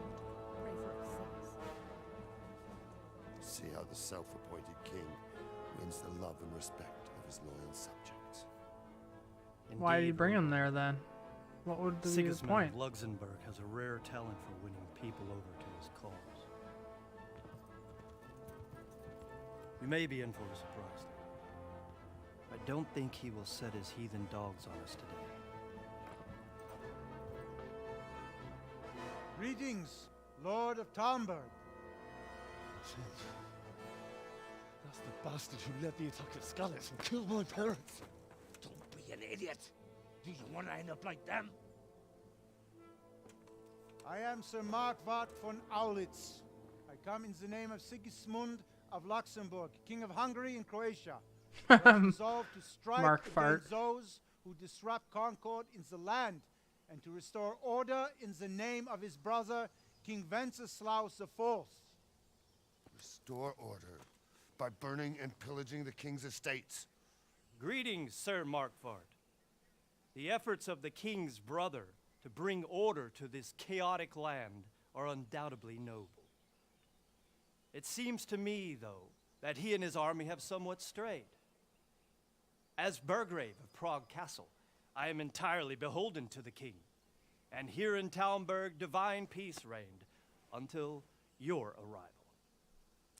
pray for us sinners. See how the self-appointed king wins the love and respect of his loyal subjects. Why did he bring him there then? What would be the Sigismund point? of Luxembourg has a rare talent for winning people over to his cause. You may be in for a surprise, though. I don't think he will set his heathen dogs on us today. Greetings, Lord of Talmberg. That's the bastard who led the attack at Scarlet and killed my parents. Don't be an idiot. Do you want to end up like them? I am Sir Markwart von Aulitz. I come in the name of Sigismund of Luxembourg, King of Hungary and Croatia. I have resolved to strike against those who disrupt concord in the land and to restore order in the name of his brother, King Wenceslaus IV. Restore order by burning and pillaging the king's estates. Greetings, Sir Markwart. The efforts of the king's brother to bring order to this chaotic land are undoubtedly noble. It seems to me, though, that he and his army have somewhat strayed. As Burgrave of Prague Castle, I am entirely beholden to the king, and here in Talmberg divine peace reigned until your arrival.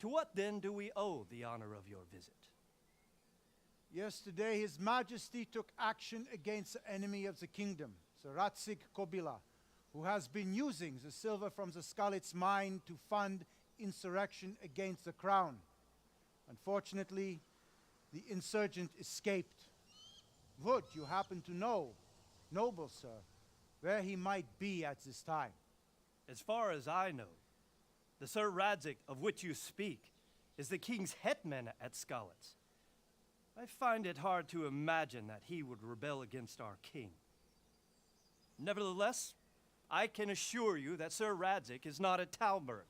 To what then do we owe the honor of your visit? Yesterday, His Majesty took action against the enemy of the kingdom, Sir Ratzik Kobila, who has been using the silver from the Skalitz mine to fund insurrection against the crown. Unfortunately, the insurgent escaped. Would you happen to know, noble sir, where he might be at this time? As far as I know, the Sir Radzik of which you speak is the king's hetman at Skalitz. I find it hard to imagine that he would rebel against our king. Nevertheless, I can assure you that Sir Radzik is not at Talmberg.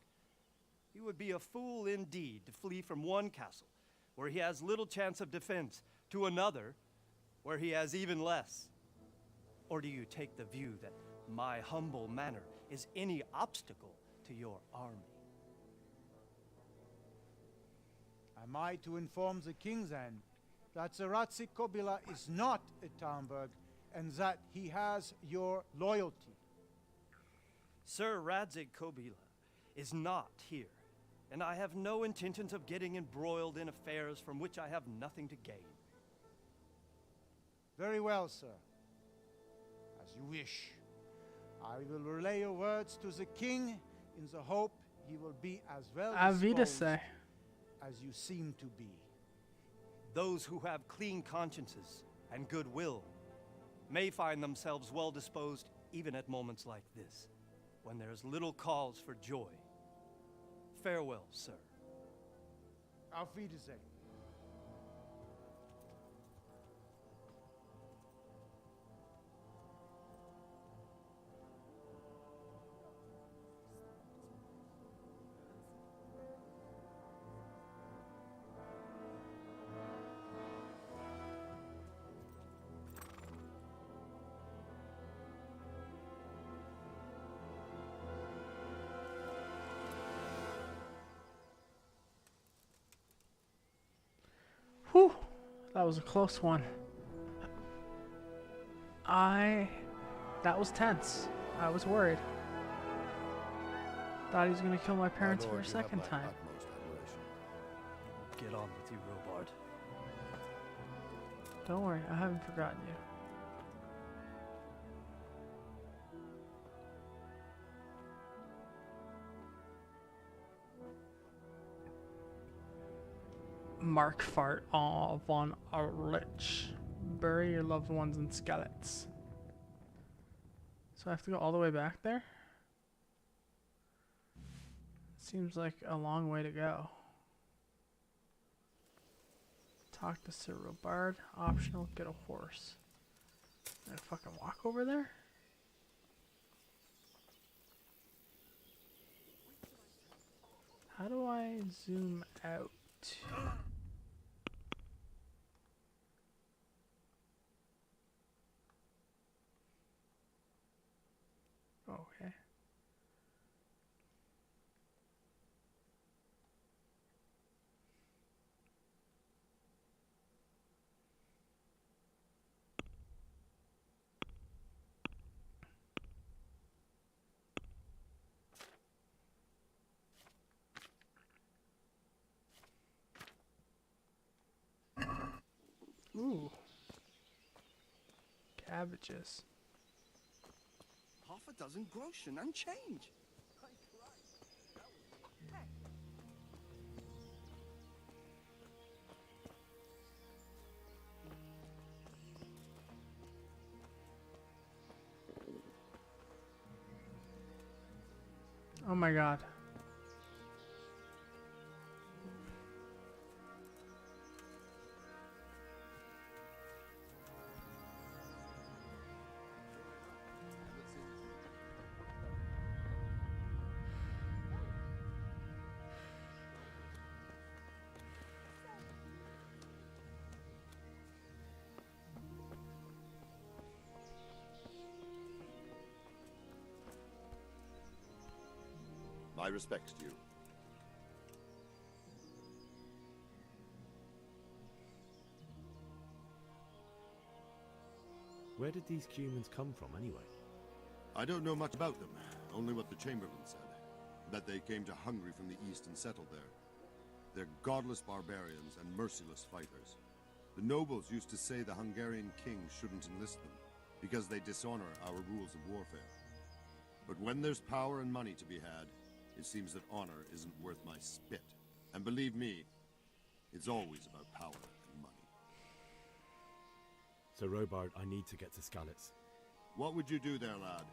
He would be a fool indeed to flee from one castle, where he has little chance of defense, to another, where he has even less. Or do you take the view that my humble manner is any obstacle to your army? Am I to inform the king then that Sir Ratzik Kobila is not at Talmberg and that he has your loyalty? Sir Radzik Kobila is not here, and I have no intentions of getting embroiled in affairs from which I have nothing to gain. Very well, sir. As you wish. I will relay your words to the king in the hope he will be as well disposed as you seem to be. Those who have clean consciences and goodwill may find themselves well disposed even at moments like this, when there is little cause for joy. Farewell, sir. Auf Wiedersehen. Whew, that was a close one. That was tense. I was worried. Thought he was gonna kill my parents for a second time. Get on with you, Robard. Don't worry, I haven't forgotten you. Markwart von Aulitz. bury your loved ones in Skalitz. So I have to go all the way back there? Seems like a long way to go. Talk to Sir Robard. Optional, get a horse. Can I fucking walk over there? How do I zoom out? Okay. Ooh. Cabbages. Half a dozen groschen and change. Oh my god. My respects to you. Where did these humans come from, anyway? I don't know much about them, only what the Chamberlain said. That they came to Hungary from the east and settled there. They're godless barbarians and merciless fighters. The nobles used to say the Hungarian king shouldn't enlist them, because they dishonor our rules of warfare. But when there's power and money to be had, it seems that honor isn't worth my spit. And believe me, it's always about power and money. So, Robard, I need to get to Skalitz. What would you do there, lad?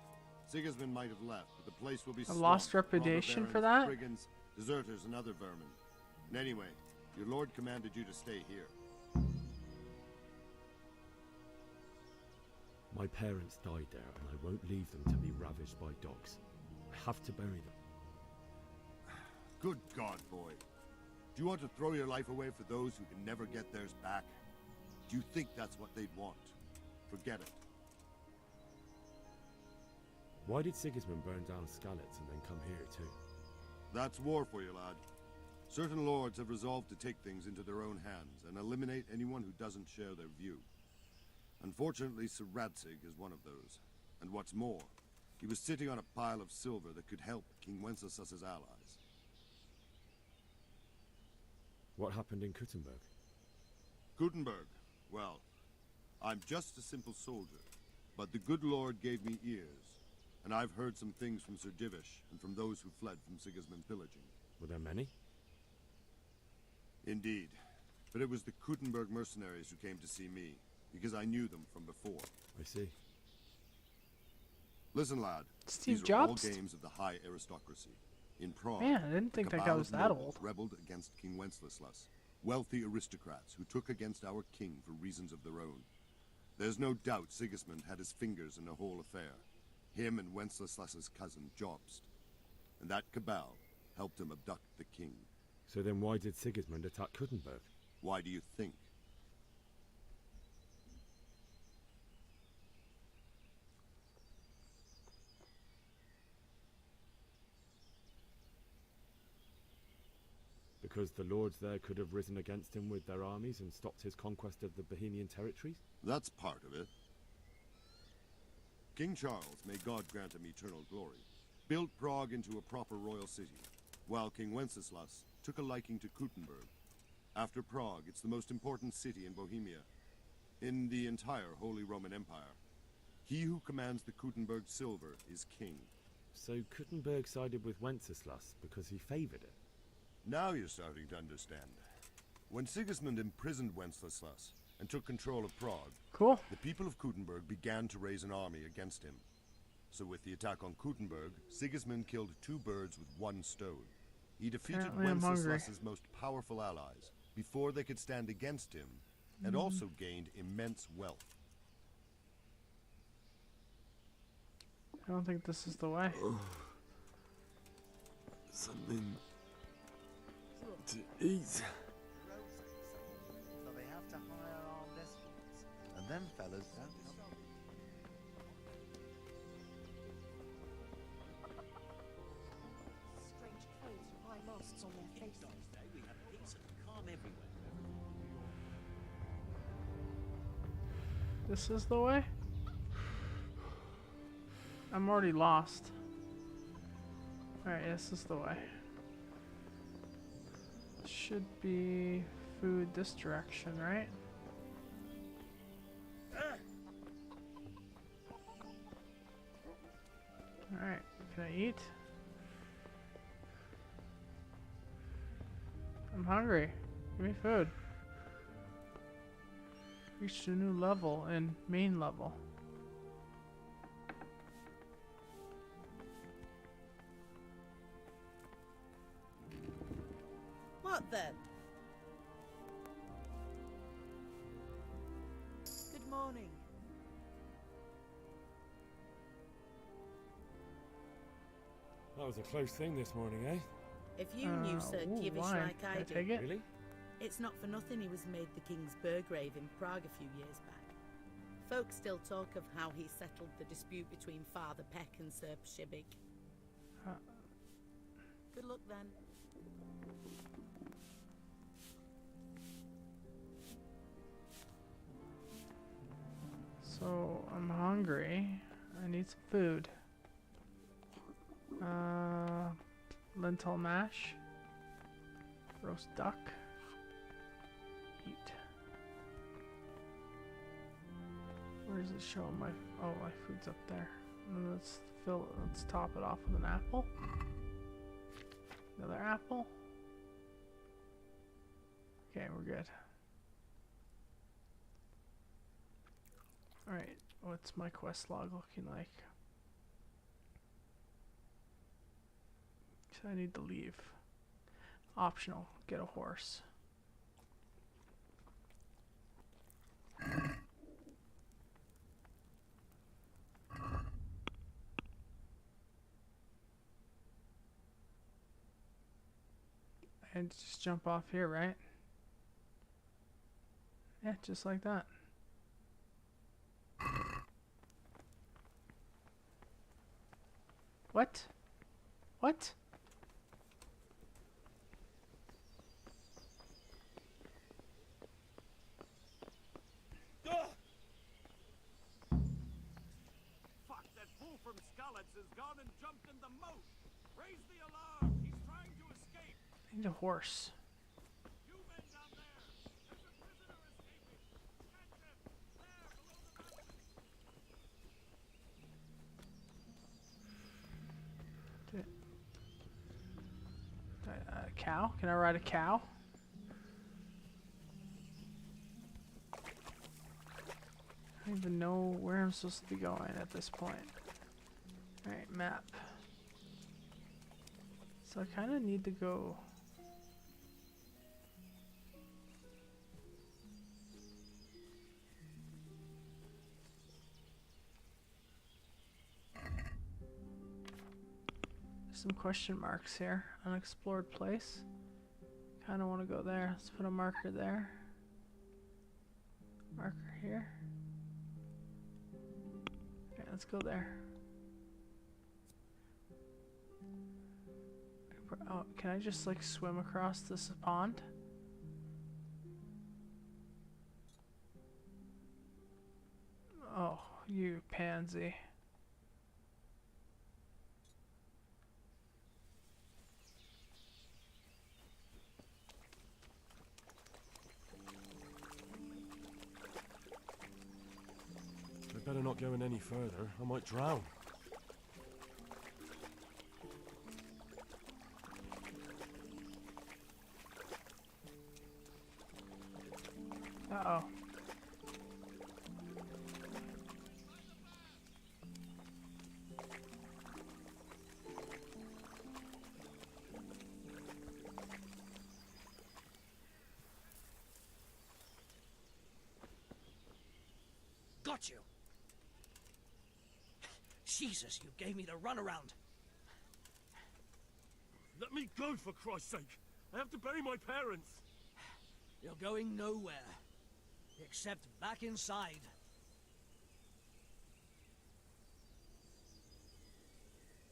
Sigismund might have left, but the place will be I swamped lost with robber reputation for barons, that? brigands, deserters, and other vermin. And anyway, your lord commanded you to stay here. My parents died there, and I won't leave them to be ravaged by dogs. I have to bury them. Good God, boy. Do you want to throw your life away for those who can never get theirs back? Do you think that's what they'd want? Forget it. Why did Sigismund burn down Skalitz and then come here too? That's war for you, lad. Certain lords have resolved to take things into their own hands and eliminate anyone who doesn't share their view. Unfortunately, Sir Radzig is one of those. And what's more, he was sitting on a pile of silver that could help King Wenceslas's allies. What happened in Kuttenberg? Kuttenberg? Well, I'm just a simple soldier, but the good Lord gave me ears, and I've heard some things from Sir Divish and from those who fled from Sigismund pillaging. Were there many? Indeed, but it was the Kuttenberg mercenaries who came to see me, because I knew them from before. I see. Listen, lad, Steve these Jobs? are all games of the high aristocracy. In Prague, Man, I didn't think a that guy cabal was of that nobles old. rebelled against King Wenceslas, wealthy aristocrats who took against our king for reasons of their own. There's no doubt Sigismund had his fingers in the whole affair. Him and Wenceslas's cousin, Jobst. And that cabal helped him abduct the king. So then why did Sigismund attack Kuttenberg? Why do you think? Because the lords there could have risen against him with their armies and stopped his conquest of the Bohemian territories? That's part of it. King Charles, may God grant him eternal glory, built Prague into a proper royal city, while King Wenceslas took a liking to Kuttenberg. After Prague, it's the most important city in Bohemia, in the entire Holy Roman Empire. He who commands the Kuttenberg silver is king. So Kuttenberg sided with Wenceslas because he favored it? Now you're starting to understand. When Sigismund imprisoned Wenceslas and took control of Prague, Cool. The people of Kuttenberg began to raise an army against him. So with the attack on Kuttenberg, Sigismund killed 2 birds with 1 stone. He defeated Apparently I'm hungry. Wenceslas's most powerful allies before they could stand against him, and also gained immense wealth. I don't think this is the way. Something to eat. So they have to hire armed escorts. And them fellas don't come. Strange clothes with high masks on their faces. We have peace and calm everywhere. This is the way? I'm already lost. Alright, this is the way. Should be food this direction, right? Alright, can I eat? I'm hungry. Give me food. Reached a new level in main level. What then? Good morning. That was a close thing this morning, eh? If you knew Sir Kivish wine. like Can I I do, take it? Really? it's not for nothing he was made the King's Burgrave in Prague a few years back. Folk still talk of how he settled the dispute between Father Peck and Sir Pshibig. Good luck then. So I'm hungry. I need some food. Lentil mash, roast duck. Eat. Where does it show my? Oh, my food's up there. And let's fill. Let's top it off with an apple. Another apple. Okay, we're good. Alright, what's my quest log looking like? So I need to leave. Optional, get a horse. And just jump off here, right? Yeah, just like that. What? What? Fuck, that fool from Skalitz has gone and jumped in the moat. Raise the alarm. He's trying to escape. I need a horse. You men down there. There's a prisoner escaping. Catch him. There, below the mountain. Cow? Can I ride a cow? I don't even know where I'm supposed to be going at this point. Alright, map. So I kind of need to go... Some question marks here. Unexplored place. Kind of want to go there. Let's put a marker there. Marker here. Okay, let's go there. Oh, can I just like swim across this pond? Oh, you pansy. I better not go in any further. I might drown. Uh-oh. got you. Jesus, you gave me the runaround. Let me go, for Christ's sake. I have to bury my parents. You're going nowhere. Except back inside.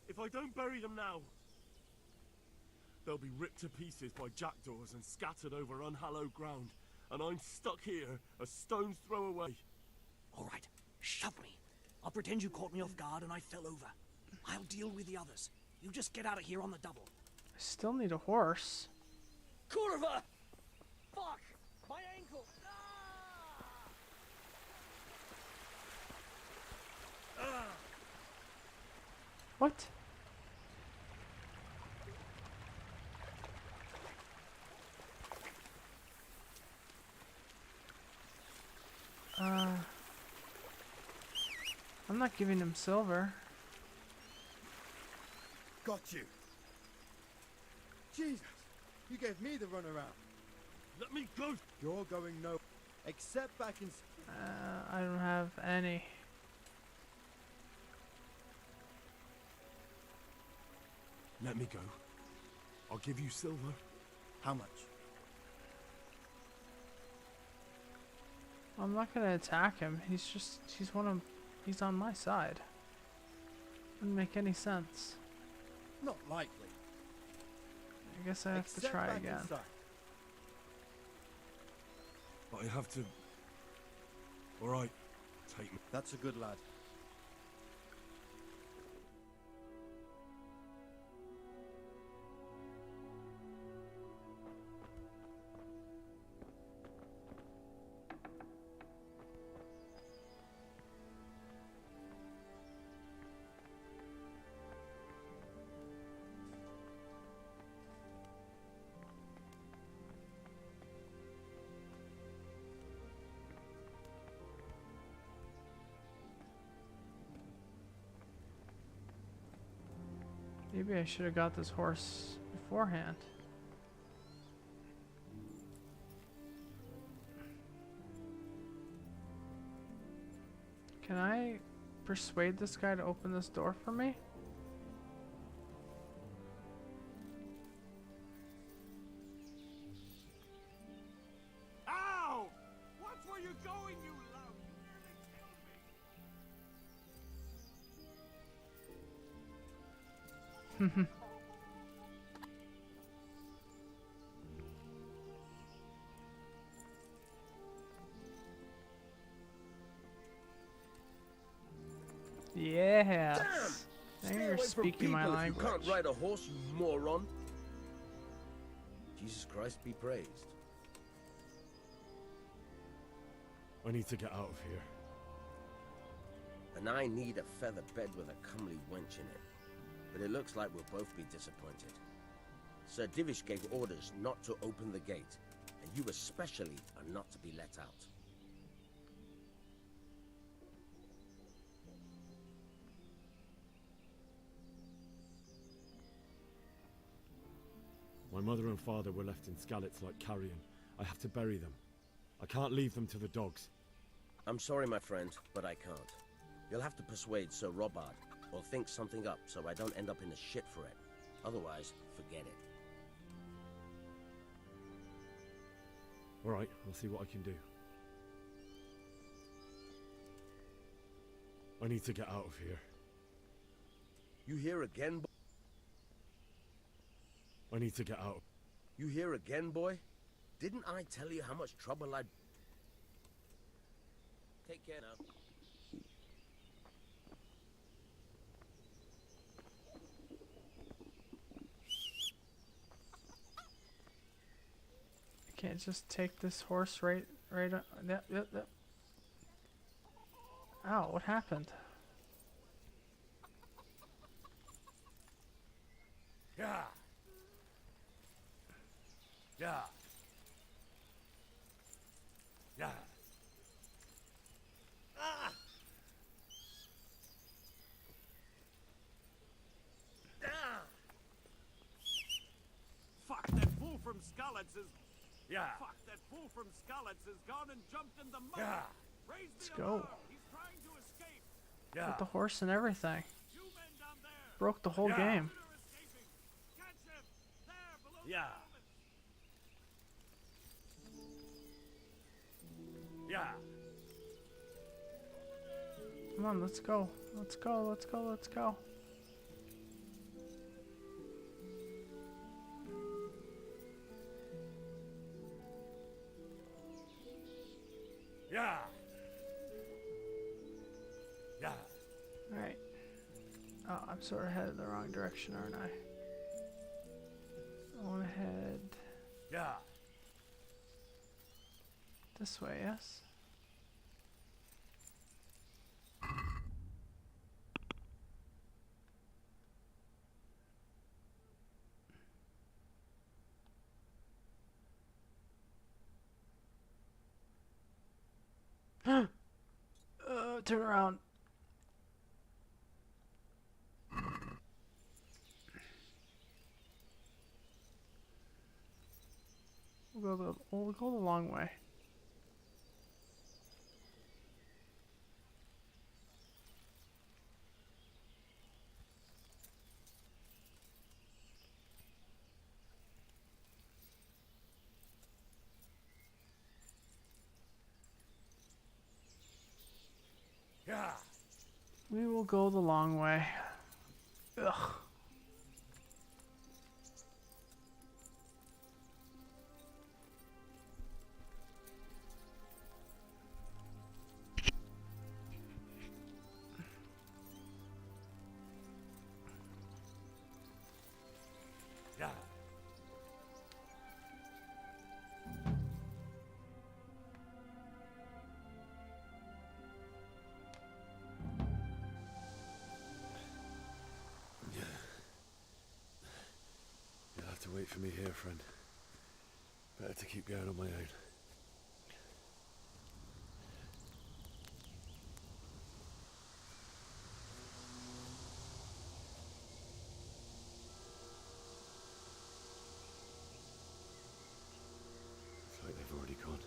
If I don't bury them now, they'll be ripped to pieces by jackdaws and scattered over unhallowed ground, and I'm stuck here, a stone's throw away. All right, shove me. I'll pretend you caught me off guard and I fell over. I'll deal with the others. You just get out of here on the double. I still need a horse. Curva! Fuck! My ankle! What? I'm not giving him silver. Got you. Jesus, you gave me the runaround. Let me go. You're going no. Except back in. I don't have any. Let me go. I'll give you silver. How much? I'm not gonna attack him. He's on my side. Wouldn't make any sense. Not likely. I guess I have to try again. Inside. I have to. All right, take me. That's a good lad. Maybe I should have got this horse beforehand. Can I persuade this guy to open this door for me? Ow! Watch where you're going, you lout! You nearly killed me! Yes. Damn! Now Stay you're away from speaking people my if language. you can't ride a horse, you moron. Jesus Christ be praised. I need to get out of here. And I need a feather bed with a comely wench in it. But it looks like we'll both be disappointed. Sir Divish gave orders not to open the gate, and you especially are not to be let out. My mother and father were left in Skalitz like carrion. I have to bury them. I can't leave them to the dogs. I'm sorry, my friend, but I can't. You'll have to persuade Sir Robard, or think something up so I don't end up in the shit for it. Otherwise, forget it. Alright, I'll see what I can do. I need to get out of here. You here again, boy? I need to get out. You here again, boy? Didn't I tell you how much trouble I'd... Take care now. I can't just take this horse right on. Yep. Ow, what happened? Yeah. Yeah. Yeah. Ah! Ah! Fuck, that fool from Skalitz is... Yeah. Fuck, that fool from Skalitz has gone and jumped in the mud. Yeah. Raise Let's the go. alarm. He's trying Yeah. With the horse and everything. Broke the whole game. Yeah. Yeah. Come on, let's go. Let's go, let's go, let's go. Yeah. Yeah. Alright. Oh, I'm sort of headed the wrong direction, aren't I? I want to head Yeah. this way, yes? Turn around. We'll go the long way. Yeah. We will go the long way. Ugh. Yeah. You'll have to wait for me here, friend. Better to keep going on my own. It's like they've already gone.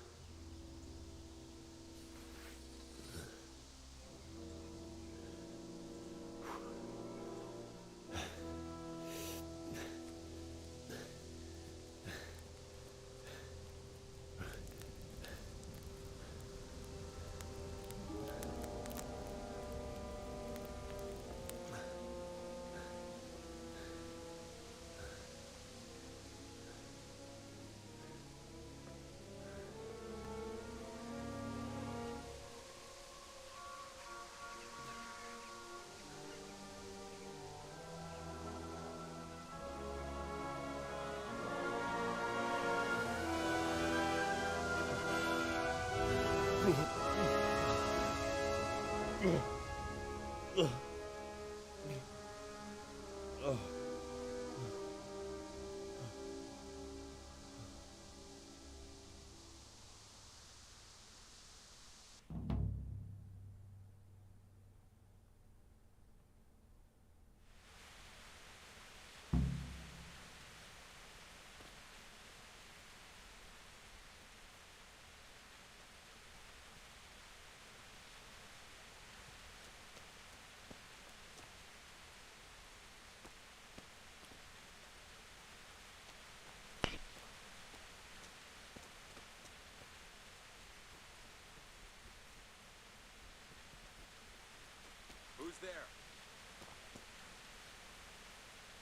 Who's there?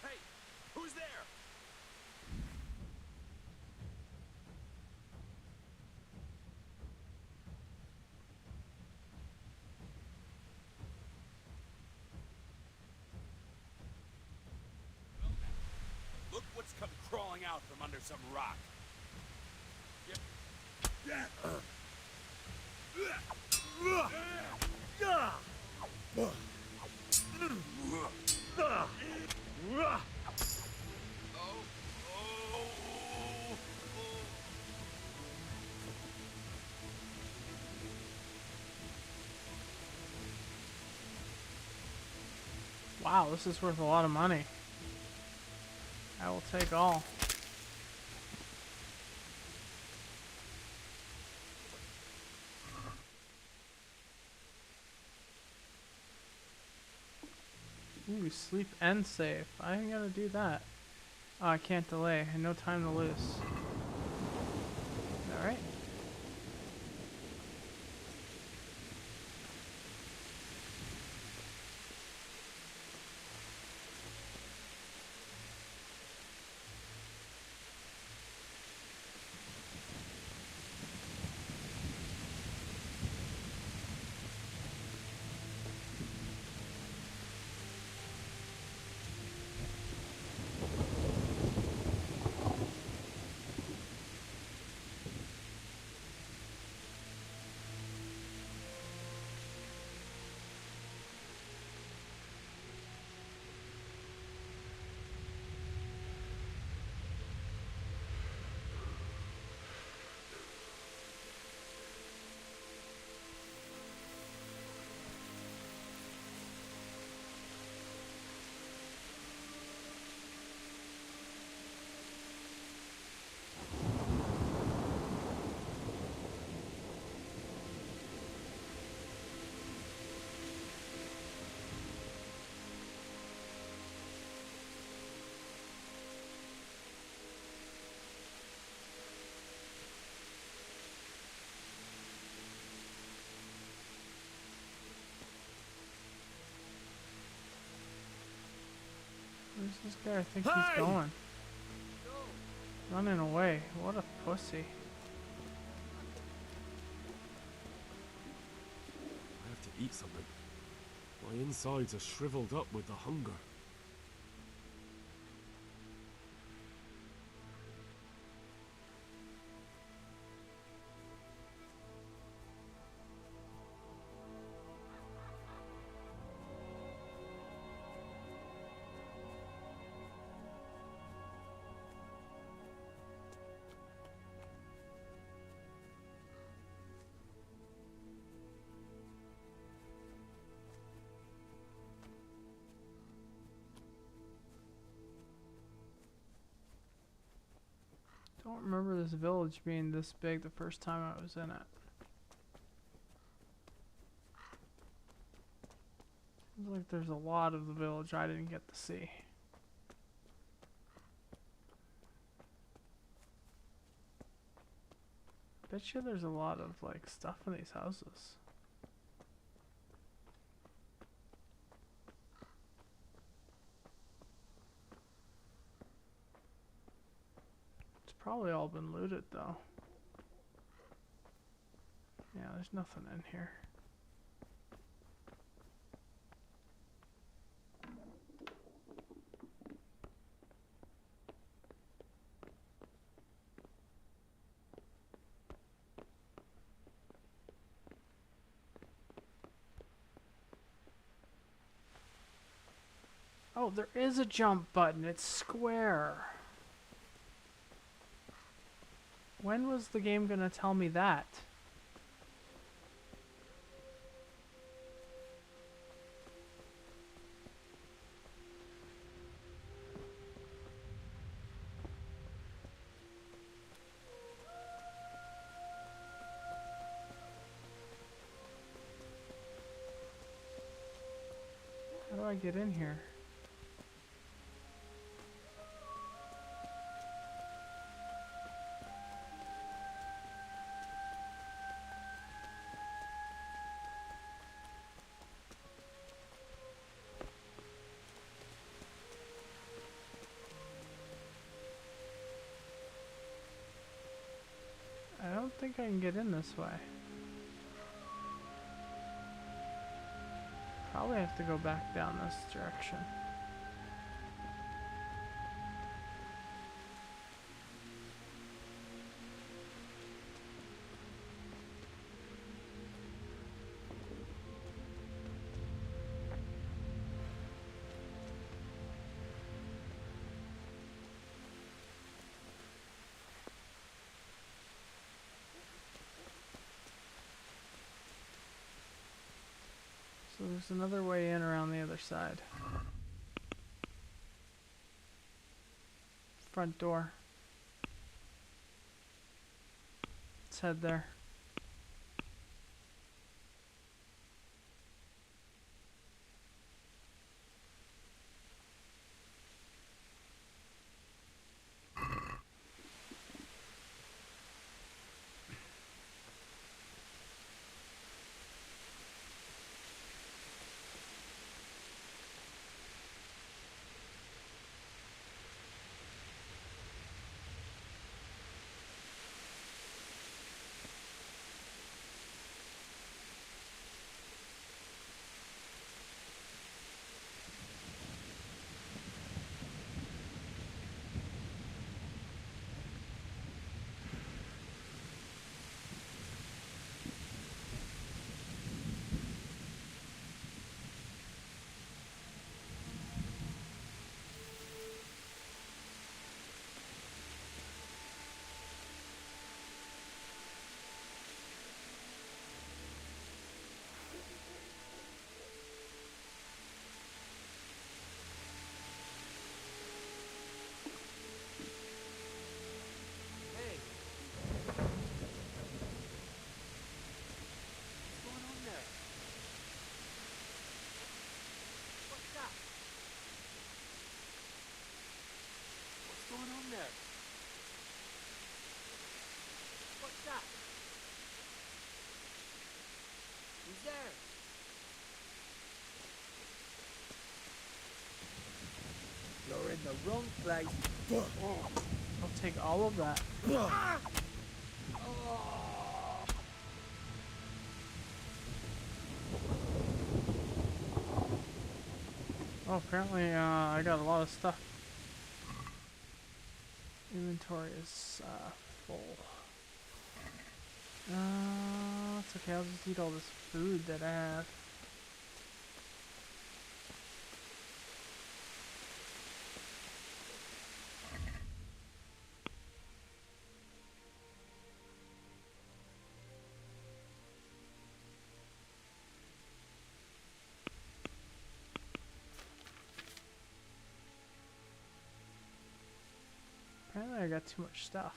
Hey, who's there? Look what's come crawling out from under some rock. Wow, this is worth a lot of money. I will take all. Ooh, sleep and save. I ain't gonna do that. Oh, I can't delay. No time to lose. Alright. Where's this guy? I think he's going. Running away. What a pussy. I have to eat something. My insides are shriveled up with the hunger. Don't remember this village being this big the first time I was in it. Seems like there's a lot of the village I didn't get to see. Bet you there's a lot of like stuff in these houses. Probably all been looted though. Yeah, there's nothing in here. Oh, there is a jump button. It's square. When was the game gonna tell me that? How do I get in here? I don't think I can get in this way. Probably have to go back down this direction. So there's another way in around the other side. Front door. Let's head there. Wrong place. I'll take all of that. Oh, apparently I got a lot of stuff. Inventory is full. It's okay, I'll just eat all this food that I have. Apparently I got too much stuff.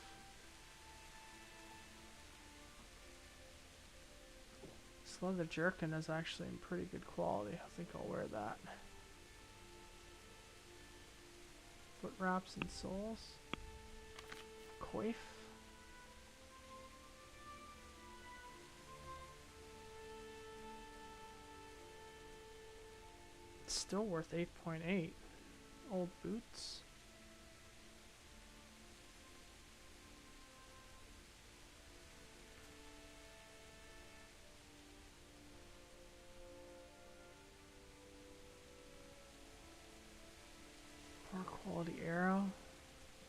This leather jerkin is actually in pretty good quality. I think I'll wear that. Foot wraps and soles. Coif. It's still worth 8.8. Old boots. Poor quality arrow.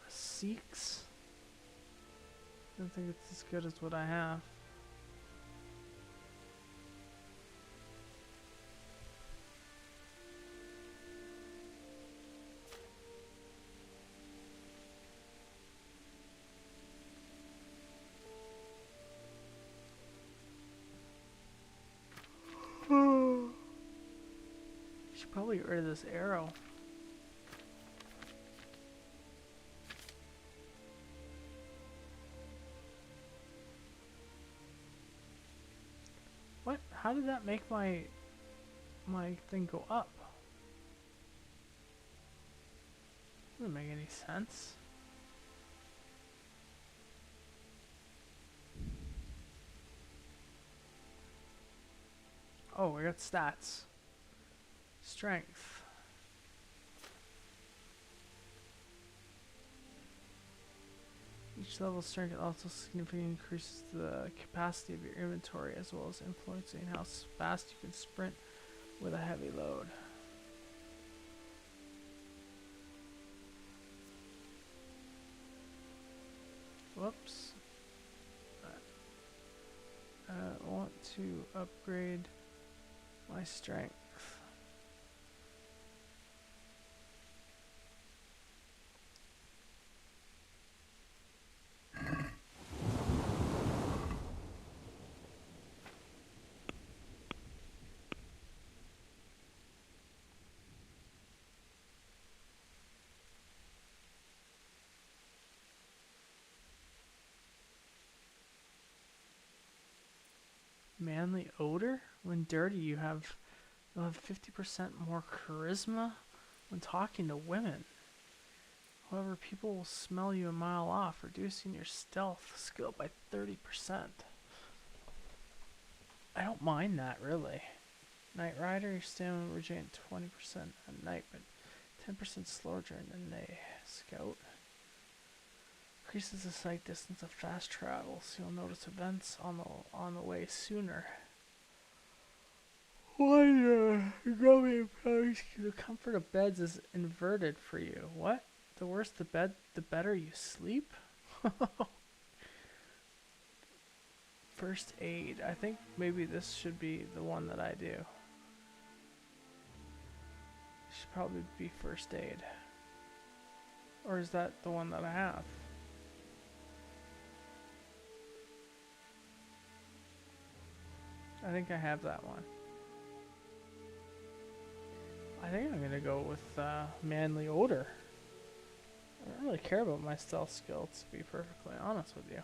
Seeks. Don't think it's as good as what I have. Should probably get rid of this arrow. What? How did that make my thing go up? Doesn't make any sense. Oh, we got stats. Strength. Each level strength also significantly increases the capacity of your inventory as well as influencing how fast you can sprint with a heavy load. Whoops. I want to upgrade my strength. Manly odor? When dirty, you'll have 50% more charisma when talking to women. However, people will smell you a mile off, reducing your stealth skill by 30%. I don't mind that, really. Night Rider, your stamina will regain 20% at night, but 10% slower during the day. Scout increases the sight distance of fast travel, so you'll notice events on the way sooner. Why the comfort of beds is inverted for you. What? The worse the bed, the better you sleep? First aid. I think maybe this should be the one that I do. Should probably be first aid. Or is that the one that I have? I think I have that one. I think I'm gonna go with manly odor. I don't really care about my stealth skill, to be perfectly honest with you.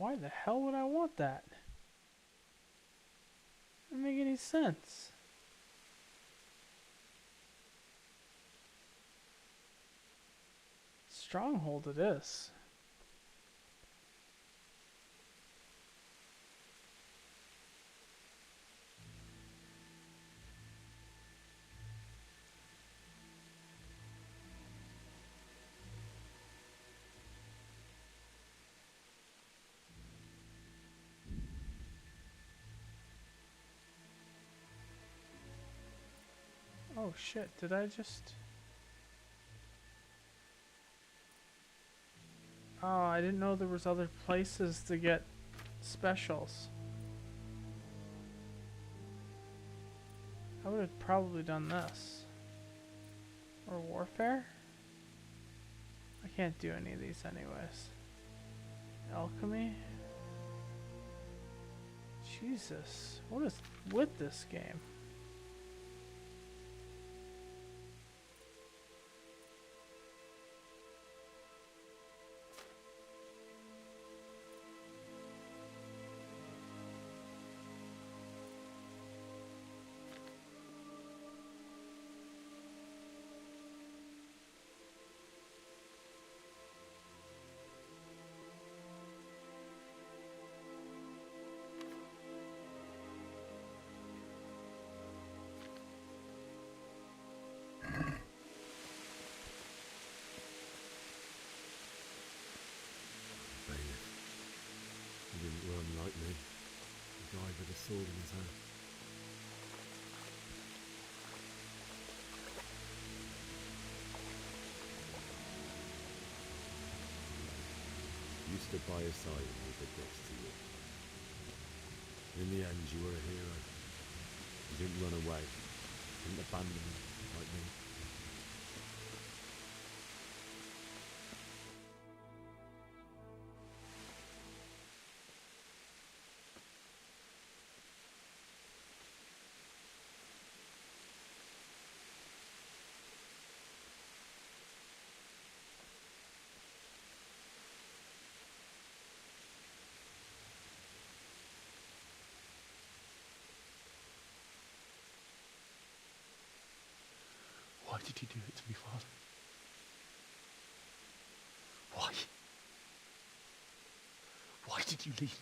Why the hell would I want that? Doesn't make any sense. Stronghold it is. Oh shit, did I just... Oh, I didn't know there was other places to get specials. I would have probably done this. Or warfare? I can't do any of these anyways. Alchemy? Jesus, what is with this game? He didn't run like me. He died with a sword in his hand. You stood by his side and he did this to you. In the end, you were a hero. You didn't run away. You didn't abandon him like me. Why did you do it to me, Father? Why? Why did you leave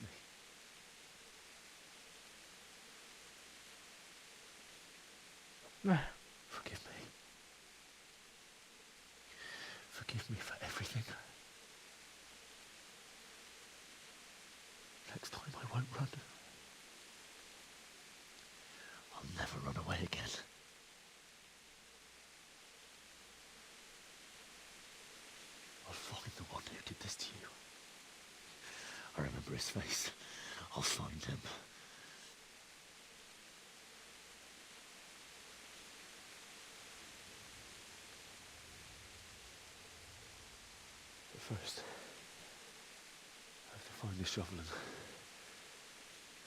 me? Forgive me. Forgive me for everything. Next time I won't run. I'll never run away again. I'll find the one who did this to you. I remember his face. I'll find him. But first, I have to find the shovel and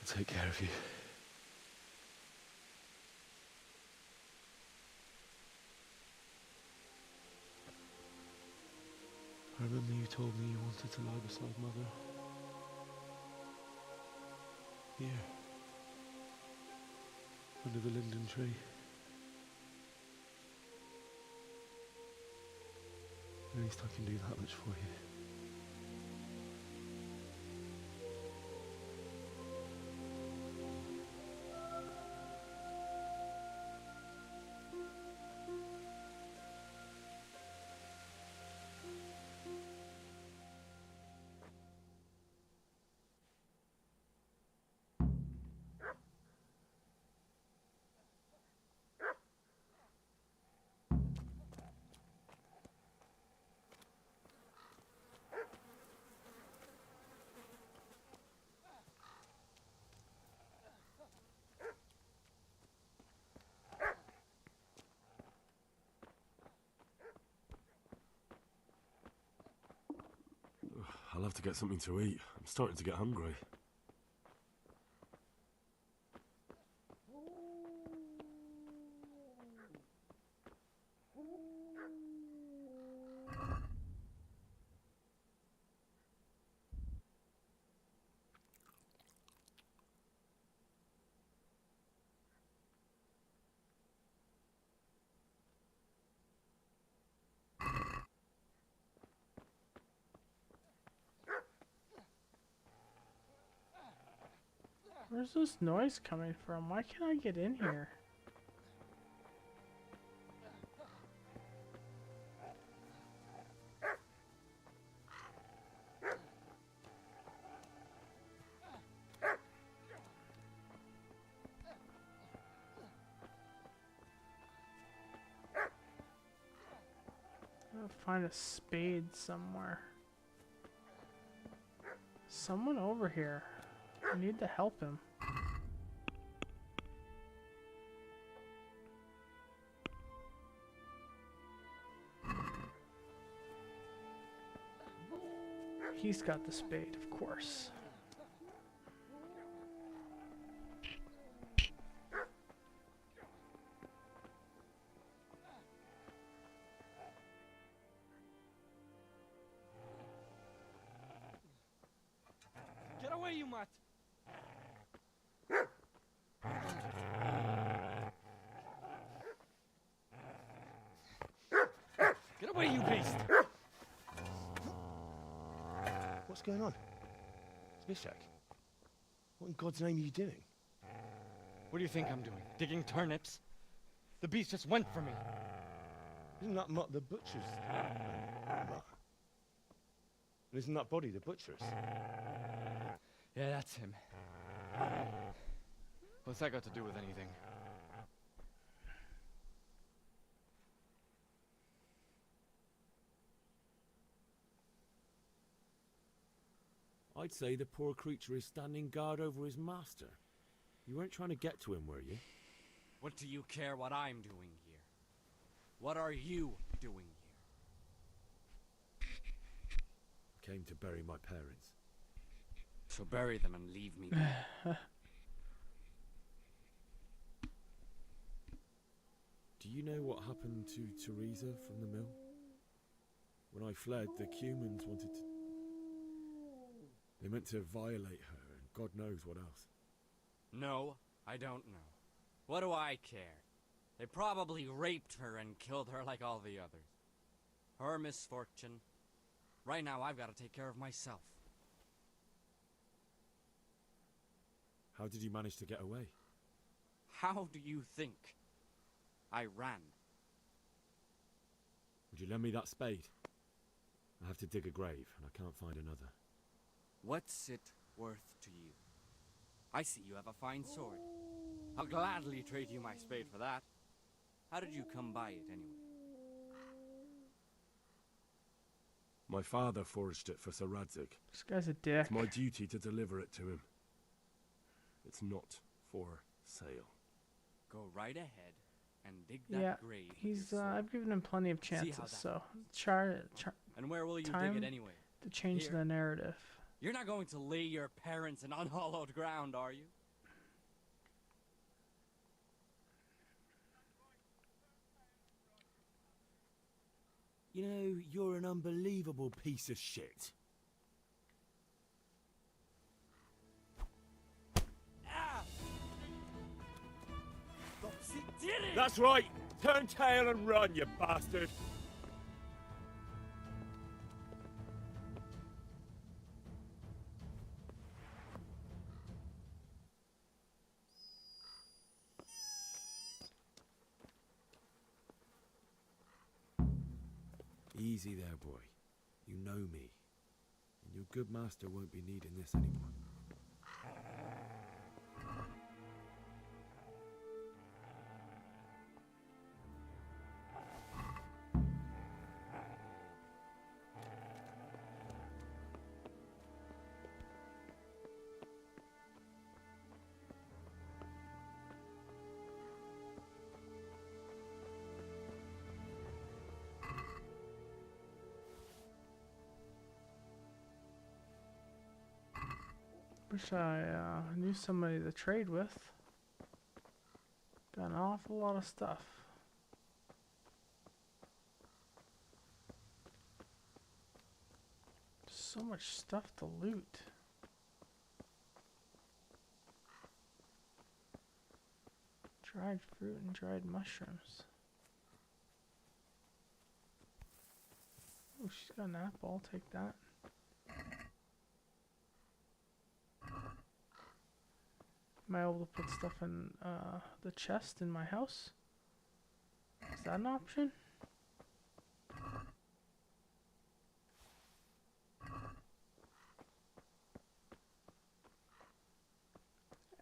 take care of you. I remember you told me you wanted to lie beside Mother. Here. Under the linden tree. At least I can do that much for you. I'll have to get something to eat. I'm starting to get hungry. Where's this noise coming from? Why can't I get in here? I'll find a spade somewhere. Someone over here. I need to help him. He's got the spade, of course. Get away, you mutt! Get away, you beast! What's going on? Smithjack? What in God's name are you doing? What do you think I'm doing? Digging turnips? The beast just went for me. Isn't that Mutt the butcher's? Mutt. And isn't that body the butcher's? Yeah, that's him. What's that got to do with anything? I'd say the poor creature is standing guard over his master. You weren't trying to get to him, were you? What do you care what I'm doing here? What are you doing here? Came to bury my parents. So bury them and leave me be. Do you know what happened to Teresa from the mill? When I fled, the Cumans wanted to... They meant to violate her, and God knows what else. No, I don't know. What do I care? They probably raped her and killed her like all the others. Her misfortune. Right now, I've got to take care of myself. How did you manage to get away? How do you think? I ran. Would you lend me that spade? I have to dig a grave, and I can't find another. What's it worth to you? I see you have a fine sword. I'll gladly trade you my spade for that. How did you come by it, anyway? My father forged it for Sir Radzig. This guy's a dick. It's my duty to deliver it to him. It's not for sale. Go right ahead and dig that grave. He's. I've given him plenty of chances, so And where will you time dig it anyway? to change Here? the narrative. You're not going to lay your parents in unhallowed ground, are you? You know, you're an unbelievable piece of shit. Did it! That's right! Turn tail and run, you bastard! Easy there, boy. You know me. And your good master won't be needing this anymore. Wish I knew somebody to trade with. Got an awful lot of stuff. So much stuff to loot. Dried fruit and dried mushrooms. Oh, she's got an apple. I'll take that. Am I able to put stuff in the chest in my house? Is that an option?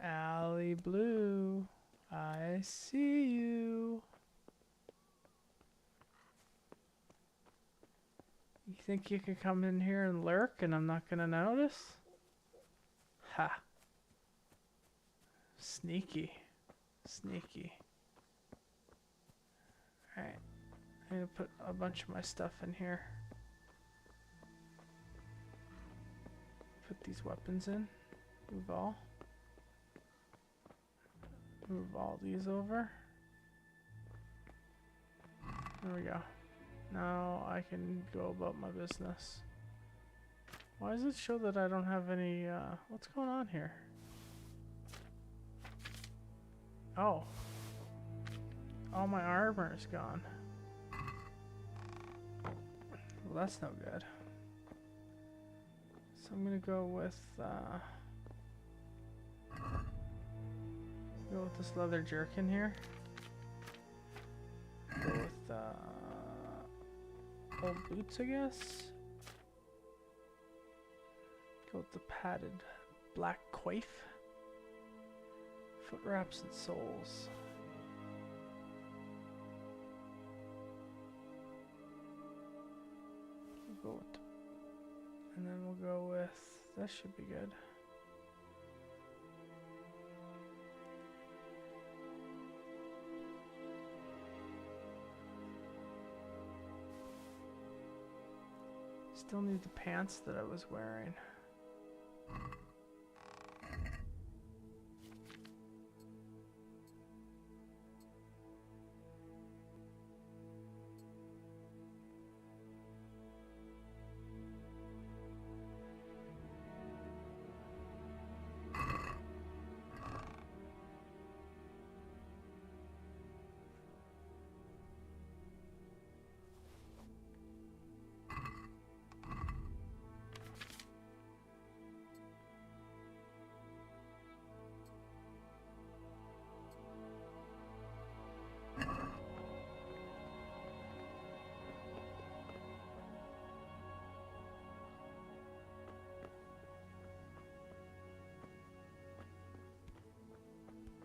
Alley Blue, I see you. You think you could come in here and lurk and I'm not gonna notice? Ha. Sneaky. Sneaky. Alright. I'm gonna put a bunch of my stuff in here. Put these weapons in. Move all. Move all these over. There we go. Now I can go about my business. Why does it show that I don't have any, what's going on here? Oh. All my armor is gone. Well, that's no good. So I'm gonna go with, this leather jerkin here. Go with, old boots, I guess. Go with the padded black coif. Foot wraps and soles. We'll go with, and then we'll go with, that should be good. Still need the pants that I was wearing.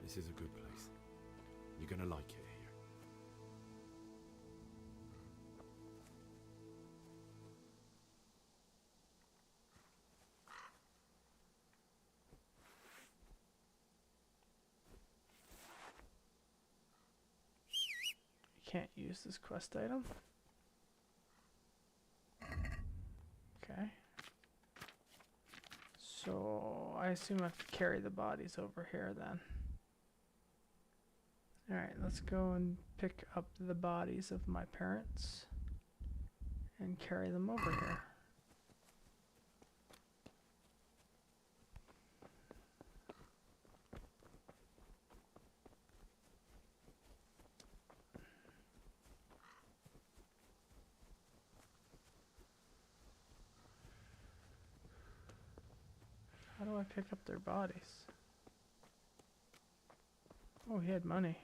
This is a good place. You're gonna like it here. You can't use this quest item. Okay. So I assume I have to carry the bodies over here then. Alright, let's go and pick up the bodies of my parents and carry them over here. How do I pick up their bodies? Oh, he had money.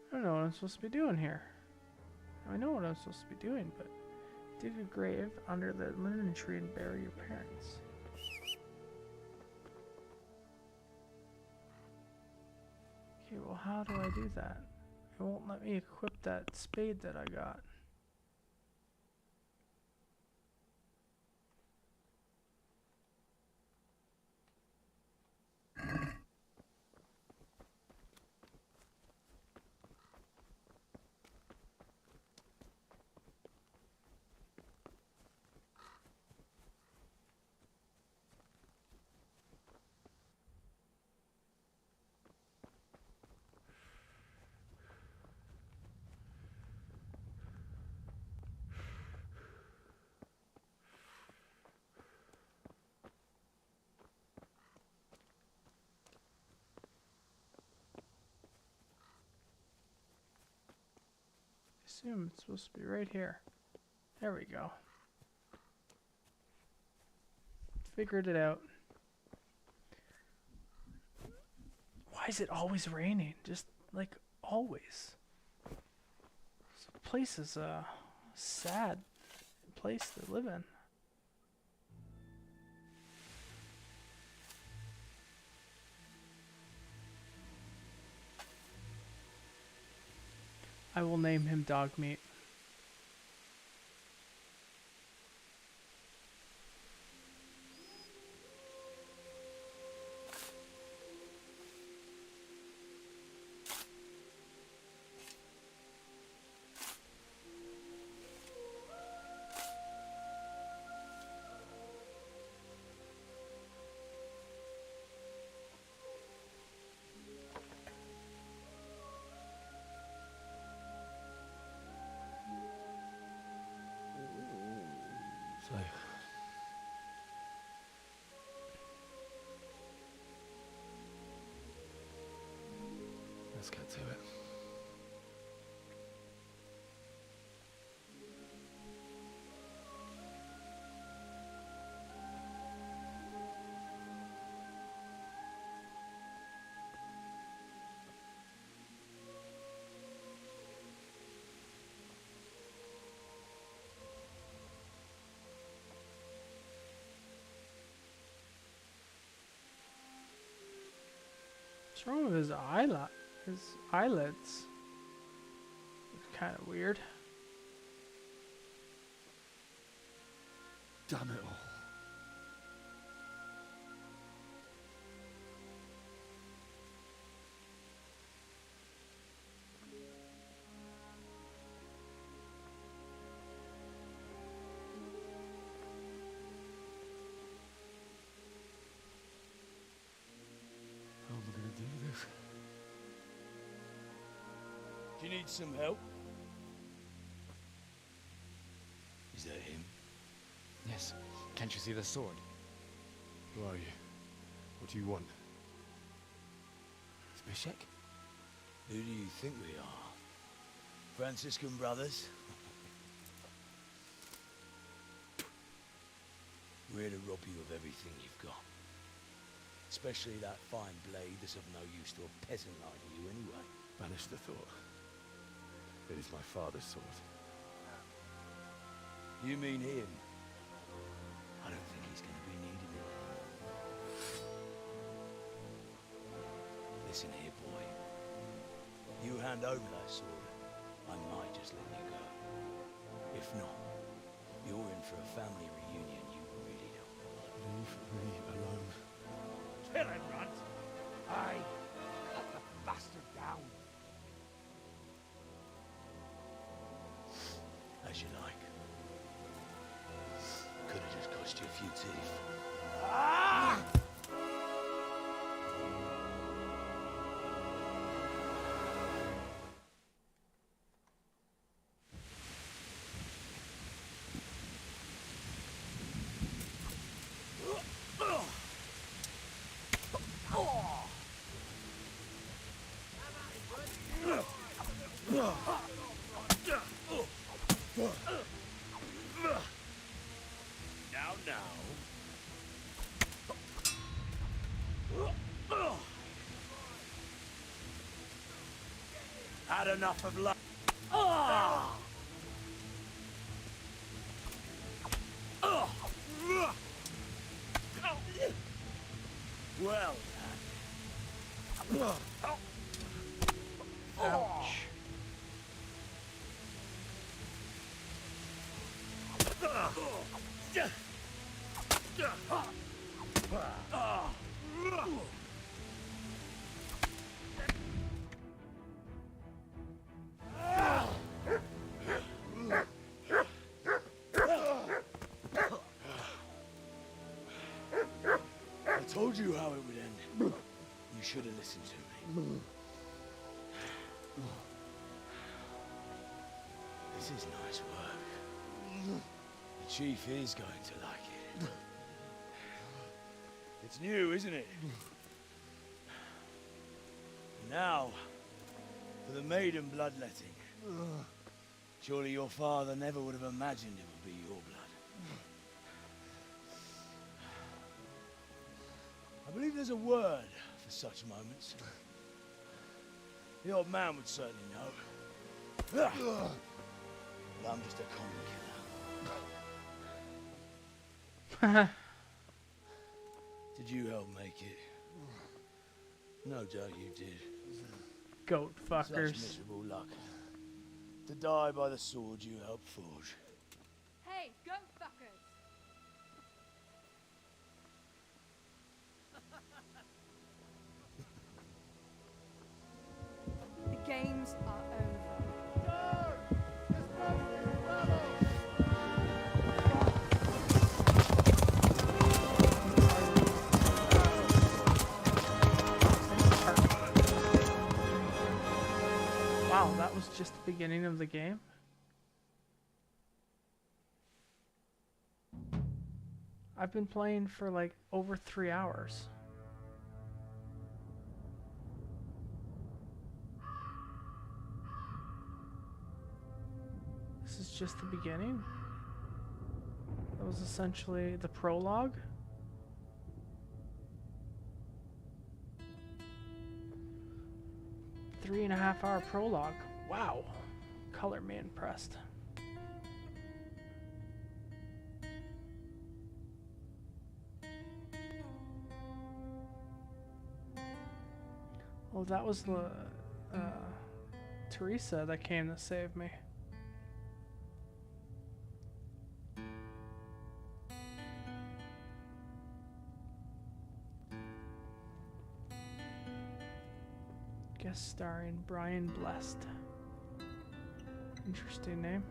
I don't know what I'm supposed to be doing here. I know what I'm supposed to be doing, but dig a grave under the linen tree and bury your parents. Okay, well, how do I do that? It won't let me equip that spade that I got. assume it's supposed to be right here. There we go. Figured it out. Why is it always raining? Just like always. This place is a sad place to live in. I will name him Dog Meat. So, let's get to it. What's wrong with his eyelids? His eyelids. It's kind of weird. Damn it all. How am I going to do this? Do you need some help? Is that him? Yes. Can't you see the sword? Who are you? What do you want? Zbyszek? Who do you think we are? Franciscan brothers? We're here to rob you of everything you've got. Especially that fine blade that's of no use to a peasant like you anyway. Banish the thought. It is my father's sword. You mean him? I don't think he's going to be needing it. Listen here, boy. You hand over that sword, I might just let you go. If not, you're in for a family reunion you really don't want. Leave me alone. Kill him, Runt! Aye, cut the bastard down. As you like. Could have just cost you a few teeth. Ah! Had enough of luck. Well done. Ouch. I told you how it would end. You should have listened to me. This is nice work. The chief is going to like it. It's new, isn't it? Now, for the maiden bloodletting. Surely your father never would have imagined it would be your blood. I believe there's a word for such moments. The old man would certainly know. But I'm just a common killer. Did you help make it? No doubt you did. Goat fuckers. Such miserable luck. To die by the sword you helped forge. Hey, goat fuckers! The games are over. Wow, that was just the beginning of the game. I've been playing for like over 3 hours. This is just the beginning. That was essentially the prologue. Three-and-a-half-hour prologue. Wow. Color me impressed. Oh, that was the Teresa that came to save me. Guest starring Brian Blessed. Interesting name.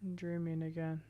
I'm dreaming again.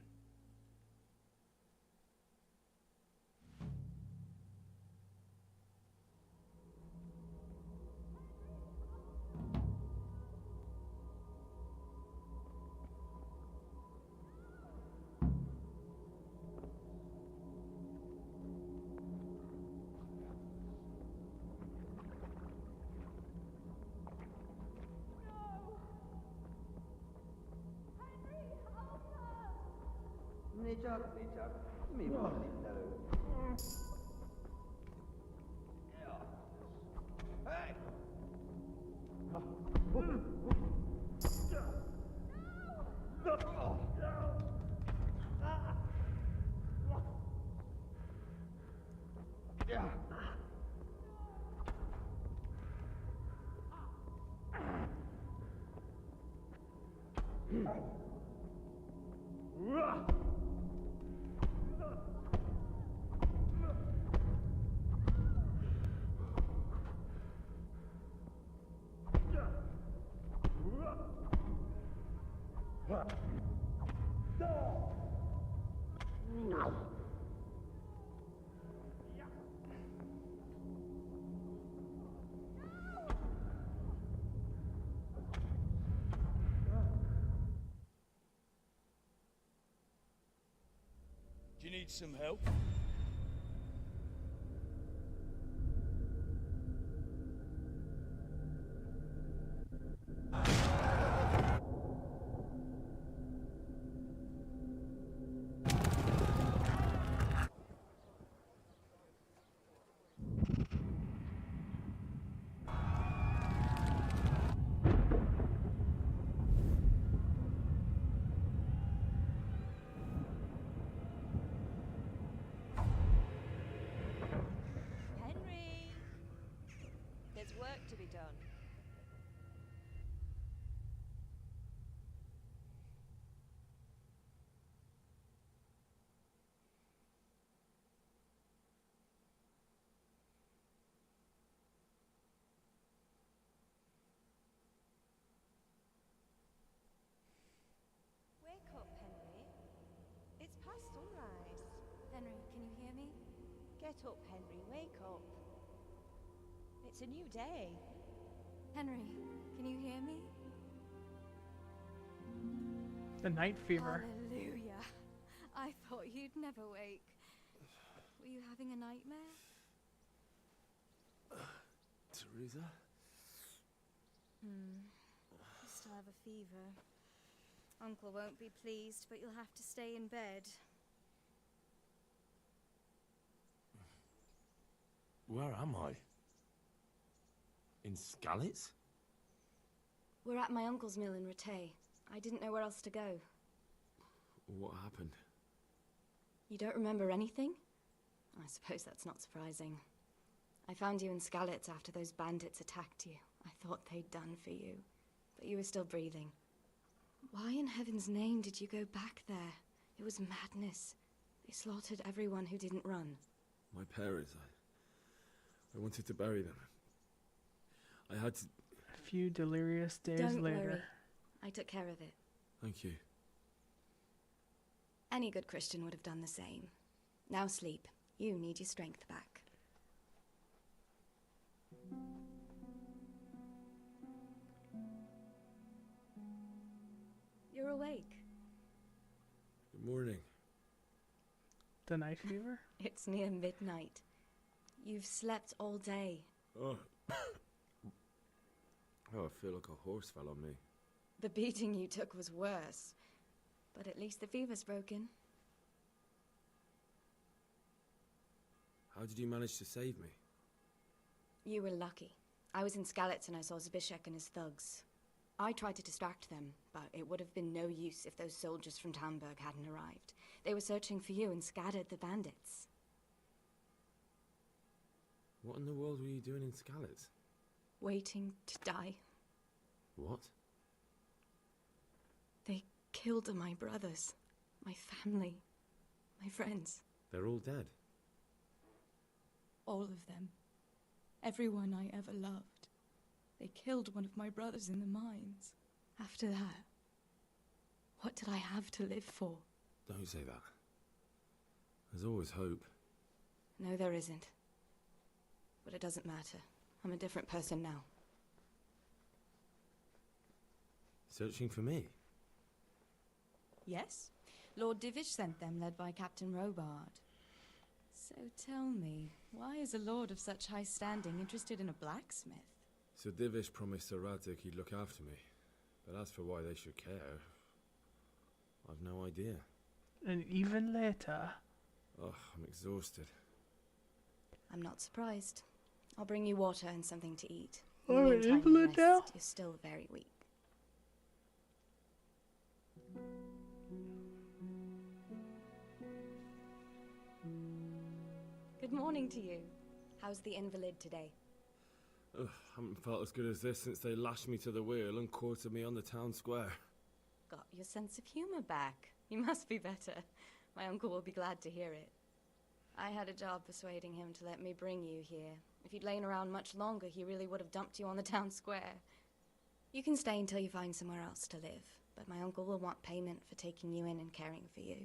Hey! Do you need some help? Henry! There's work to be done. Wake up, Henry. It's past sunrise. Henry, can you hear me? Get up, Henry. Wake up. It's a new day. Henry, can you hear me? The night fever. Hallelujah. I thought you'd never wake. Were you having a nightmare? Teresa? You still have a fever. Uncle won't be pleased, but you'll have to stay in bed. Where am I? In Skalitz? We're at my uncle's mill in Rattay. I didn't know where else to go. What happened? You don't remember anything? I suppose that's not surprising. I found you in Skalitz after those bandits attacked you. I thought they'd done for you, but you were still breathing. Why in heaven's name did you go back there? It was madness. They slaughtered everyone who didn't run. My parents, I wanted to bury them. I had to... A few delirious days Don't later. worry. I took care of it. Thank you. Any good Christian would have done the same. Now sleep. You need your strength back. You're awake. Good morning. The night fever? It's near midnight. You've slept all day. Oh. Oh, I feel like a horse fell on me. The beating you took was worse. But at least the fever's broken. How did you manage to save me? You were lucky. I was in Skalitz and I saw Zbyszek and his thugs. I tried to distract them, but it would have been no use if those soldiers from Tamberg hadn't arrived. They were searching for you and scattered the bandits. What in the world were you doing in Skalitz? Waiting to die. What? They killed my brothers, my family, my friends. They're all dead. All of them. Everyone I ever loved. They killed one of my brothers in the mines. After that, what did I have to live for? Don't say that. There's always hope. No, there isn't. But it doesn't matter. I'm a different person now. Searching for me? Yes. Lord Divish sent them, led by Captain Robard. So tell me, why is a lord of such high standing interested in a blacksmith? Sir Divish promised Sir Radzik he'd look after me. But as for why they should care, I've no idea. And even later... Oh, I'm exhausted. I'm not surprised. I'll bring you water and something to eat. Oh, In the meantime, invalid rest. now? You're still very weak. Good morning to you. How's the invalid today? Ugh, haven't felt as good as this since they lashed me to the wheel and quartered me on the town square. Got your sense of humor back. You must be better. My uncle will be glad to hear it. I had a job persuading him to let me bring you here. If you'd lain around much longer, he really would have dumped you on the town square. You can stay until you find somewhere else to live, but my uncle will want payment for taking you in and caring for you.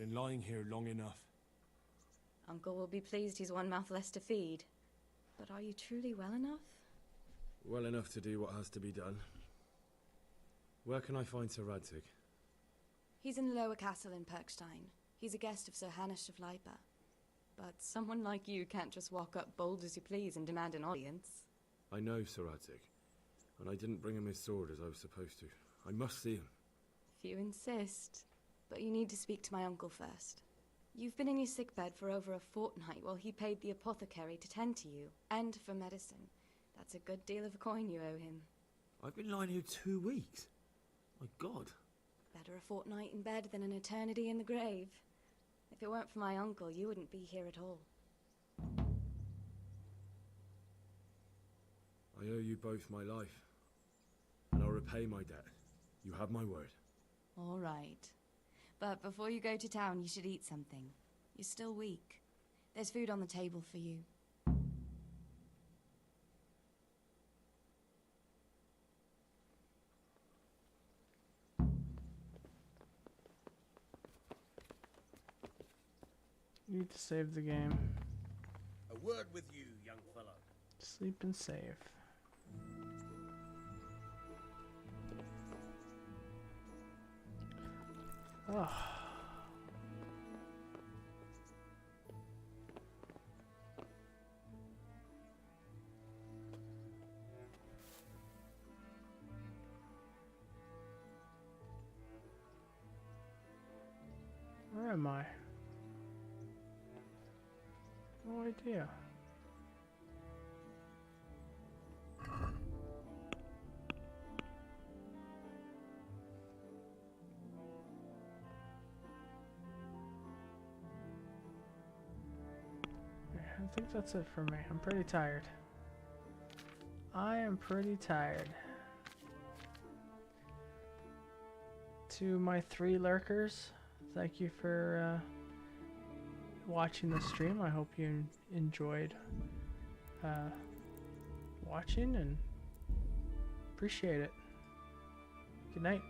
Been lying here long enough. Uncle will be pleased he's one mouth less to feed. But are you truly well enough? Well enough to do what has to be done. Where can I find Sir Radzig? He's in the lower castle in Perkstein. He's a guest of Sir Hanush of Leipa. But someone like you can't just walk up bold as you please and demand an audience. I know Sir Radzig, and I didn't bring him his sword as I was supposed to. I must see him. If you insist. But you need to speak to my uncle first. You've been in your sickbed for over a fortnight while he paid the apothecary to tend to you, and for medicine. That's a good deal of coin you owe him. I've been lying here 2 weeks. My God. Better a fortnight in bed than an eternity in the grave. If it weren't for my uncle, you wouldn't be here at all. I owe you both my life, and I'll repay my debt. You have my word. All right. But before you go to town, you should eat something. You're still weak. There's food on the table for you. Need to save the game. A word with you, young fellow. Sleep and save. Oh. Where am I? No idea. I think that's it for me. I'm pretty tired. I am pretty tired. To my 3 lurkers, thank you for watching the stream. I hope you enjoyed watching and appreciate it. Good night.